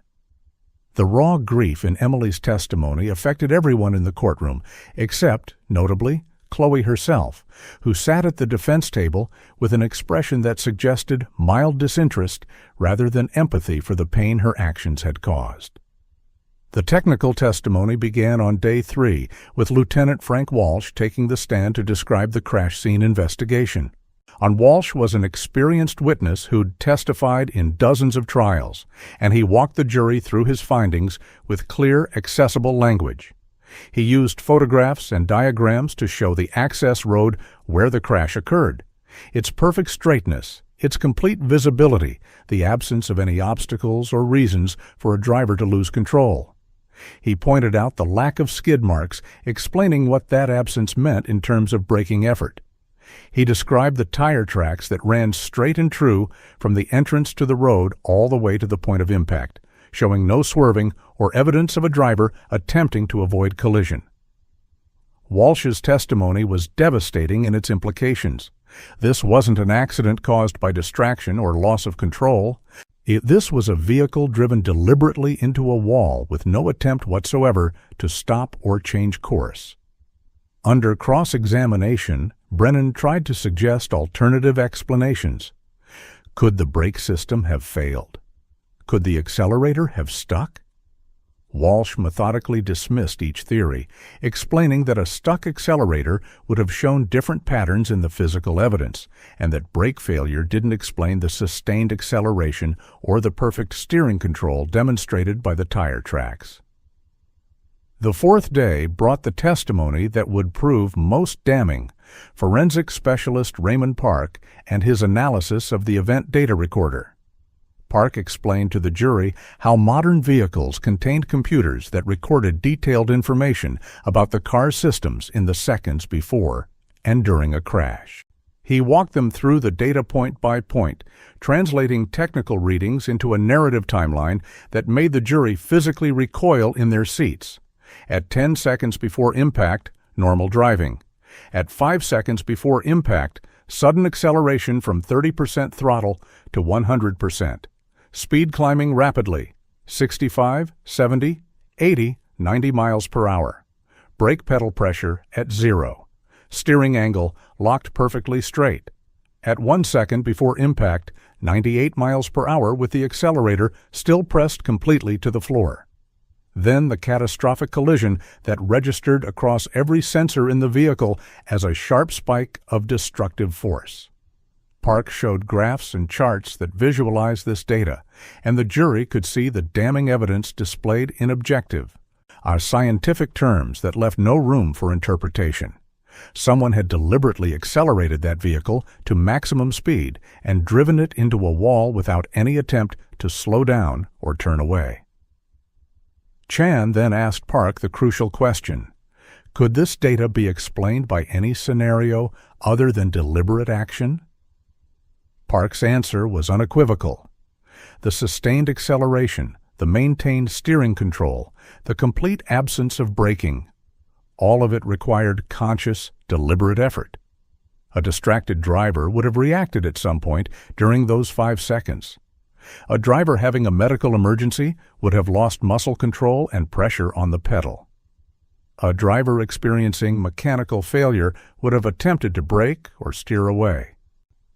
S1: The raw grief in Emily's testimony affected everyone in the courtroom, except, notably, Khloe herself, who sat at the defense table with an expression that suggested mild disinterest rather than empathy for the pain her actions had caused. The technical testimony began on day 3, with Lieutenant Frank Walsh taking the stand to describe the crash scene investigation. Walsh was an experienced witness who'd testified in dozens of trials, and he walked the jury through his findings with clear, accessible language. He used photographs and diagrams to show the access road where the crash occurred, its perfect straightness, its complete visibility, the absence of any obstacles or reasons for a driver to lose control. He pointed out the lack of skid marks, explaining what that absence meant in terms of braking effort. He described the tire tracks that ran straight and true from the entrance to the road all the way to the point of impact, showing no swerving or evidence of a driver attempting to avoid collision. Walsh's testimony was devastating in its implications. This wasn't an accident caused by distraction or loss of control. This was a vehicle driven deliberately into a wall with no attempt whatsoever to stop or change course. Under cross-examination, Brennan tried to suggest alternative explanations. Could the brake system have failed? Could the accelerator have stuck? Walsh methodically dismissed each theory, explaining that a stuck accelerator would have shown different patterns in the physical evidence, and that brake failure didn't explain the sustained acceleration or the perfect steering control demonstrated by the tire tracks. The fourth day brought the testimony that would prove most damning: forensic specialist Raymond Park and his analysis of the event data recorder. Park explained to the jury how modern vehicles contained computers that recorded detailed information about the car's systems in the seconds before and during a crash. He walked them through the data point by point, translating technical readings into a narrative timeline that made the jury physically recoil in their seats. At 10 seconds before impact, normal driving. At 5 seconds before impact, sudden acceleration from 30% throttle to 100%. Speed climbing rapidly, 65, 70, 80, 90 miles per hour. Brake pedal pressure at 0. Steering angle locked perfectly straight. At 1 second before impact, 98 miles per hour with the accelerator still pressed completely to the floor. Then the catastrophic collision that registered across every sensor in the vehicle as a sharp spike of destructive force. Park showed graphs and charts that visualized this data, and the jury could see the damning evidence displayed in objective, scientific terms that left no room for interpretation. Someone had deliberately accelerated that vehicle to maximum speed and driven it into a wall without any attempt to slow down or turn away. Chan then asked Park the crucial question: could this data be explained by any scenario other than deliberate action? Park's answer was unequivocal. The sustained acceleration, the maintained steering control, the complete absence of braking, all of it required conscious, deliberate effort. A distracted driver would have reacted at some point during those 5 seconds. A driver having a medical emergency would have lost muscle control and pressure on the pedal. A driver experiencing mechanical failure would have attempted to brake or steer away.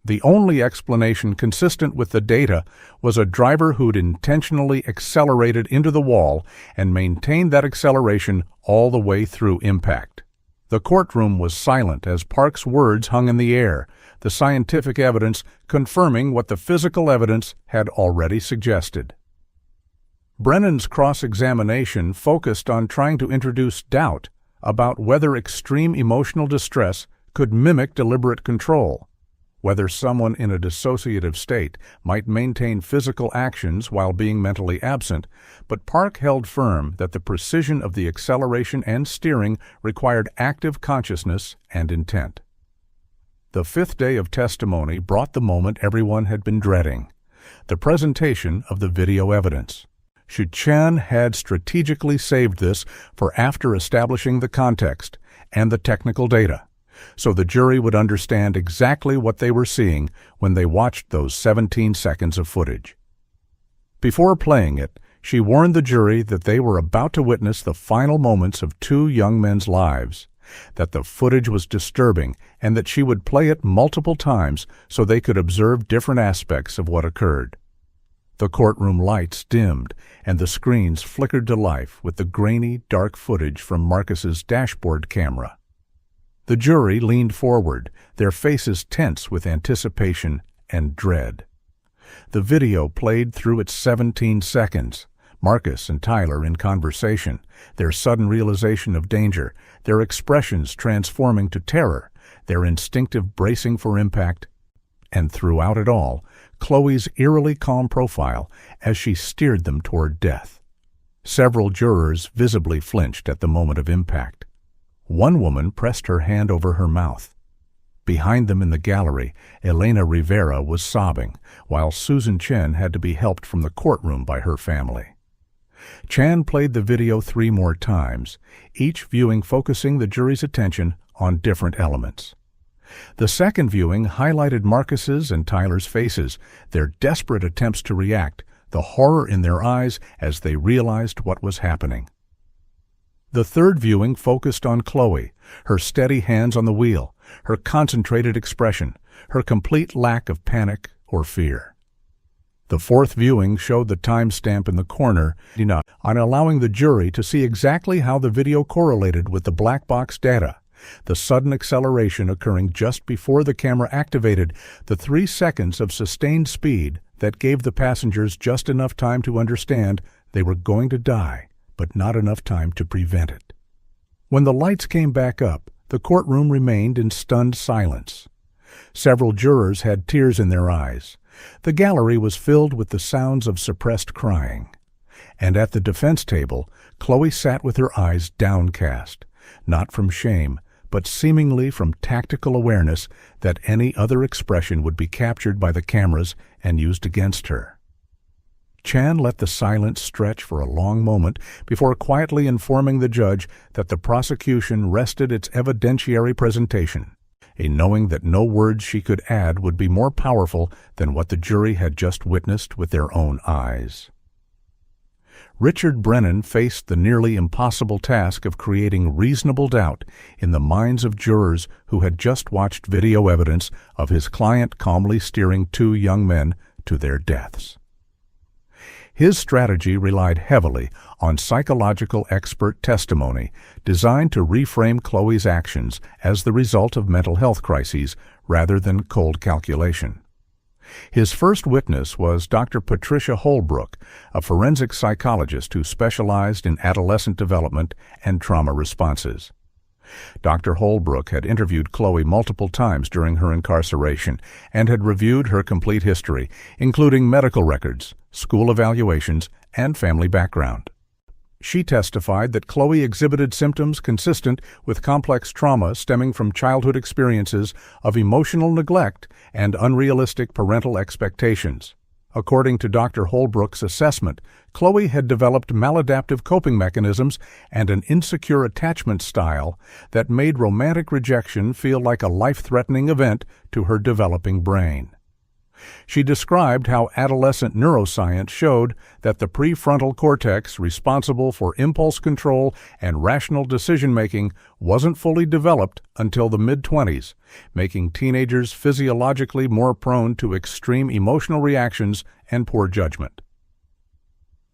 S1: The only explanation consistent with the data was a driver who'd intentionally accelerated into the wall and maintained that acceleration all the way through impact. The courtroom was silent as Park's words hung in the air, the scientific evidence confirming what the physical evidence had already suggested. Brennan's cross-examination focused on trying to introduce doubt about whether extreme emotional distress could mimic deliberate control, whether someone in a dissociative state might maintain physical actions while being mentally absent, but Park held firm that the precision of the acceleration and steering required active consciousness and intent. The 5th day of testimony brought the moment everyone had been dreading: the presentation of the video evidence. Chan had strategically saved this for after establishing the context and the technical data, so the jury would understand exactly what they were seeing when they watched those 17 seconds of footage. Before playing it, she warned the jury that they were about to witness the final moments of 2 young men's lives, that the footage was disturbing, and that she would play it multiple times so they could observe different aspects of what occurred. The courtroom lights dimmed, and the screens flickered to life with the grainy, dark footage from Marcus's dashboard camera. The jury leaned forward, their faces tense with anticipation and dread. The video played through its 17 seconds. Marcus and Tyler in conversation, their sudden realization of danger, their expressions transforming to terror, their instinctive bracing for impact, and throughout it all, Khloe's eerily calm profile as she steered them toward death. Several jurors visibly flinched at the moment of impact. One woman pressed her hand over her mouth. Behind them in the gallery, Elena Rivera was sobbing, while Susan Chen had to be helped from the courtroom by her family. Chan played the video 3 more times, each viewing focusing the jury's attention on different elements. The second viewing highlighted Marcus's and Tyler's faces, their desperate attempts to react, the horror in their eyes as they realized what was happening. The third viewing focused on Khloe, her steady hands on the wheel, her concentrated expression, her complete lack of panic or fear. The fourth viewing showed the timestamp in the corner on allowing the jury to see exactly how the video correlated with the black box data, the sudden acceleration occurring just before the camera activated, the 3 seconds of sustained speed that gave the passengers just enough time to understand they were going to die, but not enough time to prevent it. When the lights came back up, the courtroom remained in stunned silence. Several jurors had tears in their eyes. The gallery was filled with the sounds of suppressed crying. And at the defense table, Khloe sat with her eyes downcast, not from shame, but seemingly from tactical awareness that any other expression would be captured by the cameras and used against her. Chan let the silence stretch for a long moment before quietly informing the judge that the prosecution rested its evidentiary presentation, knowing that no words she could add would be more powerful than what the jury had just witnessed with their own eyes. Richard Brennan faced the nearly impossible task of creating reasonable doubt in the minds of jurors who had just watched video evidence of his client calmly steering two young men to their deaths. His strategy relied heavily on psychological expert testimony designed to reframe Khloe's actions as the result of mental health crises rather than cold calculation. His first witness was Dr. Patricia Holbrook, a forensic psychologist who specialized in adolescent development and trauma responses. Dr. Holbrook had interviewed Khloe multiple times during her incarceration and had reviewed her complete history, including medical records, school evaluations, and family background. She testified that Khloe exhibited symptoms consistent with complex trauma stemming from childhood experiences of emotional neglect and unrealistic parental expectations. According to Dr. Holbrook's assessment, Khloe had developed maladaptive coping mechanisms and an insecure attachment style that made romantic rejection feel like a life-threatening event to her developing brain. She described how adolescent neuroscience showed that the prefrontal cortex responsible for impulse control and rational decision-making wasn't fully developed until the mid-20s, making teenagers physiologically more prone to extreme emotional reactions and poor judgment.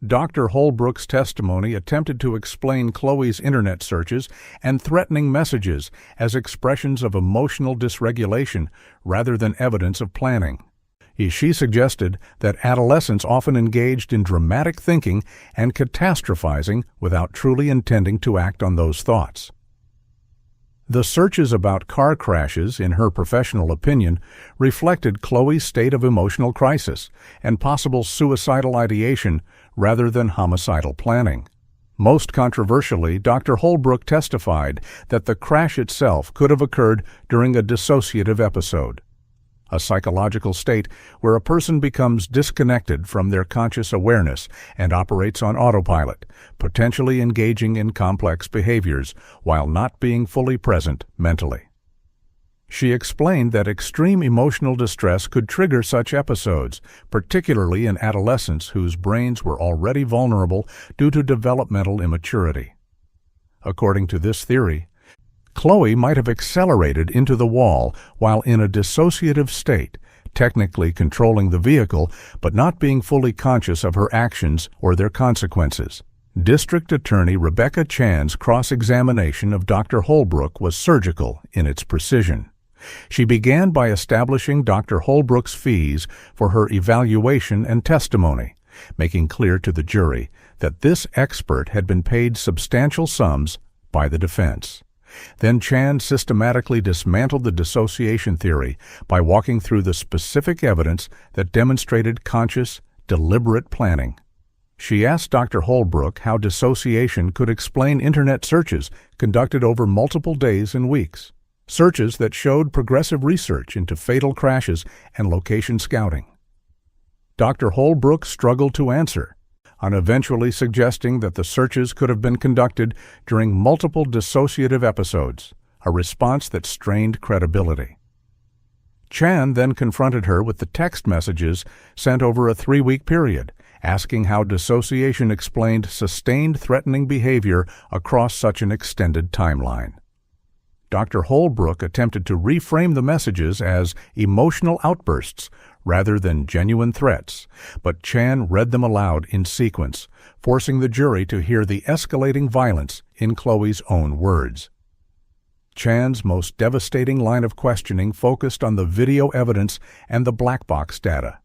S1: Dr. Holbrook's testimony attempted to explain Khloe's internet searches and threatening messages as expressions of emotional dysregulation rather than evidence of planning. She suggested that adolescents often engaged in dramatic thinking and catastrophizing without truly intending to act on those thoughts. The searches about car crashes, in her professional opinion, reflected Khloe's state of emotional crisis and possible suicidal ideation rather than homicidal planning. Most controversially, Dr. Holbrook testified that the crash itself could have occurred during a dissociative episode, a psychological state where a person becomes disconnected from their conscious awareness and operates on autopilot, potentially engaging in complex behaviors while not being fully present mentally. She explained that extreme emotional distress could trigger such episodes, particularly in adolescents whose brains were already vulnerable due to developmental immaturity. According to this theory, Khloe might have accelerated into the wall while in a dissociative state, technically controlling the vehicle but not being fully conscious of her actions or their consequences. District Attorney Rebecca Chan's cross-examination of Dr. Holbrook was surgical in its precision. She began by establishing Dr. Holbrook's fees for her evaluation and testimony, making clear to the jury that this expert had been paid substantial sums by the defense. Then Chan systematically dismantled the dissociation theory by walking through the specific evidence that demonstrated conscious, deliberate planning. She asked Dr. Holbrook how dissociation could explain internet searches conducted over multiple days and weeks, searches that showed progressive research into fatal crashes and location scouting. Dr. Holbrook struggled to answer, on eventually suggesting that the searches could have been conducted during multiple dissociative episodes, a response that strained credibility. Chan then confronted her with the text messages sent over a 3-week period, asking how dissociation explained sustained threatening behavior across such an extended timeline. Dr. Holbrook attempted to reframe the messages as emotional outbursts rather than genuine threats, but Chan read them aloud in sequence, forcing the jury to hear the escalating violence in Khloe's own words. Chan's most devastating line of questioning focused on the video evidence and the black box data.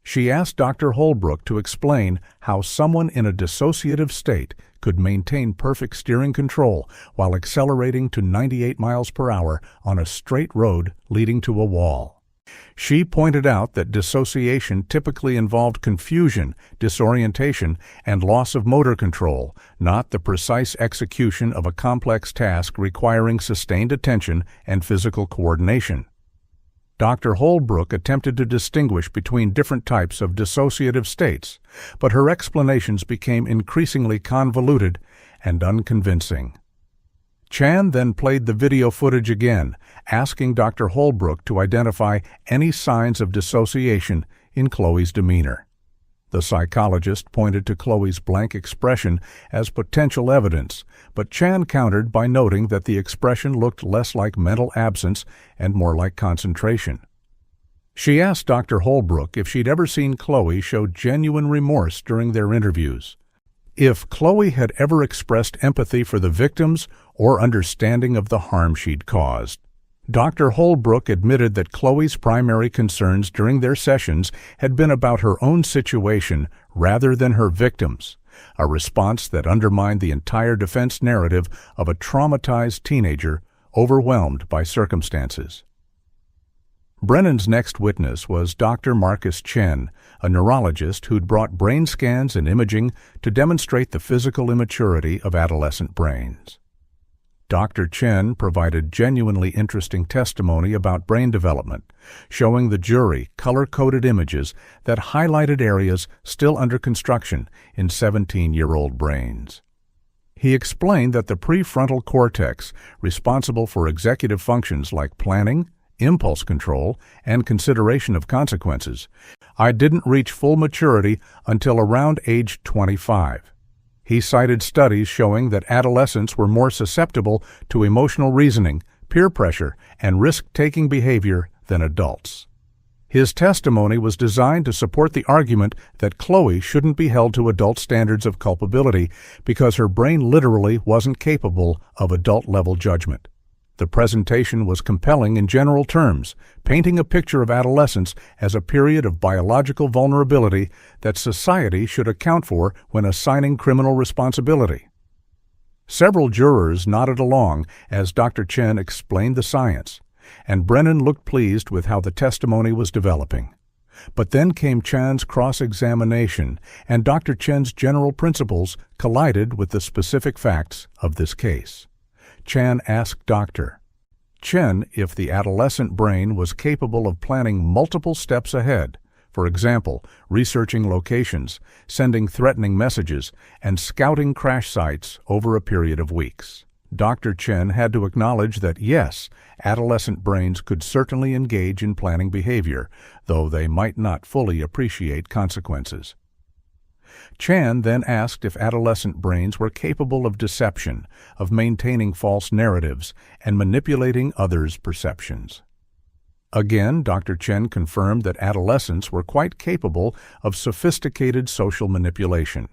S1: She asked Dr. Holbrook to explain how someone in a dissociative state could maintain perfect steering control while accelerating to 98 miles per hour on a straight road leading to a wall. She pointed out that dissociation typically involved confusion, disorientation, and loss of motor control, not the precise execution of a complex task requiring sustained attention and physical coordination. Dr. Holbrook attempted to distinguish between different types of dissociative states, but her explanations became increasingly convoluted and unconvincing. Chan then played the video footage again, asking Dr. Holbrook to identify any signs of dissociation in Khloe's demeanor. The psychologist pointed to Khloe's blank expression as potential evidence, but Chan countered by noting that the expression looked less like mental absence and more like concentration. She asked Dr. Holbrook if she'd ever seen Khloe show genuine remorse during their interviews, if Khloe had ever expressed empathy for the victims or understanding of the harm she'd caused. Dr. Holbrook admitted that Khloe's primary concerns during their sessions had been about her own situation rather than her victims, a response that undermined the entire defense narrative of a traumatized teenager overwhelmed by circumstances. Brennan's next witness was Dr. Marcus Chen, a neurologist who'd brought brain scans and imaging to demonstrate the physical immaturity of adolescent brains. Dr. Chen provided genuinely interesting testimony about brain development, showing the jury color-coded images that highlighted areas still under construction in 17-year-old brains. He explained that the prefrontal cortex, responsible for executive functions like planning, impulse control, and consideration of consequences, didn't reach full maturity until around age 25. He cited studies showing that adolescents were more susceptible to emotional reasoning, peer pressure, and risk-taking behavior than adults. His testimony was designed to support the argument that Khloe shouldn't be held to adult standards of culpability because her brain literally wasn't capable of adult-level judgment. The presentation was compelling in general terms, painting a picture of adolescence as a period of biological vulnerability that society should account for when assigning criminal responsibility. Several jurors nodded along as Dr. Chen explained the science, and Brennan looked pleased with how the testimony was developing. But then came Chan's cross-examination, and Dr. Chen's general principles collided with the specific facts of this case. Chan asked Dr. Chen if the adolescent brain was capable of planning multiple steps ahead, for example, researching locations, sending threatening messages, and scouting crash sites over a period of weeks. Dr. Chen had to acknowledge that yes, adolescent brains could certainly engage in planning behavior, though they might not fully appreciate consequences. Chan then asked if adolescent brains were capable of deception, of maintaining false narratives, and manipulating others' perceptions. Again, Dr. Chen confirmed that adolescents were quite capable of sophisticated social manipulation.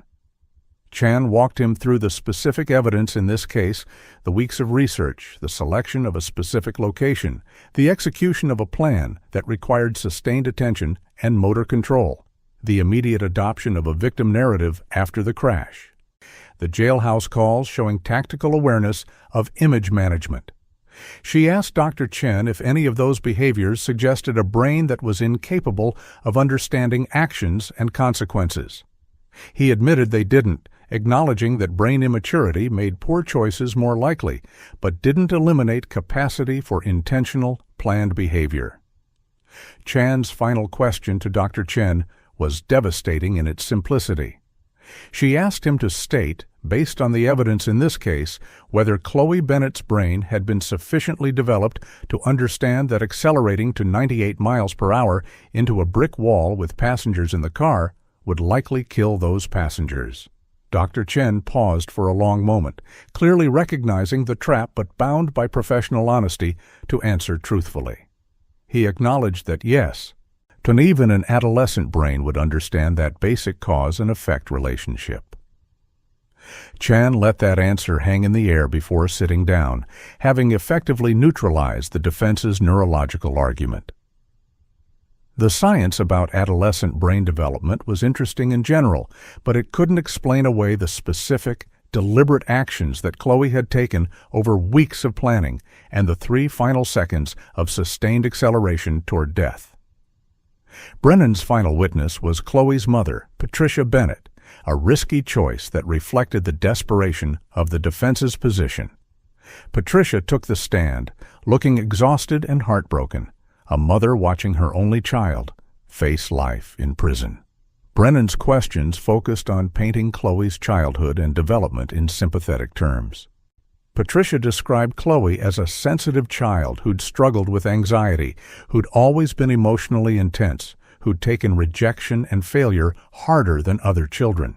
S1: Chan walked him through the specific evidence in this case, the weeks of research, the selection of a specific location, the execution of a plan that required sustained attention and motor control, the immediate adoption of a victim narrative after the crash, the jailhouse calls showing tactical awareness of image management. She asked Dr. Chen if any of those behaviors suggested a brain that was incapable of understanding actions and consequences. He admitted they didn't, acknowledging that brain immaturity made poor choices more likely, but didn't eliminate capacity for intentional, planned behavior. Chan's final question to Dr. Chen was devastating in its simplicity. She asked him to state, based on the evidence in this case, whether Khloe Bennett's brain had been sufficiently developed to understand that accelerating to 98 miles per hour into a brick wall with passengers in the car would likely kill those passengers. Dr. Chen paused for a long moment, clearly recognizing the trap but bound by professional honesty to answer truthfully. He acknowledged that yes, even an adolescent brain would understand that basic cause and effect relationship. Chan let that answer hang in the air before sitting down, having effectively neutralized the defense's neurological argument. The science about adolescent brain development was interesting in general, but it couldn't explain away the specific, deliberate actions that Khloe had taken over weeks of planning and the 3 final seconds of sustained acceleration toward death. Brennan's final witness was Khloe's mother, Patricia Bennett, a risky choice that reflected the desperation of the defense's position. Patricia took the stand, looking exhausted and heartbroken, a mother watching her only child face life in prison. Brennan's questions focused on painting Khloe's childhood and development in sympathetic terms. Patricia described Khloe as a sensitive child who'd struggled with anxiety, who'd always been emotionally intense, who'd taken rejection and failure harder than other children.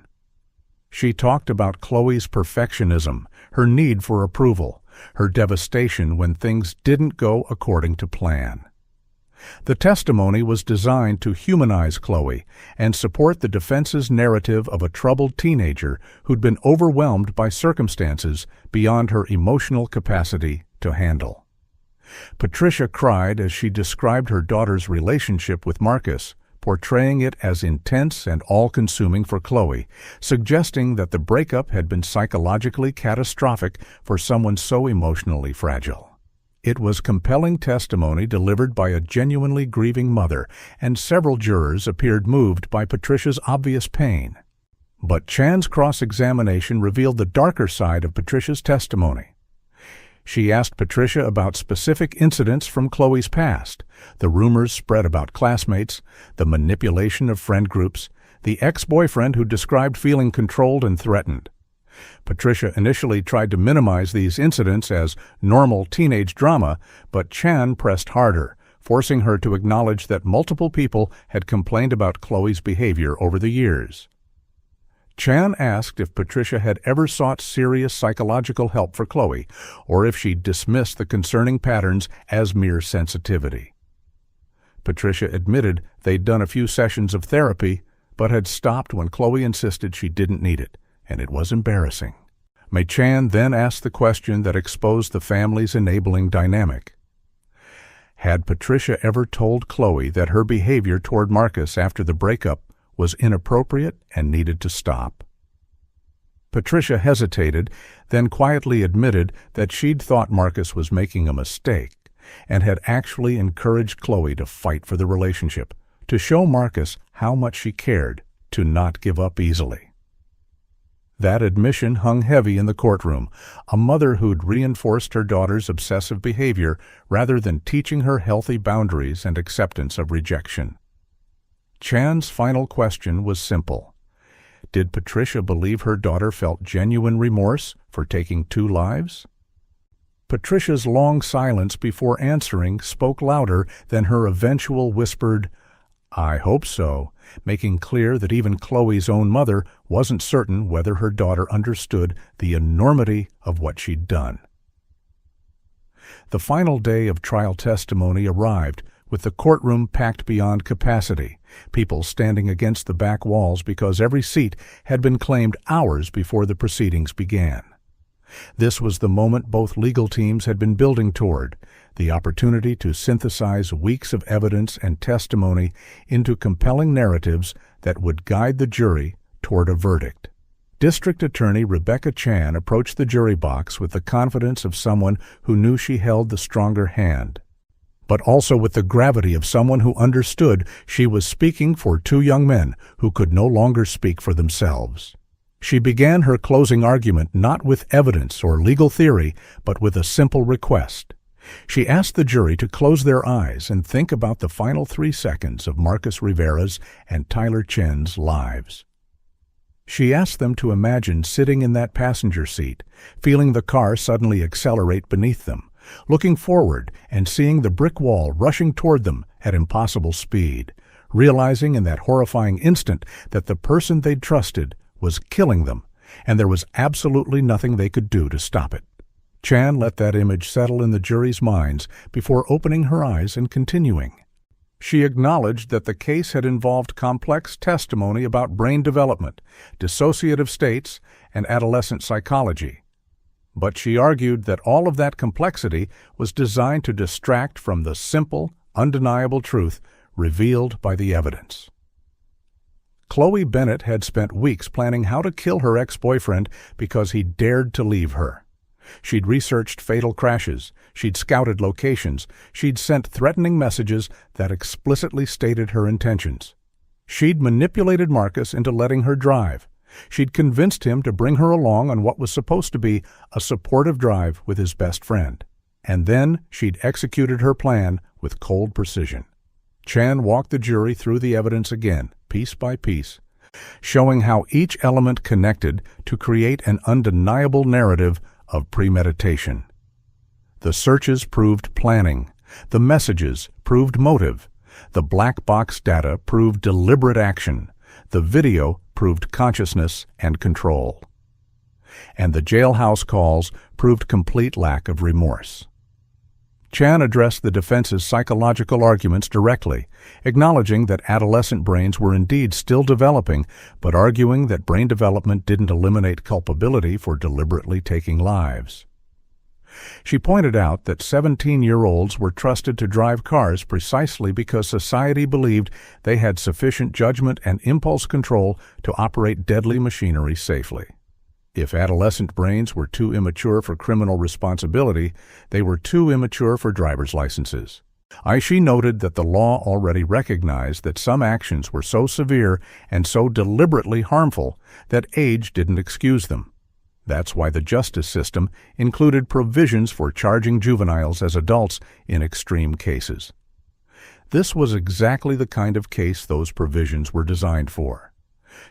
S1: She talked about Khloe's perfectionism, her need for approval, her devastation when things didn't go according to plan. The testimony was designed to humanize Khloe and support the defense's narrative of a troubled teenager who'd been overwhelmed by circumstances beyond her emotional capacity to handle. Patricia cried as she described her daughter's relationship with Marcus, portraying it as intense and all-consuming for Khloe, suggesting that the breakup had been psychologically catastrophic for someone so emotionally fragile. It was compelling testimony delivered by a genuinely grieving mother, and several jurors appeared moved by Patricia's obvious pain. But Chan's cross-examination revealed the darker side of Patricia's testimony. She asked Patricia about specific incidents from Khloe's past, the rumors spread about classmates, the manipulation of friend groups, the ex-boyfriend who described feeling controlled and threatened. Patricia initially tried to minimize these incidents as normal teenage drama, but Chan pressed harder, forcing her to acknowledge that multiple people had complained about Khloe's behavior over the years. Chan asked if Patricia had ever sought serious psychological help for Khloe, or if she dismissed the concerning patterns as mere sensitivity. Patricia admitted they'd done a few sessions of therapy, but had stopped when Khloe insisted she didn't need it, and it was embarrassing. May Chan then asked the question that exposed the family's enabling dynamic. Had Patricia ever told Khloe that her behavior toward Marcus after the breakup was inappropriate and needed to stop? Patricia hesitated, then quietly admitted that she'd thought Marcus was making a mistake and had actually encouraged Khloe to fight for the relationship, to show Marcus how much she cared, to not give up easily. That admission hung heavy in the courtroom, a mother who'd reinforced her daughter's obsessive behavior rather than teaching her healthy boundaries and acceptance of rejection. Chan's final question was simple. Did Patricia believe her daughter felt genuine remorse for taking 2 lives? Patricia's long silence before answering spoke louder than her eventual whispered, "I hope so," making clear that even Khloe's own mother wasn't certain whether her daughter understood the enormity of what she'd done. The final day of trial testimony arrived, with the courtroom packed beyond capacity, people standing against the back walls because every seat had been claimed hours before the proceedings began. This was the moment both legal teams had been building toward, the opportunity to synthesize weeks of evidence and testimony into compelling narratives that would guide the jury toward a verdict. District Attorney Rebecca Chan approached the jury box with the confidence of someone who knew she held the stronger hand, but also with the gravity of someone who understood she was speaking for 2 young men who could no longer speak for themselves. She began her closing argument not with evidence or legal theory, but with a simple request. She asked the jury to close their eyes and think about the final 3 seconds of Marcus Rivera's and Tyler Chen's lives. She asked them to imagine sitting in that passenger seat, feeling the car suddenly accelerate beneath them, looking forward and seeing the brick wall rushing toward them at impossible speed, realizing in that horrifying instant that the person they'd trusted was killing them, and there was absolutely nothing they could do to stop it. Chan let that image settle in the jury's minds before opening her eyes and continuing. She acknowledged that the case had involved complex testimony about brain development, dissociative states, and adolescent psychology. But she argued that all of that complexity was designed to distract from the simple, undeniable truth revealed by the evidence. Khloe Bennett had spent weeks planning how to kill her ex-boyfriend because he dared to leave her. She'd researched fatal crashes, she'd scouted locations, she'd sent threatening messages that explicitly stated her intentions. She'd manipulated Marcus into letting her drive. She'd convinced him to bring her along on what was supposed to be a supportive drive with his best friend. And then she'd executed her plan with cold precision. Chan walked the jury through the evidence again, piece by piece, showing how each element connected to create an undeniable narrative of premeditation. The searches proved planning. The messages proved motive. The black box data proved deliberate action. The video proved consciousness and control. And the jailhouse calls proved complete lack of remorse. Chan addressed the defense's psychological arguments directly, acknowledging that adolescent brains were indeed still developing, but arguing that brain development didn't eliminate culpability for deliberately taking lives. She pointed out that 17-year-olds were trusted to drive cars precisely because society believed they had sufficient judgment and impulse control to operate deadly machinery safely. If adolescent brains were too immature for criminal responsibility, they were too immature for driver's licenses. She noted that the law already recognized that some actions were so severe and so deliberately harmful that age didn't excuse them. That's why the justice system included provisions for charging juveniles as adults in extreme cases. This was exactly the kind of case those provisions were designed for.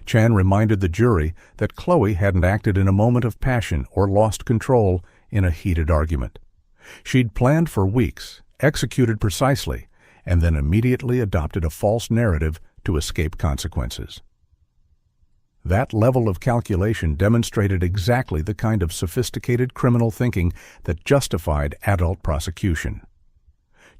S1: Chan reminded the jury that Khloe hadn't acted in a moment of passion or lost control in a heated argument. She'd planned for weeks, executed precisely, and then immediately adopted a false narrative to escape consequences. That level of calculation demonstrated exactly the kind of sophisticated criminal thinking that justified adult prosecution.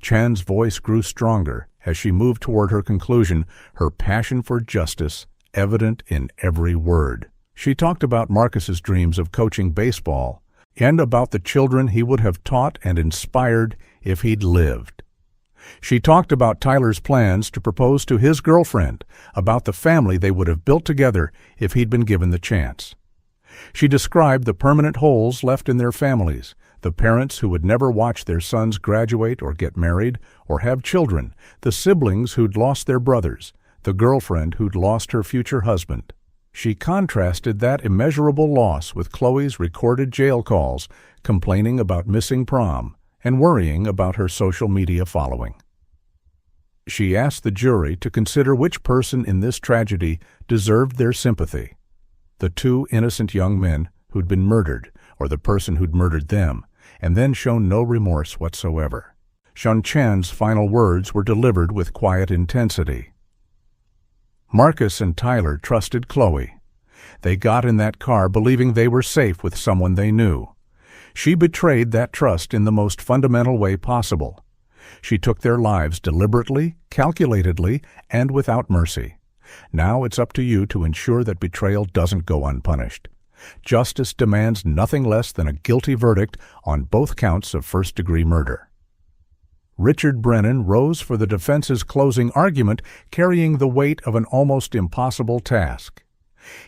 S1: Chan's voice grew stronger as she moved toward her conclusion, her passion for justice evident in every word. She talked about Marcus's dreams of coaching baseball and about the children he would have taught and inspired if he'd lived. She talked about Tyler's plans to propose to his girlfriend, about the family they would have built together if he'd been given the chance. She described the permanent holes left in their families, the parents who would never watch their sons graduate or get married or have children, the siblings who'd lost their brothers, the girlfriend who'd lost her future husband. She contrasted that immeasurable loss with Khloe's recorded jail calls, complaining about missing prom and worrying about her social media following. She asked the jury to consider which person in this tragedy deserved their sympathy: the two innocent young men who'd been murdered, or the person who'd murdered them, and then shown no remorse whatsoever. Chan's final words were delivered with quiet intensity. Marcus and Tyler trusted Khloe. They got in that car believing they were safe with someone they knew. She betrayed that trust in the most fundamental way possible. She took their lives deliberately, calculatedly, and without mercy. Now it's up to you to ensure that betrayal doesn't go unpunished. Justice demands nothing less than a guilty verdict on both counts of first-degree murder. Richard Brennan rose for the defense's closing argument, carrying the weight of an almost impossible task.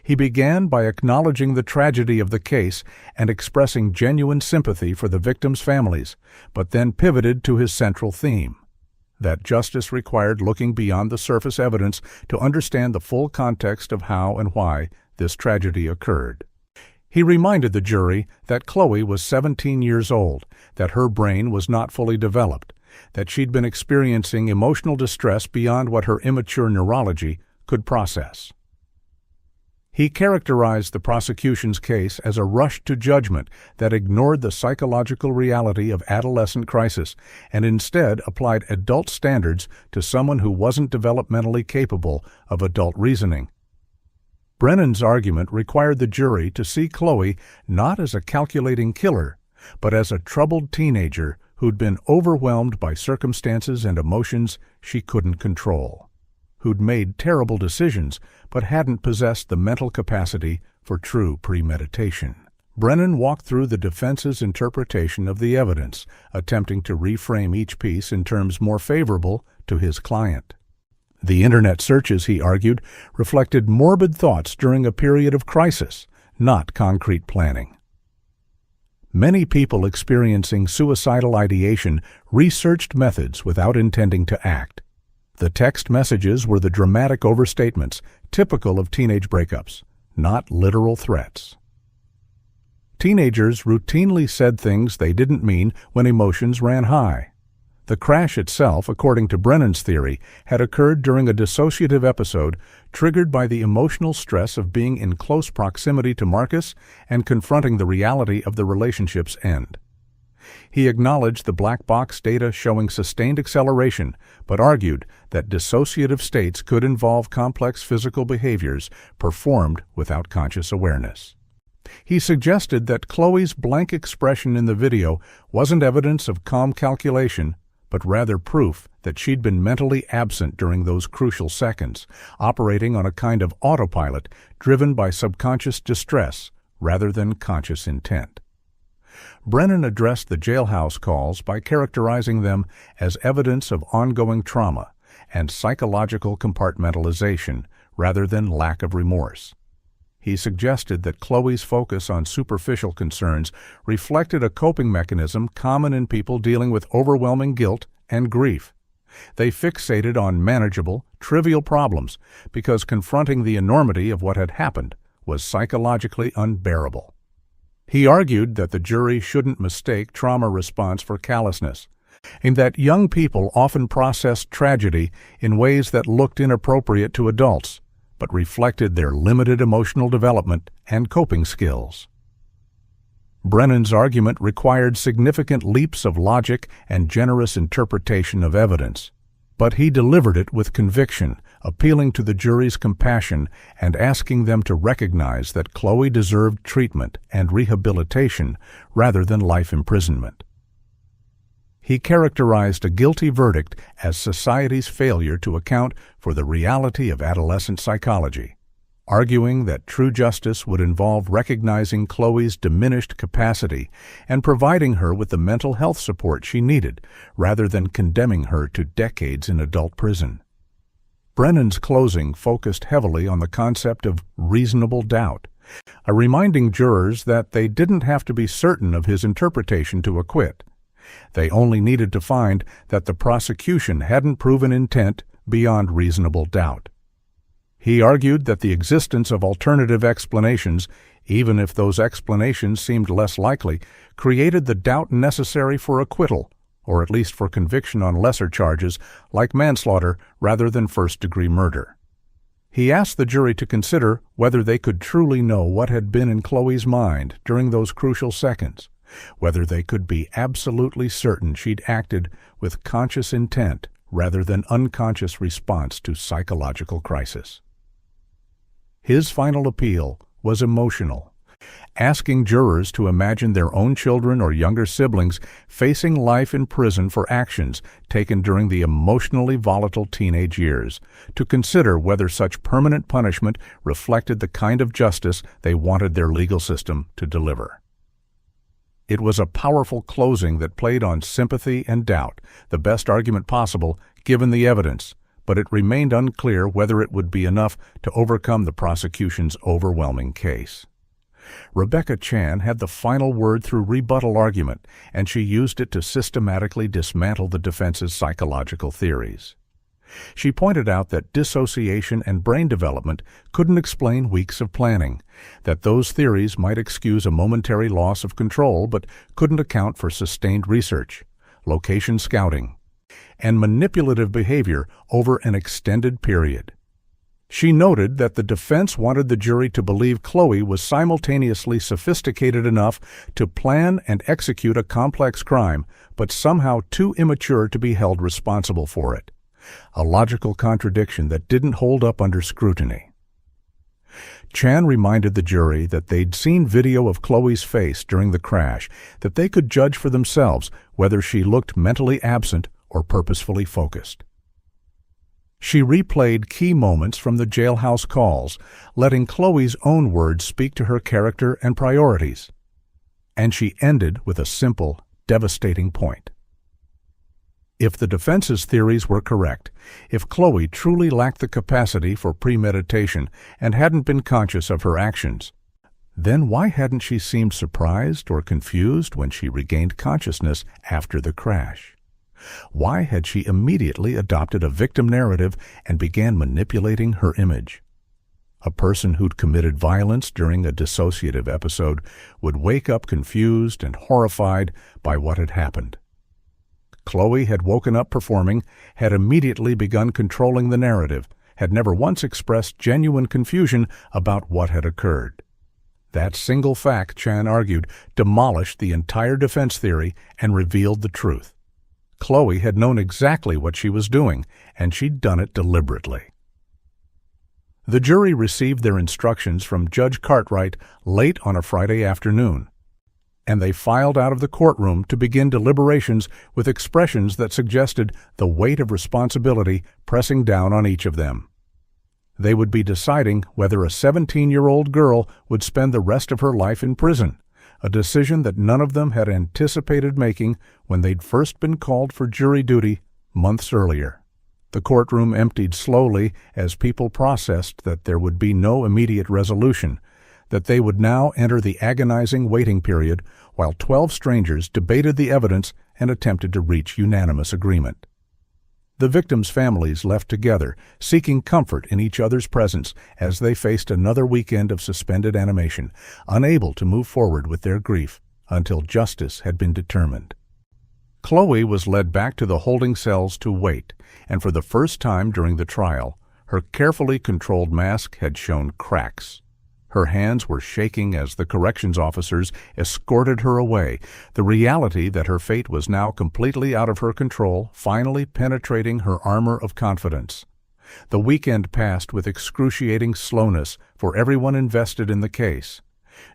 S1: He began by acknowledging the tragedy of the case and expressing genuine sympathy for the victims' families, but then pivoted to his central theme: that justice required looking beyond the surface evidence to understand the full context of how and why this tragedy occurred. He reminded the jury that Khloe was 17 years old, that her brain was not fully developed, that she'd been experiencing emotional distress beyond what her immature neurology could process. He characterized the prosecution's case as a rush to judgment that ignored the psychological reality of adolescent crisis and instead applied adult standards to someone who wasn't developmentally capable of adult reasoning. Brennan's argument required the jury to see Khloe not as a calculating killer, but as a troubled teenager who'd been overwhelmed by circumstances and emotions she couldn't control, who'd made terrible decisions but hadn't possessed the mental capacity for true premeditation. Brennan walked through the defense's interpretation of the evidence, attempting to reframe each piece in terms more favorable to his client. The internet searches, he argued, reflected morbid thoughts during a period of crisis, not concrete planning. Many people experiencing suicidal ideation researched methods without intending to act. The text messages were the dramatic overstatements typical of teenage breakups, not literal threats. Teenagers routinely said things they didn't mean when emotions ran high. The crash itself, according to Brennan's theory, had occurred during a dissociative episode triggered by the emotional stress of being in close proximity to Marcus and confronting the reality of the relationship's end. He acknowledged the black box data showing sustained acceleration, but argued that dissociative states could involve complex physical behaviors performed without conscious awareness. He suggested that Khloe's blank expression in the video wasn't evidence of calm calculation, but rather proof that she'd been mentally absent during those crucial seconds, operating on a kind of autopilot driven by subconscious distress rather than conscious intent. Brennan addressed the jailhouse calls by characterizing them as evidence of ongoing trauma and psychological compartmentalization rather than lack of remorse. He suggested that Khloe's focus on superficial concerns reflected a coping mechanism common in people dealing with overwhelming guilt and grief. They fixated on manageable, trivial problems because confronting the enormity of what had happened was psychologically unbearable. He argued that the jury shouldn't mistake trauma response for callousness, and that young people often processed tragedy in ways that looked inappropriate to adults, but reflected their limited emotional development and coping skills. Brennan's argument required significant leaps of logic and generous interpretation of evidence, but he delivered it with conviction, appealing to the jury's compassion and asking them to recognize that Khloe deserved treatment and rehabilitation rather than life imprisonment. He characterized a guilty verdict as society's failure to account for the reality of adolescent psychology, arguing that true justice would involve recognizing Khloe's diminished capacity and providing her with the mental health support she needed, rather than condemning her to decades in adult prison. Brennan's closing focused heavily on the concept of reasonable doubt, reminding jurors that they didn't have to be certain of his interpretation to acquit. They only needed to find that the prosecution hadn't proven intent beyond reasonable doubt. He argued that the existence of alternative explanations, even if those explanations seemed less likely, created the doubt necessary for acquittal, or at least for conviction on lesser charges like manslaughter rather than first-degree murder. He asked the jury to consider whether they could truly know what had been in Khloe's mind during those crucial seconds, whether they could be absolutely certain she'd acted with conscious intent rather than unconscious response to psychological crisis. His final appeal was emotional, asking jurors to imagine their own children or younger siblings facing life in prison for actions taken during the emotionally volatile teenage years, to consider whether such permanent punishment reflected the kind of justice they wanted their legal system to deliver. It was a powerful closing that played on sympathy and doubt, the best argument possible given the evidence, but it remained unclear whether it would be enough to overcome the prosecution's overwhelming case. Rebecca Chan had the final word through rebuttal argument, and she used it to systematically dismantle the defense's psychological theories. She pointed out that dissociation and brain development couldn't explain weeks of planning, that those theories might excuse a momentary loss of control but couldn't account for sustained research, location scouting, and manipulative behavior over an extended period. She noted that the defense wanted the jury to believe Khloe was simultaneously sophisticated enough to plan and execute a complex crime, but somehow too immature to be held responsible for it. A logical contradiction that didn't hold up under scrutiny. Chan reminded the jury that they'd seen video of Khloe's face during the crash, that they could judge for themselves whether she looked mentally absent or purposefully focused. She replayed key moments from the jailhouse calls, letting Khloe's own words speak to her character and priorities. And she ended with a simple, devastating point. If the defense's theories were correct, if Khloe truly lacked the capacity for premeditation and hadn't been conscious of her actions, then why hadn't she seemed surprised or confused when she regained consciousness after the crash? Why had she immediately adopted a victim narrative and began manipulating her image? A person who'd committed violence during a dissociative episode would wake up confused and horrified by what had happened. Khloe had woken up performing, had immediately begun controlling the narrative, had never once expressed genuine confusion about what had occurred. That single fact, Chan argued, demolished the entire defense theory and revealed the truth. Khloe had known exactly what she was doing, and she'd done it deliberately. The jury received their instructions from Judge Cartwright late on a Friday afternoon, and they filed out of the courtroom to begin deliberations with expressions that suggested the weight of responsibility pressing down on each of them. They would be deciding whether a 17-year-old girl would spend the rest of her life in prison, a decision that none of them had anticipated making when they'd first been called for jury duty months earlier. The courtroom emptied slowly as people processed that there would be no immediate resolution, that they would now enter the agonizing waiting period while 12 strangers debated the evidence and attempted to reach unanimous agreement. The victims' families left together, seeking comfort in each other's presence as they faced another weekend of suspended animation, unable to move forward with their grief until justice had been determined. Khloe was led back to the holding cells to wait, and for the first time during the trial, her carefully controlled mask had shown cracks. Her hands were shaking as the corrections officers escorted her away, the reality that her fate was now completely out of her control finally penetrating her armor of confidence. The weekend passed with excruciating slowness for everyone invested in the case.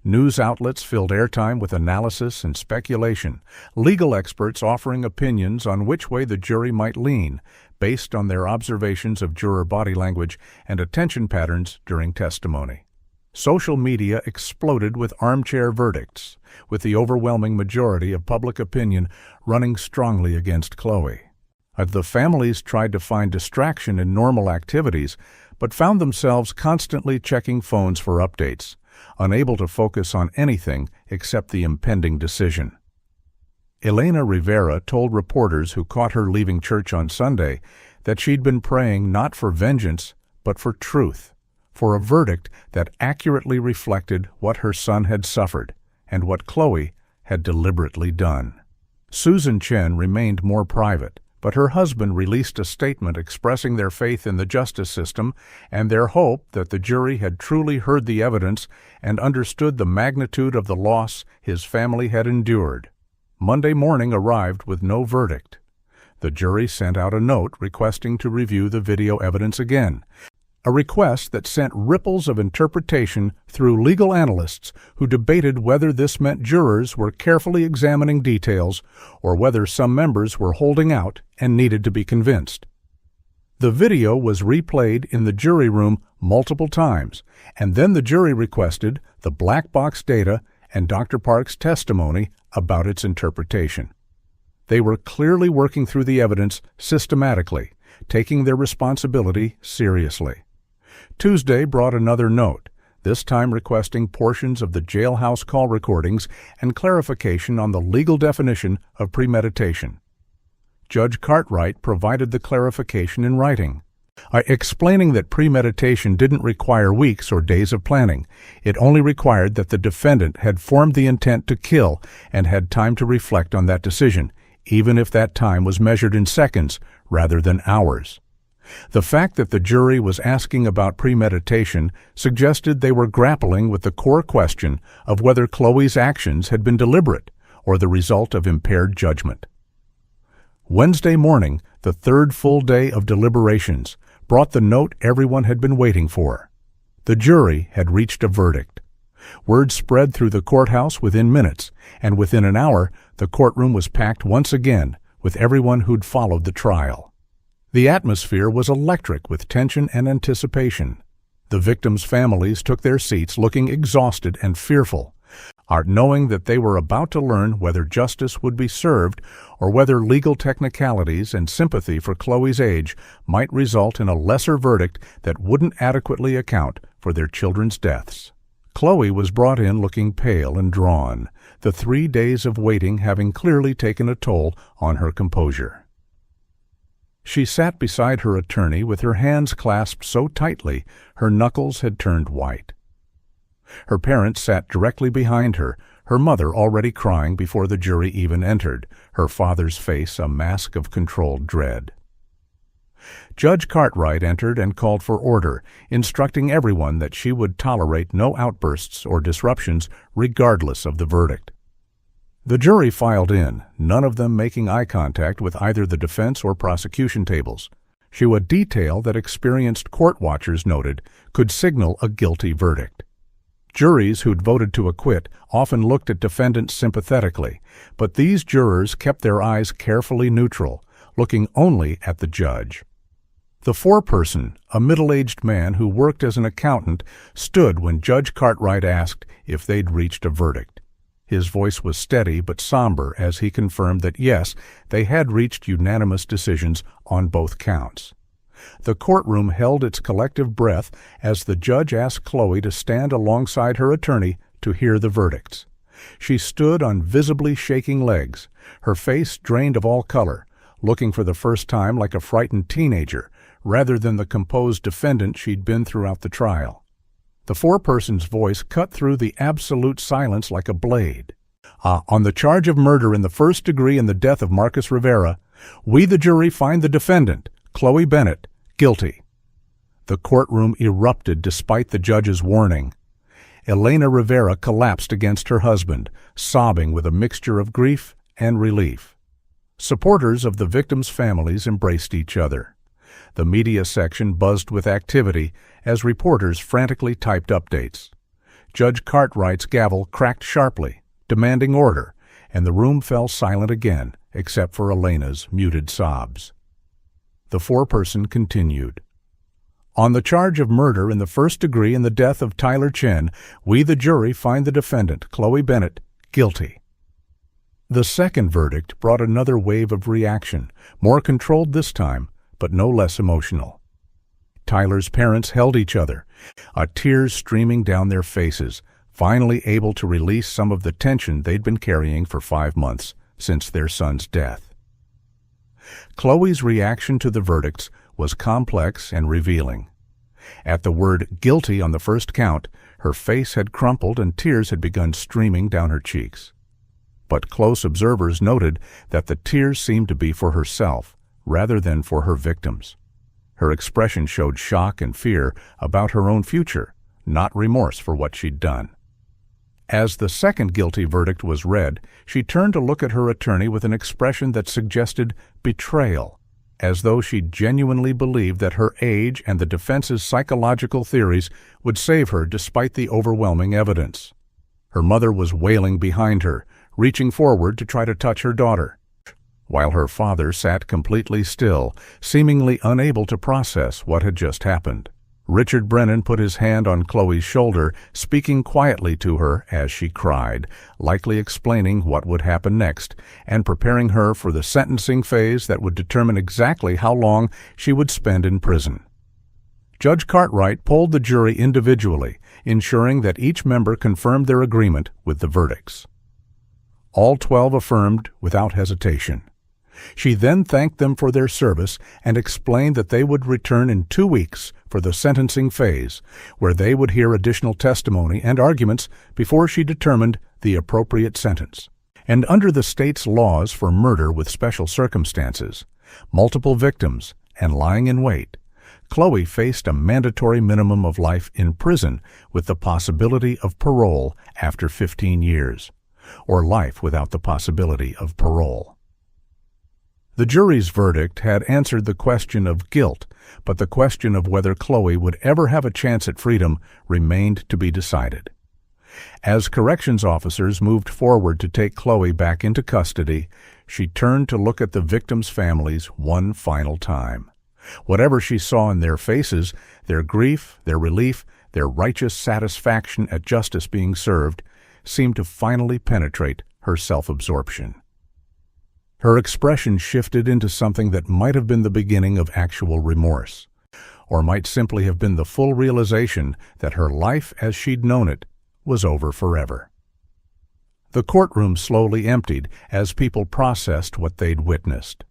S1: News outlets filled airtime with analysis and speculation, legal experts offering opinions on which way the jury might lean, based on their observations of juror body language and attention patterns during testimony. Social media exploded with armchair verdicts, with the overwhelming majority of public opinion running strongly against Khloe. The families tried to find distraction in normal activities, but found themselves constantly checking phones for updates, unable to focus on anything except the impending decision. Elena Rivera told reporters who caught her leaving church on Sunday that she'd been praying not for vengeance, but for truth, for a verdict that accurately reflected what her son had suffered and what Khloe had deliberately done. Susan Chen remained more private, but her husband released a statement expressing their faith in the justice system and their hope that the jury had truly heard the evidence and understood the magnitude of the loss his family had endured. Monday morning arrived with no verdict. The jury sent out a note requesting to review the video evidence again, a request that sent ripples of interpretation through legal analysts who debated whether this meant jurors were carefully examining details or whether some members were holding out and needed to be convinced. The video was replayed in the jury room multiple times, and then the jury requested the black box data and Dr. Park's testimony about its interpretation. They were clearly working through the evidence systematically, taking their responsibility seriously. Tuesday brought another note, this time requesting portions of the Jailhouse call recordings and clarification on the legal definition of premeditation. Judge Cartwright provided the clarification in writing, explaining that premeditation didn't require weeks or days of planning. It only required that the defendant had formed the intent to kill and had time to reflect on that decision, even if that time was measured in seconds rather than hours. The fact that the jury was asking about premeditation suggested they were grappling with the core question of whether Khloe's actions had been deliberate or the result of impaired judgment. Wednesday morning, the third full day of deliberations, brought the note everyone had been waiting for. The jury had reached a verdict. Word spread through the courthouse within minutes, and within an hour, the courtroom was packed once again with everyone who'd followed the trial. The atmosphere was electric with tension and anticipation. The victims' families took their seats looking exhausted and fearful, knowing that they were about to learn whether justice would be served or whether legal technicalities and sympathy for Khloe's age might result in a lesser verdict that wouldn't adequately account for their children's deaths. Khloe was brought in looking pale and drawn, the 3 days of waiting having clearly taken a toll on her composure. She sat beside her attorney with her hands clasped so tightly her knuckles had turned white. Her parents sat directly behind her, her mother already crying before the jury even entered, her father's face a mask of controlled dread. Judge Cartwright entered and called for order, instructing everyone that she would tolerate no outbursts or disruptions regardless of the verdict. The jury filed in, none of them making eye contact with either the defense or prosecution tables. She would detail that experienced court watchers noted could signal a guilty verdict. Juries who'd voted to acquit often looked at defendants sympathetically, but these jurors kept their eyes carefully neutral, looking only at the judge. The foreperson, a middle-aged man who worked as an accountant, stood when Judge Cartwright asked if they'd reached a verdict. His voice was steady but somber as he confirmed that yes, they had reached unanimous decisions on both counts. The courtroom held its collective breath as the judge asked Khloe to stand alongside her attorney to hear the verdicts. She stood on visibly shaking legs, her face drained of all color, looking for the first time like a frightened teenager, rather than the composed defendant she'd been throughout the trial. The foreperson's voice cut through the absolute silence like a blade. On the charge of murder in the first degree in the death of Marcus Rivera, we the jury find the defendant, Khloe Bennett, guilty. The courtroom erupted despite the judge's warning. Elena Rivera collapsed against her husband, sobbing with a mixture of grief and relief. Supporters of the victims' families embraced each other. The media section buzzed with activity as reporters frantically typed updates. Judge Cartwright's gavel cracked sharply, demanding order, and the room fell silent again, except for Elena's muted sobs. The foreperson continued. On the charge of murder in the first degree in the death of Tyler Chen, we the jury find the defendant, Khloe Bennett, guilty. The second verdict brought another wave of reaction, more controlled this time, but no less emotional. Tyler's parents held each other, tears streaming down their faces, finally able to release some of the tension they'd been carrying for 5 months since their son's death. Khloe's reaction to the verdicts was complex and revealing. At the word guilty on the first count, her face had crumpled and tears had begun streaming down her cheeks. But close observers noted that the tears seemed to be for herself, rather than for her victims. Her expression showed shock and fear about her own future, not remorse for what she'd done. As the second guilty verdict was read, she turned to look at her attorney with an expression that suggested betrayal, as though she genuinely believed that her age and the defense's psychological theories would save her despite the overwhelming evidence. Her mother was wailing behind her, reaching forward to try to touch her daughter, while her father sat completely still, seemingly unable to process what had just happened. Richard Brennan put his hand on Khloe's shoulder, speaking quietly to her as she cried, likely explaining what would happen next, and preparing her for the sentencing phase that would determine exactly how long she would spend in prison. Judge Cartwright polled the jury individually, ensuring that each member confirmed their agreement with the verdicts. All 12 affirmed without hesitation. She then thanked them for their service and explained that they would return in 2 weeks for the sentencing phase, where they would hear additional testimony and arguments before she determined the appropriate sentence. And under the state's laws for murder with special circumstances, multiple victims, and lying in wait, Khloe faced a mandatory minimum of life in prison with the possibility of parole after 15 years, or life without the possibility of parole. The jury's verdict had answered the question of guilt, but the question of whether Khloe would ever have a chance at freedom remained to be decided. As corrections officers moved forward to take Khloe back into custody, she turned to look at the victims' families one final time. Whatever she saw in their faces, their grief, their relief, their righteous satisfaction at justice being served, seemed to finally penetrate her self-absorption. Her expression shifted into something that might have been the beginning of actual remorse, or might simply have been the full realization that her life as she'd known it was over forever. The courtroom slowly emptied as people processed what they'd witnessed.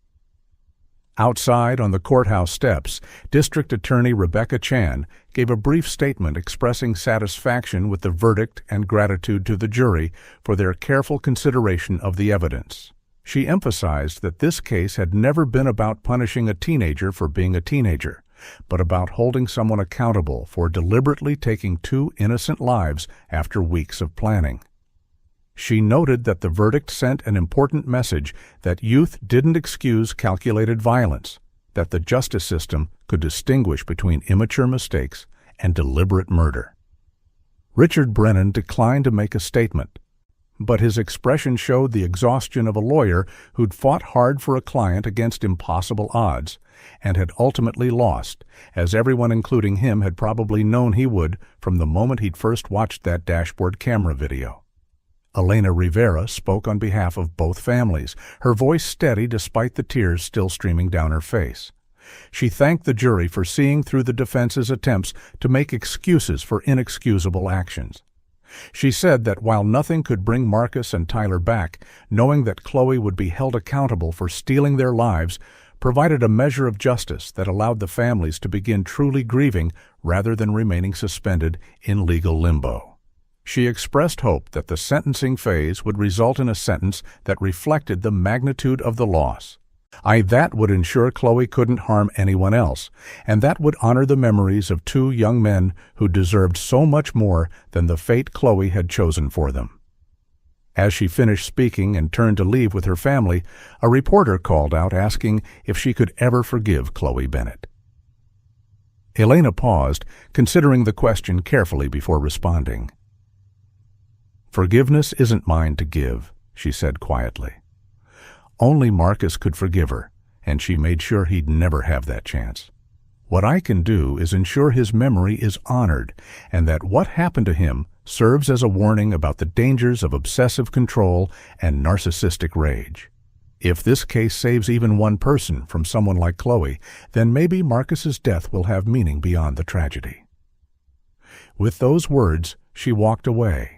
S1: Outside on the courthouse steps, District Attorney Rebecca Chan gave a brief statement expressing satisfaction with the verdict and gratitude to the jury for their careful consideration of the evidence. She emphasized that this case had never been about punishing a teenager for being a teenager, but about holding someone accountable for deliberately taking two innocent lives after weeks of planning. She noted that the verdict sent an important message that youth didn't excuse calculated violence, that the justice system could distinguish between immature mistakes and deliberate murder. Richard Brennan declined to make a statement, but his expression showed the exhaustion of a lawyer who'd fought hard for a client against impossible odds and had ultimately lost, as everyone including him had probably known he would from the moment he'd first watched that dashboard camera video. Elena Rivera spoke on behalf of both families, her voice steady despite the tears still streaming down her face. She thanked the jury for seeing through the defense's attempts to make excuses for inexcusable actions. She said that while nothing could bring Marcus and Tyler back, knowing that Khloe would be held accountable for stealing their lives provided a measure of justice that allowed the families to begin truly grieving rather than remaining suspended in legal limbo. She expressed hope that the sentencing phase would result in a sentence that reflected the magnitude of the loss. That would ensure Khloe couldn't harm anyone else, and that would honor the memories of two young men who deserved so much more than the fate Khloe had chosen for them. As she finished speaking and turned to leave with her family, a reporter called out asking if she could ever forgive Khloe Bennett. Elena paused, considering the question carefully before responding. "Forgiveness isn't mine to give," she said quietly. Only Marcus could forgive her, and she made sure he'd never have that chance. What I can do is ensure his memory is honored, and that what happened to him serves as a warning about the dangers of obsessive control and narcissistic rage. If this case saves even one person from someone like Khloe, then maybe Marcus's death will have meaning beyond the tragedy. With those words, she walked away,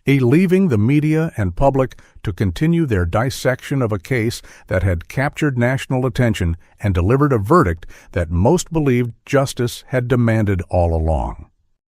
S1: leaving the media and public to continue their dissection of a case that had captured national attention and delivered a verdict that most believed justice had demanded all along.